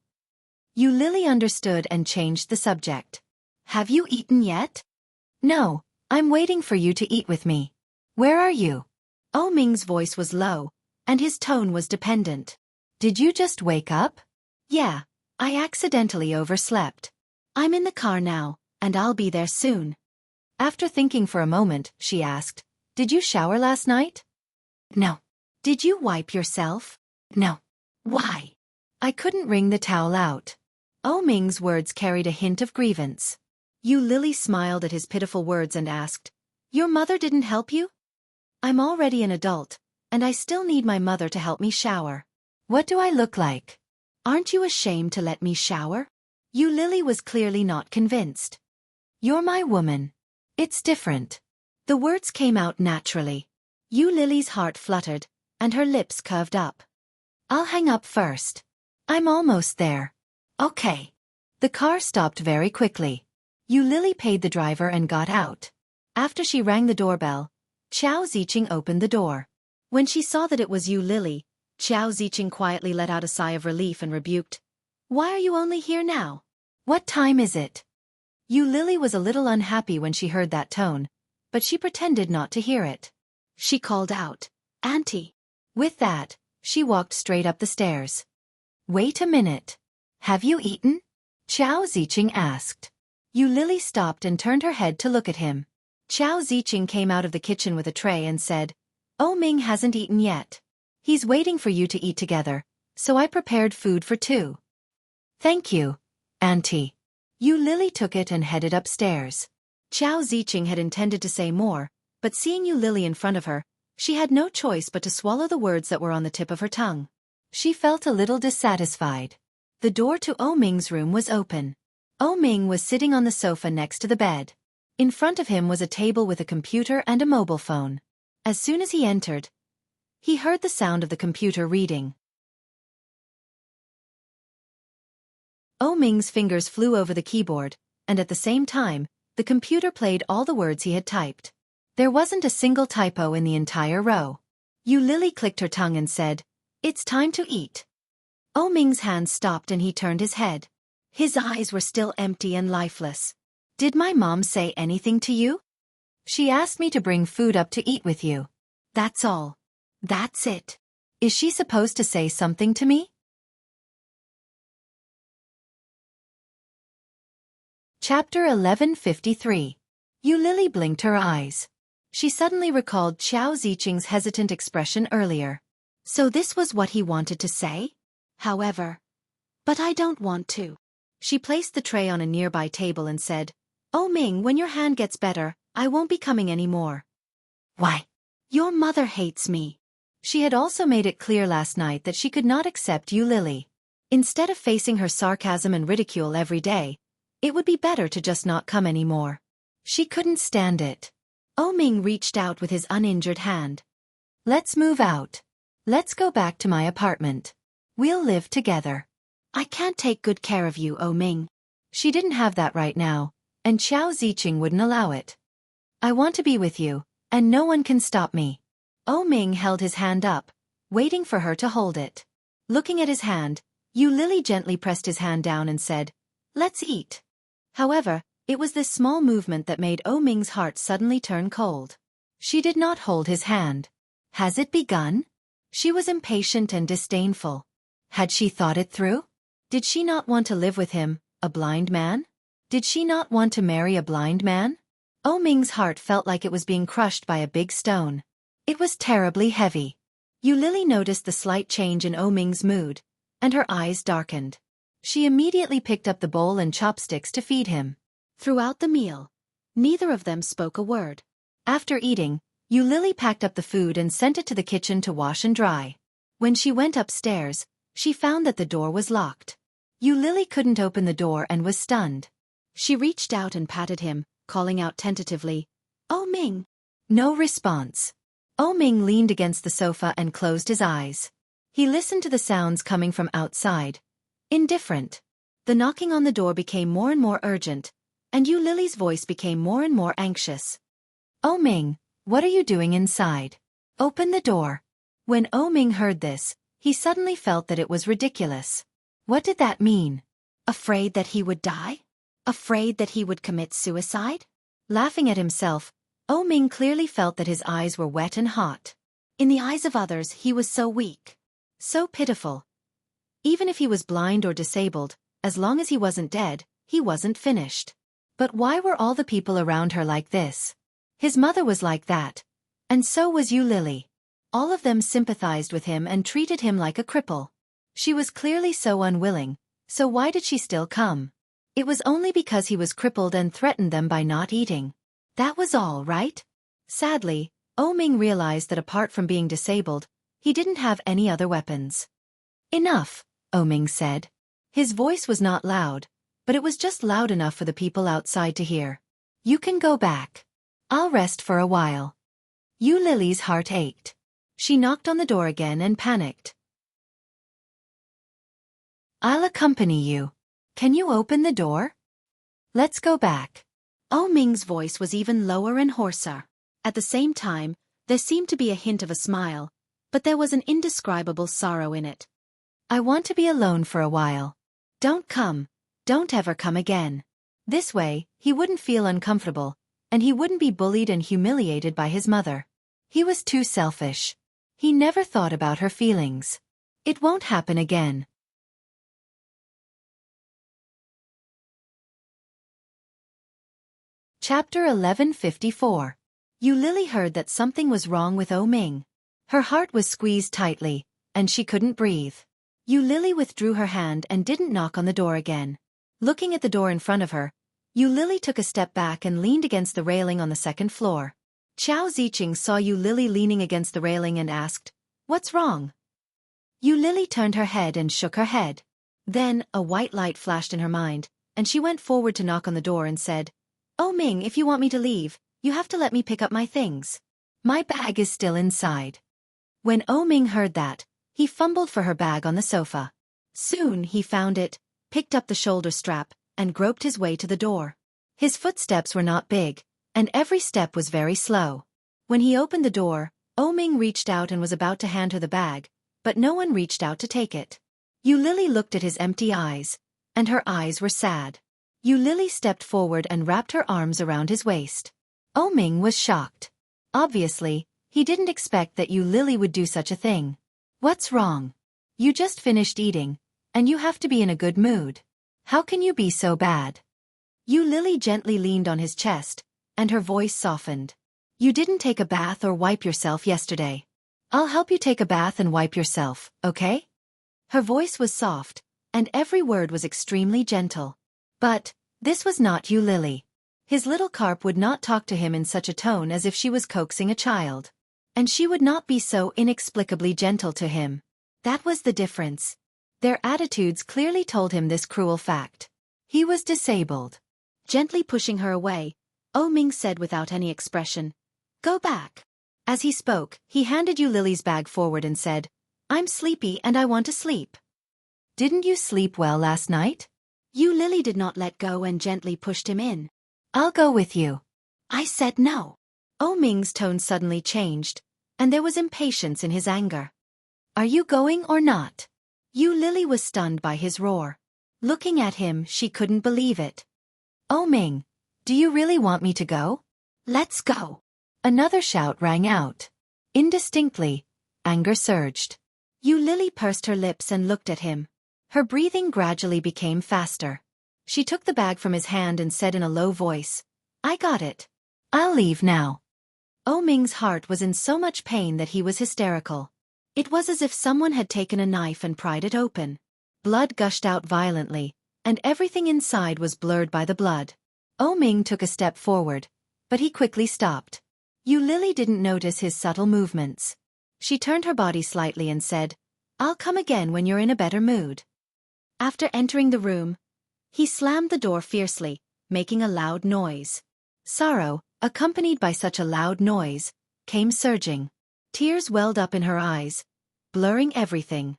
Speaker 1: Yu Lily understood and changed the subject. "Have you eaten yet?" "No, I'm waiting for you to eat with me. Where are you?" Ming's voice was low, and his tone was dependent. "Did you just wake up?" "Yeah, I accidentally overslept. I'm in the car now, and I'll be there soon." After thinking for a moment, she asked, "Did you shower last night?" "No." "Did you wipe yourself?" "No." "Why?" "I couldn't wring the towel out." Ming's words carried a hint of grievance. Yu Lily smiled at his pitiful words and asked, "Your mother didn't help you?" "I'm already an adult, and I still need my mother to help me shower." "What do I look like?" "Aren't you ashamed to let me shower?" Yu Lily was clearly not convinced. "You're my woman. It's different." The words came out naturally. Yu Lily's heart fluttered, and her lips curved up. "I'll hang up first. I'm almost there." "Okay." The car stopped very quickly. Yu Lily paid the driver and got out. After she rang the doorbell, Qiao Ziqing opened the door. When she saw that it was Yu Lily, Qiao Ziqing quietly let out a sigh of relief and rebuked, "Why are you only here now? What time is it?" Yu Lily was a little unhappy when she heard that tone, but she pretended not to hear it. She called out, "Auntie." With that, she walked straight up the stairs. "Wait a minute. Have you eaten?" Qiao Ziqing asked. Yu Lily stopped and turned her head to look at him. Qiao Ziqing came out of the kitchen with a tray and said, Ming hasn't eaten yet. He's waiting for you to eat together, so I prepared food for two." "Thank you, Auntie." Yu Lily took it and headed upstairs. Qiao Ziqing had intended to say more, but seeing Yu Lily in front of her, she had no choice but to swallow the words that were on the tip of her tongue. She felt a little dissatisfied. The door to Ming's room was open. Ming was sitting on the sofa next to the bed. In front of him was a table with a computer and a mobile phone. As soon as he entered, he heard the sound of the computer reading. Ming's fingers flew over the keyboard, and at the same time, the computer played all the words he had typed. There wasn't a single typo in the entire row. Yu Lily clicked her tongue and said, "It's time to eat." Ming's hand stopped and he turned his head. His eyes were still empty and lifeless. "Did my mom say anything to you?" "She asked me to bring food up to eat with you. That's all." "That's it. Is she supposed to say something to me?" Chapter 1153. Yu Lily blinked her eyes. She suddenly recalled Qiao Ziqing's hesitant expression earlier. So this was what he wanted to say? However, but I don't want to. She placed the tray on a nearby table and said, Ming, when your hand gets better, I won't be coming anymore." "Why?" "Your mother hates me." She had also made it clear last night that she could not accept Lily. Instead of facing her sarcasm and ridicule every day, it would be better to just not come anymore. She couldn't stand it. Ming reached out with his uninjured hand. Let's move out. Let's go back to my apartment. We'll live together. I can't take good care of you, Ming. She didn't have that right now, and Xueqi wouldn't allow it. I want to be with you, and no one can stop me. Ming held his hand up, waiting for her to hold it. Looking at his hand, Lily gently pressed his hand down and said, "Let's eat." However, it was this small movement that made Ming's heart suddenly turn cold. She did not hold his hand. Has it begun? She was impatient and disdainful. Had she thought it through? Did she not want to live with him, a blind man? Did she not want to marry a blind man? Ming's heart felt like it was being crushed by a big stone. It was terribly heavy. Lily noticed the slight change in Ming's mood, and her eyes darkened. She immediately picked up the bowl and chopsticks to feed him. Throughout the meal, neither of them spoke a word. After eating, Lily packed up the food and sent it to the kitchen to wash and dry. When she went upstairs, she found that the door was locked. Lily couldn't open the door and was stunned. She reached out and patted him, calling out tentatively, "Ming." No response. Ming leaned against the sofa and closed his eyes. He listened to the sounds coming from outside. Indifferent. The knocking on the door became more and more urgent, and Lily's voice became more and more anxious. Ming, what are you doing inside? Open the door. When Ming heard this, he suddenly felt that it was ridiculous. What did that mean? Afraid that he would die? Afraid that he would commit suicide? Laughing at himself, Ming clearly felt that his eyes were wet and hot. In the eyes of others, he was so weak. So pitiful. Even if he was blind or disabled, as long as he wasn't dead, he wasn't finished. But why were all the people around her like this? His mother was like that. And so was Lily. All of them sympathized with him and treated him like a cripple. She was clearly so unwilling, so why did she still come? It was only because he was crippled and threatened them by not eating. That was all, right? Sadly, Ming realized that apart from being disabled, he didn't have any other weapons. Enough, Ming said. His voice was not loud, but it was just loud enough for the people outside to hear. You can go back. I'll rest for a while. Lily's heart ached. She knocked on the door again and panicked. I'll accompany you. Can you open the door? Let's go back. Ming's voice was even lower and hoarser. At the same time, there seemed to be a hint of a smile, but there was an indescribable sorrow in it. I want to be alone for a while. Don't come. Don't ever come again. This way, he wouldn't feel uncomfortable, and he wouldn't be bullied and humiliated by his mother. He was too selfish. He never thought about her feelings. It won't happen again. Chapter 1154. Lily heard that something was wrong with Ming. Her heart was squeezed tightly, and she couldn't breathe. Lily withdrew her hand and didn't knock on the door again. Looking at the door in front of her, Lily took a step back and leaned against the railing on the second floor. Xueqi saw Lily leaning against the railing and asked, "What's wrong?" Lily turned her head and shook her head. Then, a white light flashed in her mind, and she went forward to knock on the door and said, Ming, if you want me to leave, you have to let me pick up my things. My bag is still inside. When Ming heard that, he fumbled for her bag on the sofa. Soon he found it, picked up the shoulder strap, and groped his way to the door. His footsteps were not big, and every step was very slow. When he opened the door, Ming reached out and was about to hand her the bag, but no one reached out to take it. Lily looked at his empty eyes, and her eyes were sad. Lily stepped forward and wrapped her arms around his waist. Ming was shocked. Obviously, he didn't expect that Lily would do such a thing. What's wrong? You just finished eating, and you have to be in a good mood. How can you be so bad? Lily gently leaned on his chest, and her voice softened. You didn't take a bath or wipe yourself yesterday. I'll help you take a bath and wipe yourself, okay? Her voice was soft, and every word was extremely gentle. But this was not Lily. His little carp would not talk to him in such a tone as if she was coaxing a child. and she would not be so inexplicably gentle to him. That was the difference. Their attitudes clearly told him this cruel fact. He was disabled. Gently pushing her away, Ming said without any expression, "Go back." As he spoke, he handed Yu Lily's bag forward and said, "I'm sleepy and I want to sleep." "Didn't you sleep well last night?" Yu Lily did not let go and gently pushed him in. "I'll go with you." I said no. Ming's tone suddenly changed, and there was impatience in his anger. "Are you going or not?" Yu Lily was stunned by his roar. Looking at him, she couldn't believe it. "Ming, do you really want me to go?" "Let's go." Another shout rang out. Indistinctly, anger surged. Yu Lily pursed her lips and looked at him. Her breathing gradually became faster. She took the bag from his hand and said in a low voice, "I got it. I'll leave now." Ming's heart was in so much pain that he was hysterical. It was as if someone had taken a knife and pried it open. Blood gushed out violently, and everything inside was blurred by the blood. Ming took a step forward, but he quickly stopped. Yu Lily didn't notice his subtle movements. She turned her body slightly and said, "I'll come again when you're in a better mood." After entering the room, he slammed the door fiercely, making a loud noise. Sorrow, accompanied by such a loud noise, came surging. Tears welled up in her eyes, blurring everything.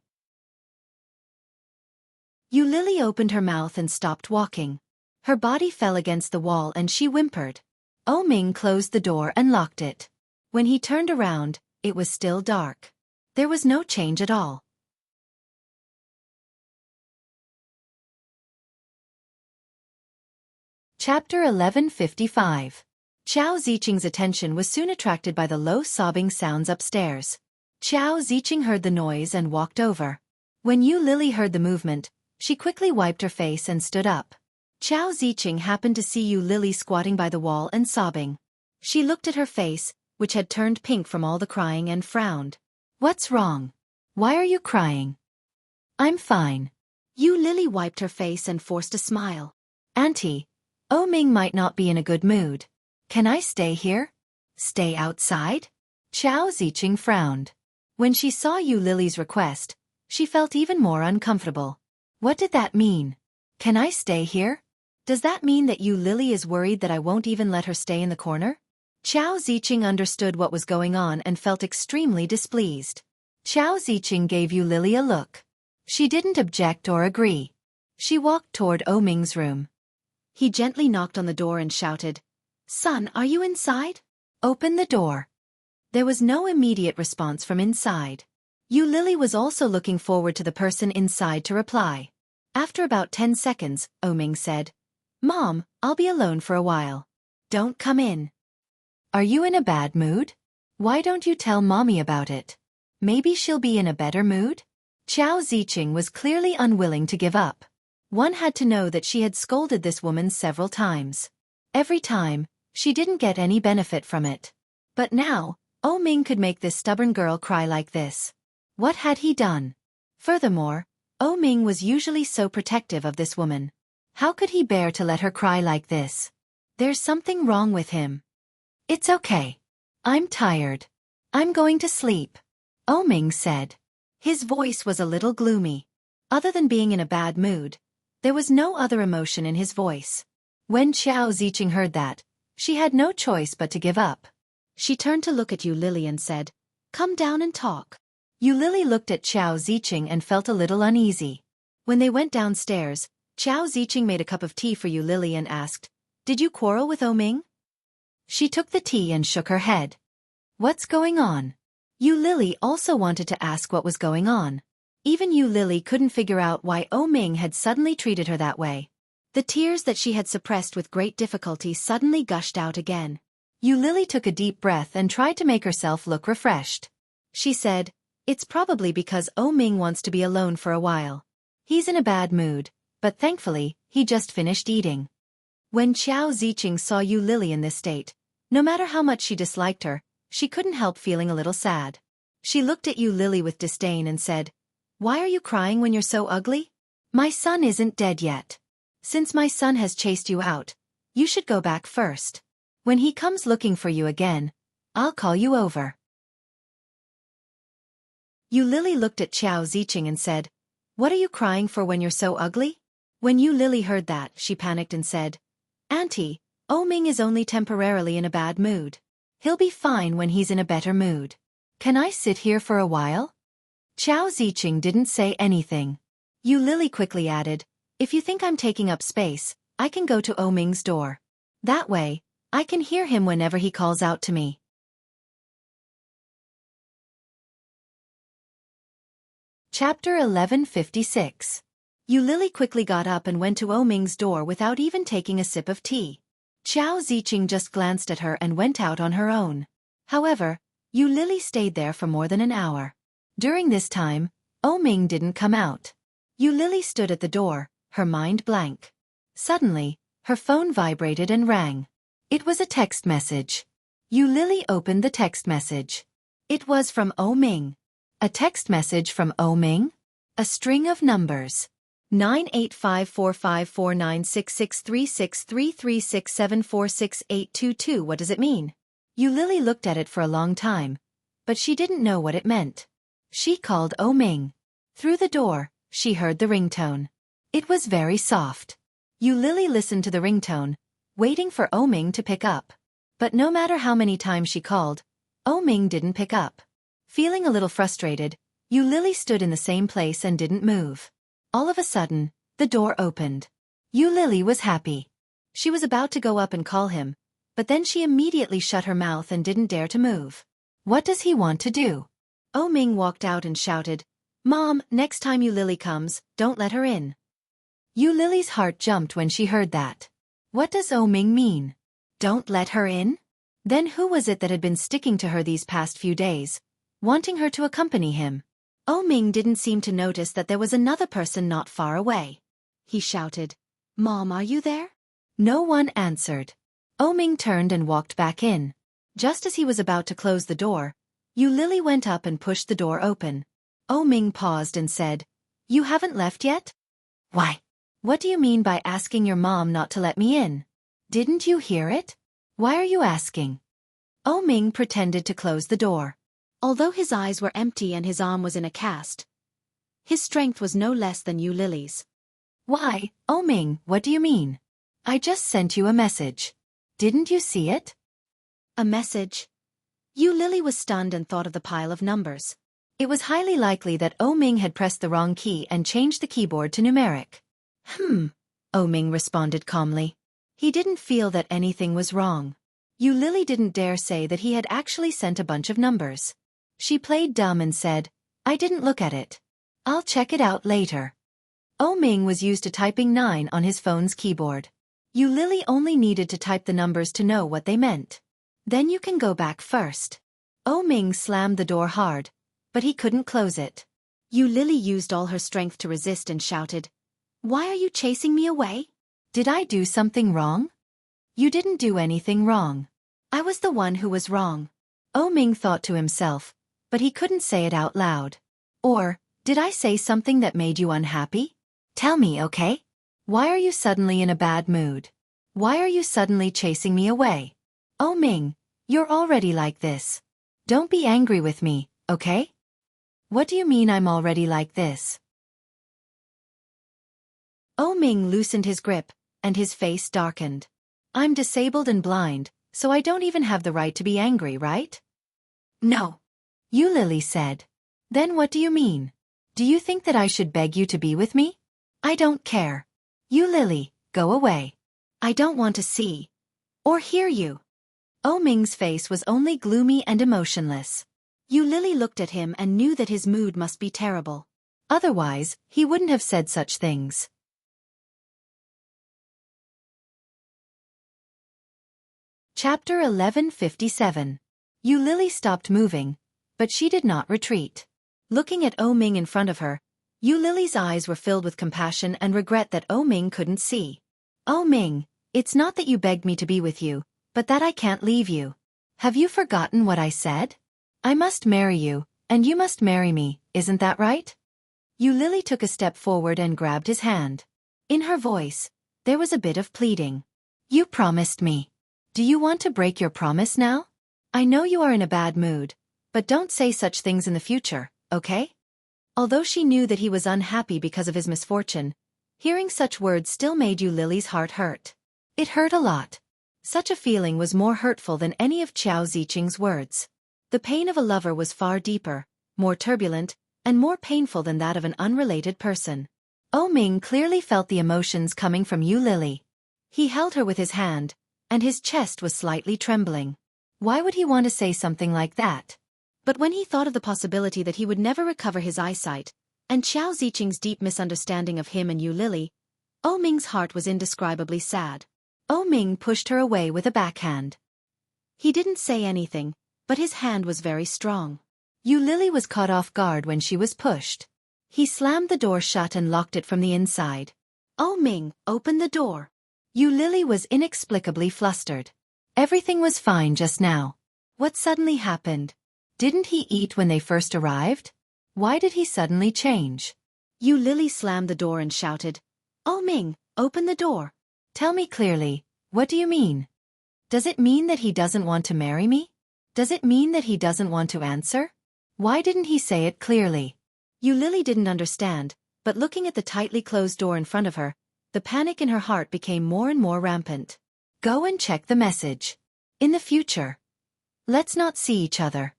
Speaker 1: Yu Lily opened her mouth and stopped walking. Her body fell against the wall and she whimpered. Ming closed the door and locked it. When he turned around, it was still dark. There was no change at all. Chapter 1155. Qiao Ziqing's attention was soon attracted by the low sobbing sounds upstairs. Qiao Ziqing heard the noise and walked over. When Yu Lily heard the movement, she quickly wiped her face and stood up. Qiao Ziqing happened to see Yu Lily squatting by the wall and sobbing. She looked at her face, which had turned pink from all the crying, and frowned. "What's wrong? Why are you crying?" "I'm fine." Yu Lily wiped her face and forced a smile. "Auntie, Ming might not be in a good mood. Can I stay here? Stay outside?" Qiao Ziqing frowned. When she saw Yu Lily's request, she felt even more uncomfortable. What did that mean? "Can I stay here?" Does that mean that Yu Lily is worried that I won't even let her stay in the corner? Qiao Ziqing understood what was going on and felt extremely displeased. Qiao Ziqing gave Yu Lily a look. She didn't object or agree. She walked toward Ming's room. He gently knocked on the door and shouted, "Son, are you inside? Open the door." There was no immediate response from inside. Yu Lily was also looking forward to the person inside to reply. After about 10 seconds, Ming said, "Mom, I'll be alone for a while. Don't come in." "Are you in a bad mood? Why don't you tell Mommy about it? Maybe she'll be in a better mood?" Qiao Ziqing was clearly unwilling to give up. One had to know that she had scolded this woman several times. Every time, she didn't get any benefit from it. But now, Ming could make this stubborn girl cry like this. What had he done? Furthermore, Ming was usually so protective of this woman. How could he bear to let her cry like this? There's something wrong with him. "It's okay. I'm tired. I'm going to sleep," Ming said. His voice was a little gloomy. Other than being in a bad mood, there was no other emotion in his voice. When Qiao Ziqing heard that, she had no choice but to give up. She turned to look at Yu Lily and said, "Come down and talk." Yu Lily looked at Qiao Ziqing and felt a little uneasy. When they went downstairs, Qiao Ziqing made a cup of tea for Yu Lily and asked, "Did you quarrel with Ming?" She took the tea and shook her head. "What's going on?" Yu Lily also wanted to ask what was going on. Even Yu Lily couldn't figure out why Ming had suddenly treated her that way. The tears that she had suppressed with great difficulty suddenly gushed out again. Yu Lily took a deep breath and tried to make herself look refreshed. She said, "It's probably because Ming wants to be alone for a while. He's in a bad mood, but thankfully, he just finished eating." When Qiao Ziqing saw Yu Lily in this state, no matter how much she disliked her, she couldn't help feeling a little sad. She looked at Yu Lily with disdain and said, "Why are you crying when you're so ugly? My son isn't dead yet. Since my son has chased you out, you should go back first. When he comes looking for you again, I'll call you over." Yu Lily looked at Xiao Ziqing and said, "What are you crying for when you're so ugly?" When Yu Lily heard that, she panicked and said, "Auntie, Ming is only temporarily in a bad mood. He'll be fine when he's in a better mood. Can I sit here for a while?" Xiao Ziqing didn't say anything. Yu Lily quickly added, "If you think I'm taking up space, I can go to Ming's door. That way, I can hear him whenever he calls out to me." Chapter 1156. Yu Lily quickly got up and went to Ming's door without even taking a sip of tea. Xiao Ziqing just glanced at her and went out on her own. However, Yu Lily stayed there for more than an hour. During this time, Ming didn't come out. Yu Lily stood at the door, her mind blank. Suddenly, her phone vibrated and rang. It was a text message. Yu Lily opened the text message. It was from Ming. A text message from Ming? A string of numbers. 985454966363367468822. What does it mean? Yu Lily looked at it for a long time, but she didn't know what it meant. She called Ming. Through the door, she heard the ringtone. It was very soft. Yu Lily listened to the ringtone, waiting for Ming to pick up. But no matter how many times she called, Ming didn't pick up. Feeling a little frustrated, Yu Lily stood in the same place and didn't move. All of a sudden, the door opened. Yu Lily was happy. She was about to go up and call him, but then she immediately shut her mouth and didn't dare to move. What does he want to do? Ming walked out and shouted, "Mom, next time Yu Lily comes, don't let her in." Yu Lily's heart jumped when she heard that. What does Ming mean? Don't let her in? Then who was it that had been sticking to her these past few days, wanting her to accompany him? Ming didn't seem to notice that there was another person not far away. He shouted, "Mom, are you there?" No one answered. Ming turned and walked back in. Just as he was about to close the door, Yu Lily went up and pushed the door open. Ming paused and said, "You haven't left yet?" "Why? What do you mean by asking your mom not to let me in? Didn't you hear it? Why are you asking?" Ming pretended to close the door. Although his eyes were empty and his arm was in a cast, his strength was no less than Yu Lily's. "Why, Ming, what do you mean? I just sent you a message. Didn't you see it?" A message? Yu Lily was stunned and thought of the pile of numbers. It was highly likely that Ming had pressed the wrong key and changed the keyboard to numeric. Ming responded calmly. He didn't feel that anything was wrong. Yu Lily didn't dare say that he had actually sent a bunch of numbers. She played dumb and said, "I didn't look at it. I'll check it out later." Ming was used to typing 9 on his phone's keyboard. Yu Lily only needed to type the numbers to know what they meant. "Then you can go back first." Ming slammed the door hard, but he couldn't close it. Yu Lily used all her strength to resist and shouted, "Why are you chasing me away? Did I do something wrong?" "You didn't do anything wrong. I was the one who was wrong." Ming thought to himself, but he couldn't say it out loud. "Or, did I say something that made you unhappy? Tell me, okay? Why are you suddenly in a bad mood? Why are you suddenly chasing me away? Ming, you're already like this. Don't be angry with me, okay?" "What do you mean I'm already like this?" Ming loosened his grip, and his face darkened. "I'm disabled and blind, so I don't even have the right to be angry, right?" "No," Yu Lily said. "Then what do you mean? Do you think that I should beg you to be with me? I don't care. Yu Lily, go away. I don't want to see or hear you." Ming's face was only gloomy and emotionless. Yu Lily looked at him and knew that his mood must be terrible. Otherwise, he wouldn't have said such things. Chapter 1157. Yu Lily stopped moving, but she did not retreat. Looking at Ming in front of her, Yu Lily's eyes were filled with compassion and regret that Ming couldn't see. "Ming, it's not that you begged me to be with you, but that I can't leave you. Have you forgotten what I said? I must marry you, and you must marry me, isn't that right?" Yu Lily took a step forward and grabbed his hand. In her voice, there was a bit of pleading. "You promised me. Do you want to break your promise now? I know you are in a bad mood, but don't say such things in the future, okay? Although she knew that he was unhappy because of his misfortune, hearing such words still made Yu Lily's heart hurt. It hurt a lot. Such a feeling was more hurtful than any of Qiao Ziqing's words. The pain of a lover was far deeper, more turbulent, and more painful than that of an unrelated person. Ming clearly felt the emotions coming from Yu Lily. He held her with his hand, and his chest was slightly trembling. Why would he want to say something like that? But when he thought of the possibility that he would never recover his eyesight, and Qiao Ziqing's deep misunderstanding of him and Yu Lily, Ming's heart was indescribably sad. Ming pushed her away with a backhand. He didn't say anything, but his hand was very strong. Yu Lily was caught off guard when she was pushed. He slammed the door shut and locked it from the inside. Ming, open the door. Yu Lily was inexplicably flustered. Everything was fine just now. What suddenly happened? Didn't he eat when they first arrived? Why did he suddenly change? Yu Lily slammed the door and shouted, Ming, open the door. Tell me clearly, what do you mean? Does it mean that he doesn't want to marry me? Does it mean that he doesn't want to answer? Why didn't he say it clearly? Yu Lily didn't understand, but looking at the tightly closed door in front of her, the panic in her heart became more and more rampant. Go and check the message. In the future. Let's not see each other.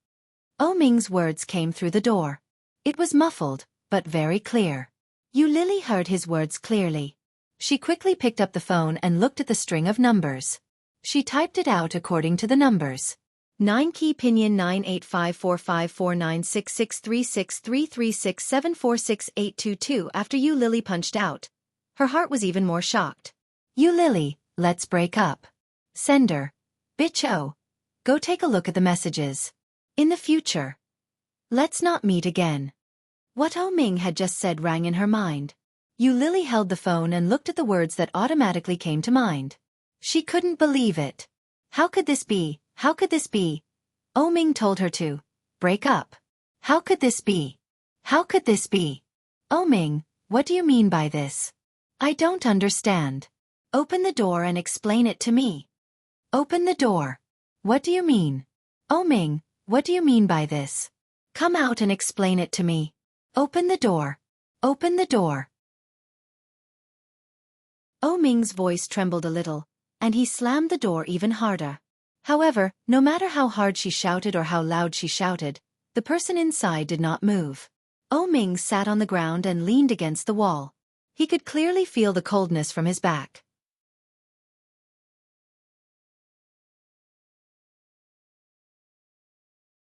Speaker 1: Ming's words came through the door. It was muffled, but very clear. Yu Lily heard his words clearly. She quickly picked up the phone and looked at the string of numbers. She typed it out according to the numbers. 9 key pinyin 985454966363367468822 after Yu Lily punched out. Her heart was even more shocked. Yu Lily, let's break up. Sender. Bitch go take a look at the messages. In the future. Let's not meet again. What Ming had just said rang in her mind. Yu Lily held the phone and looked at the words that automatically came to mind. She couldn't believe it. How could this be? How could this be? Ming told her to break up. How could this be? How could this be? Ming, what do you mean by this? I don't understand. Open the door and explain it to me. Open the door. What do you mean? Ming, what do you mean by this? Come out and explain it to me. Open the door. Open the door. Ming's voice trembled a little, and he slammed the door even harder. However, no matter how hard she shouted or how loud she shouted, the person inside did not move. Ming sat on the ground and leaned against the wall. He could clearly feel the coldness from his back.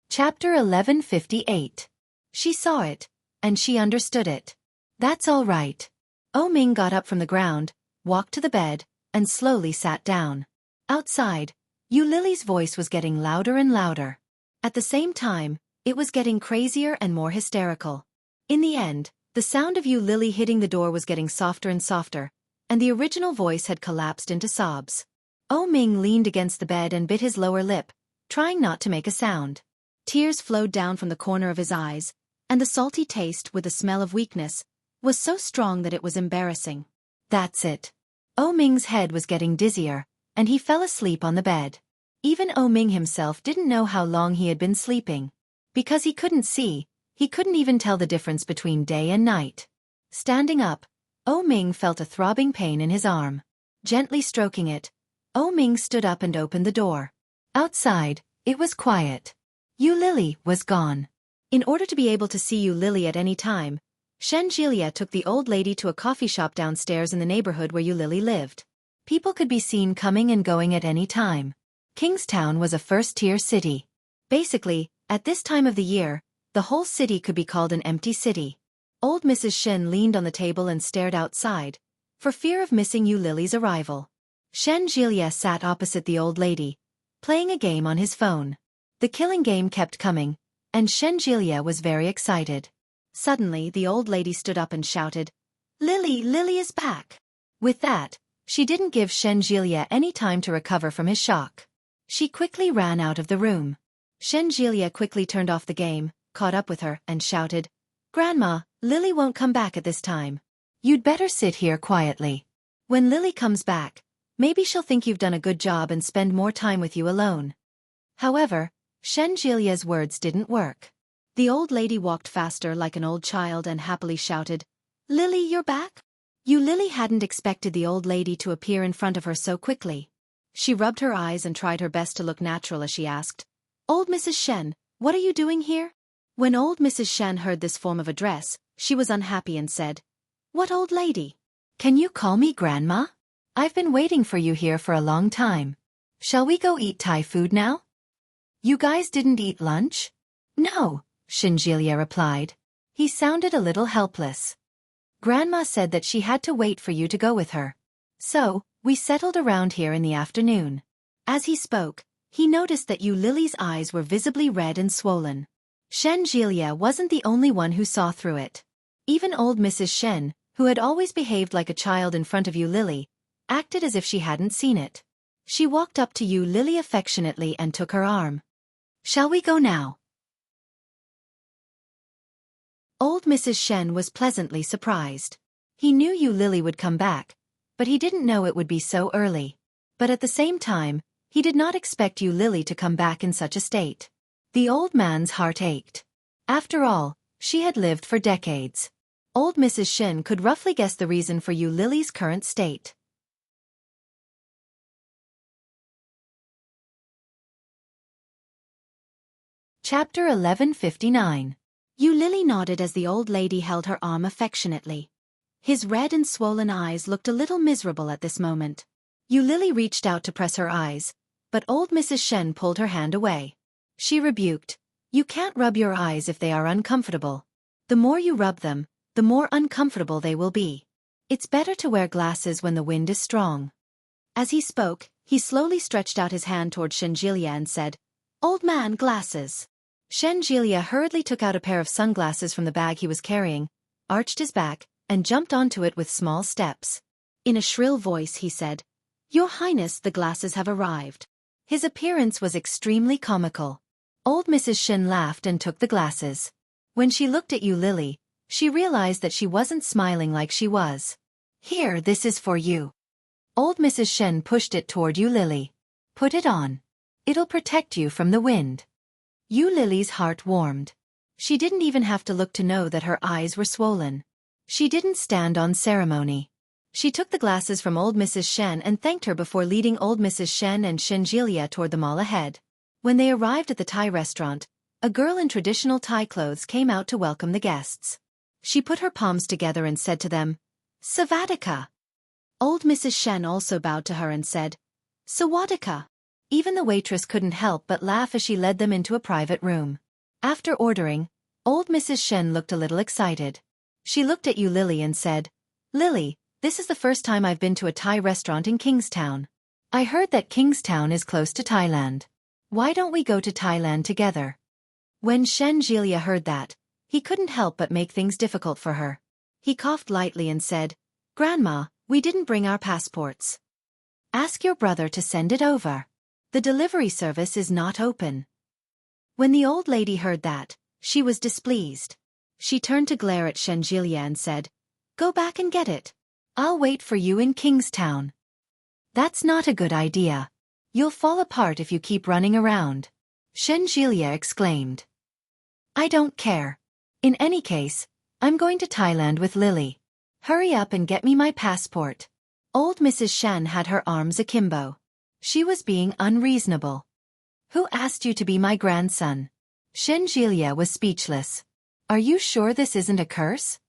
Speaker 1: Chapter 1158. She saw it, and she understood it. That's all right. Ming got up from the ground, walked to the bed, and slowly sat down. Outside, Yu Lily's voice was getting louder and louder. At the same time, it was getting crazier and more hysterical. In the end, the sound of Yu Lily hitting the door was getting softer and softer, and the original voice had collapsed into sobs. Ming leaned against the bed and bit his lower lip, trying not to make a sound. Tears flowed down from the corner of his eyes, and the salty taste with the smell of weakness was so strong that it was embarrassing. That's it. Ming's head was getting dizzier, and he fell asleep on the bed. Even Ming himself didn't know how long he had been sleeping. Because he couldn't see, he couldn't even tell the difference between day and night. Standing up, Ming felt a throbbing pain in his arm. Gently stroking it, Ming stood up and opened the door. Outside, it was quiet. Yu Lily was gone. In order to be able to see Yu Lily at any time, Xueqi took the old lady to a coffee shop downstairs in the neighborhood where Yu Lily lived. People could be seen coming and going at any time. Kingstown was a first-tier city. Basically, at this time of the year, the whole city could be called an empty city. Old Mrs. Shen leaned on the table and stared outside, for fear of missing Yu Lily's arrival. Xueqi sat opposite the old lady, playing a game on his phone. The killing game kept coming, and Xueqi was very excited. Suddenly, the old lady stood up and shouted, Lily is back. With that, she didn't give Xueqi any time to recover from his shock. She quickly ran out of the room. Xueqi quickly turned off the game, caught up with her, and shouted, Grandma, Lily won't come back at this time. You'd better sit here quietly. When Lily comes back, maybe she'll think you've done a good job and spend more time with you alone. However, Xueqi's words didn't work. The old lady walked faster like an old child and happily shouted, "Lily, you're back?" Lily hadn't expected the old lady to appear in front of her so quickly. She rubbed her eyes and tried her best to look natural as she asked, "Old Mrs. Shen, what are you doing here?" When old Mrs. Shen heard this form of address, she was unhappy and said, "What old lady? Can you call me Grandma? I've been waiting for you here for a long time. Shall we go eat Thai food now?" "You guys didn't eat lunch?" "No," Shinjilia replied. He sounded a little helpless. "Grandma said that she had to wait for you to go with her. So, we settled around here in the afternoon." As he spoke, he noticed that Lily's eyes were visibly red and swollen. Shenjilia wasn't the only one who saw through it. Even old Mrs. Shen, who had always behaved like a child in front of Lily, acted as if she hadn't seen it. She walked up to Lily affectionately and took her arm. "Shall we go now?" Old Mrs. Shen was pleasantly surprised. He knew Lily would come back, but he didn't know it would be so early. But at the same time, he did not expect Lily to come back in such a state. The old man's heart ached. After all, she had lived for decades. Old Mrs. Shen could roughly guess the reason for Lily's current state. Chapter 1159. Lily nodded as the old lady held her arm affectionately. His red and swollen eyes looked a little miserable at this moment. Lily reached out to press her eyes, but old Mrs. Shen pulled her hand away. She rebuked, "You can't rub your eyes if they are uncomfortable. The more you rub them, the more uncomfortable they will be. It's better to wear glasses when the wind is strong." As he spoke, he slowly stretched out his hand toward Shenjilia and said, "Old man, glasses." Shenjilia hurriedly took out a pair of sunglasses from the bag he was carrying, arched his back, and jumped onto it with small steps. In a shrill voice he said, "Your Highness, the glasses have arrived." His appearance was extremely comical. Old Mrs. Shen laughed and took the glasses. When she looked at Lily, she realized that she wasn't smiling like she was. "Here, this is for you." Old Mrs. Shen pushed it toward Lily. "Put it on. It'll protect you from the wind." Lily's heart warmed. She didn't even have to look to know that her eyes were swollen. She didn't stand on ceremony. She took the glasses from old Mrs. Shen and thanked her before leading old Mrs. Shen and Shenjilia toward the mall ahead. When they arrived at the Thai restaurant, a girl in traditional Thai clothes came out to welcome the guests. She put her palms together and said to them, "Savadika." Old Mrs. Shen also bowed to her and said, "Sawadika." Even the waitress couldn't help but laugh as she led them into a private room. After ordering, old Mrs. Shen looked a little excited. She looked at Lily and said, "Lily, this is the first time I've been to a Thai restaurant in Kingstown. I heard that Kingstown is close to Thailand. Why don't we go to Thailand together?" When Shenjilia heard that, he couldn't help but make things difficult for her. He coughed lightly and said, "Grandma, we didn't bring our passports. Ask your brother to send it over. The delivery service is not open." When the old lady heard that, she was displeased. She turned to glare at Shenjilia and said, "Go back and get it. I'll wait for you in Kingstown." "That's not a good idea. You'll fall apart if you keep running around," Shenjilia exclaimed. "I don't care. In any case, I'm going to Thailand with Lily. Hurry up and get me my passport." Old Mrs. Shen had her arms akimbo. She was being unreasonable. "Who asked you to be my grandson?" Shenjilia was speechless. "Are you sure this isn't a curse?"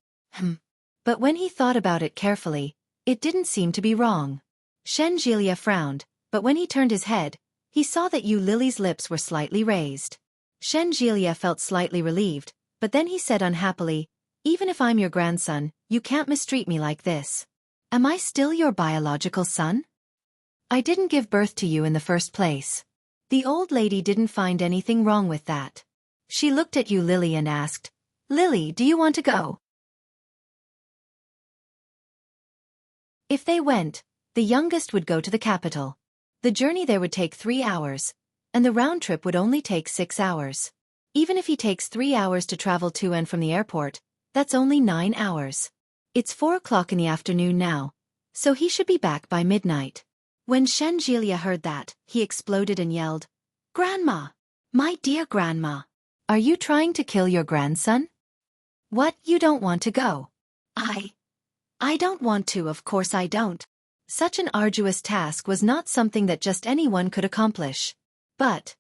Speaker 1: But when he thought about it carefully, it didn't seem to be wrong. Shenjilia frowned, but when he turned his head, he saw that Lily's lips were slightly raised. Shenjilia felt slightly relieved, but then he said unhappily, "Even if I'm your grandson, you can't mistreat me like this. Am I still your biological son? I didn't give birth to you in the first place." The old lady didn't find anything wrong with that. She looked at Lily and asked, "Lily, do you want to go?" If they went, the youngest would go to the capital. The journey there would take 3 hours, and the round trip would only take 6 hours. Even if he takes 3 hours to travel to and from the airport, that's only 9 hours. It's 4 o'clock in the afternoon now, so he should be back by midnight. When Shenjilia heard that, he exploded and yelled, "Grandma! My dear Grandma! Are you trying to kill your grandson? What, you don't want to go? I don't want to, of course I don't. Such an arduous task was not something that just anyone could accomplish. But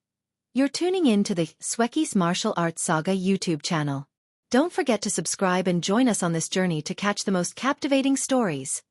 Speaker 1: you're tuning in to the Xueqi's Martial Arts Saga YouTube channel. Don't forget to subscribe and join us on this journey to catch the most captivating stories.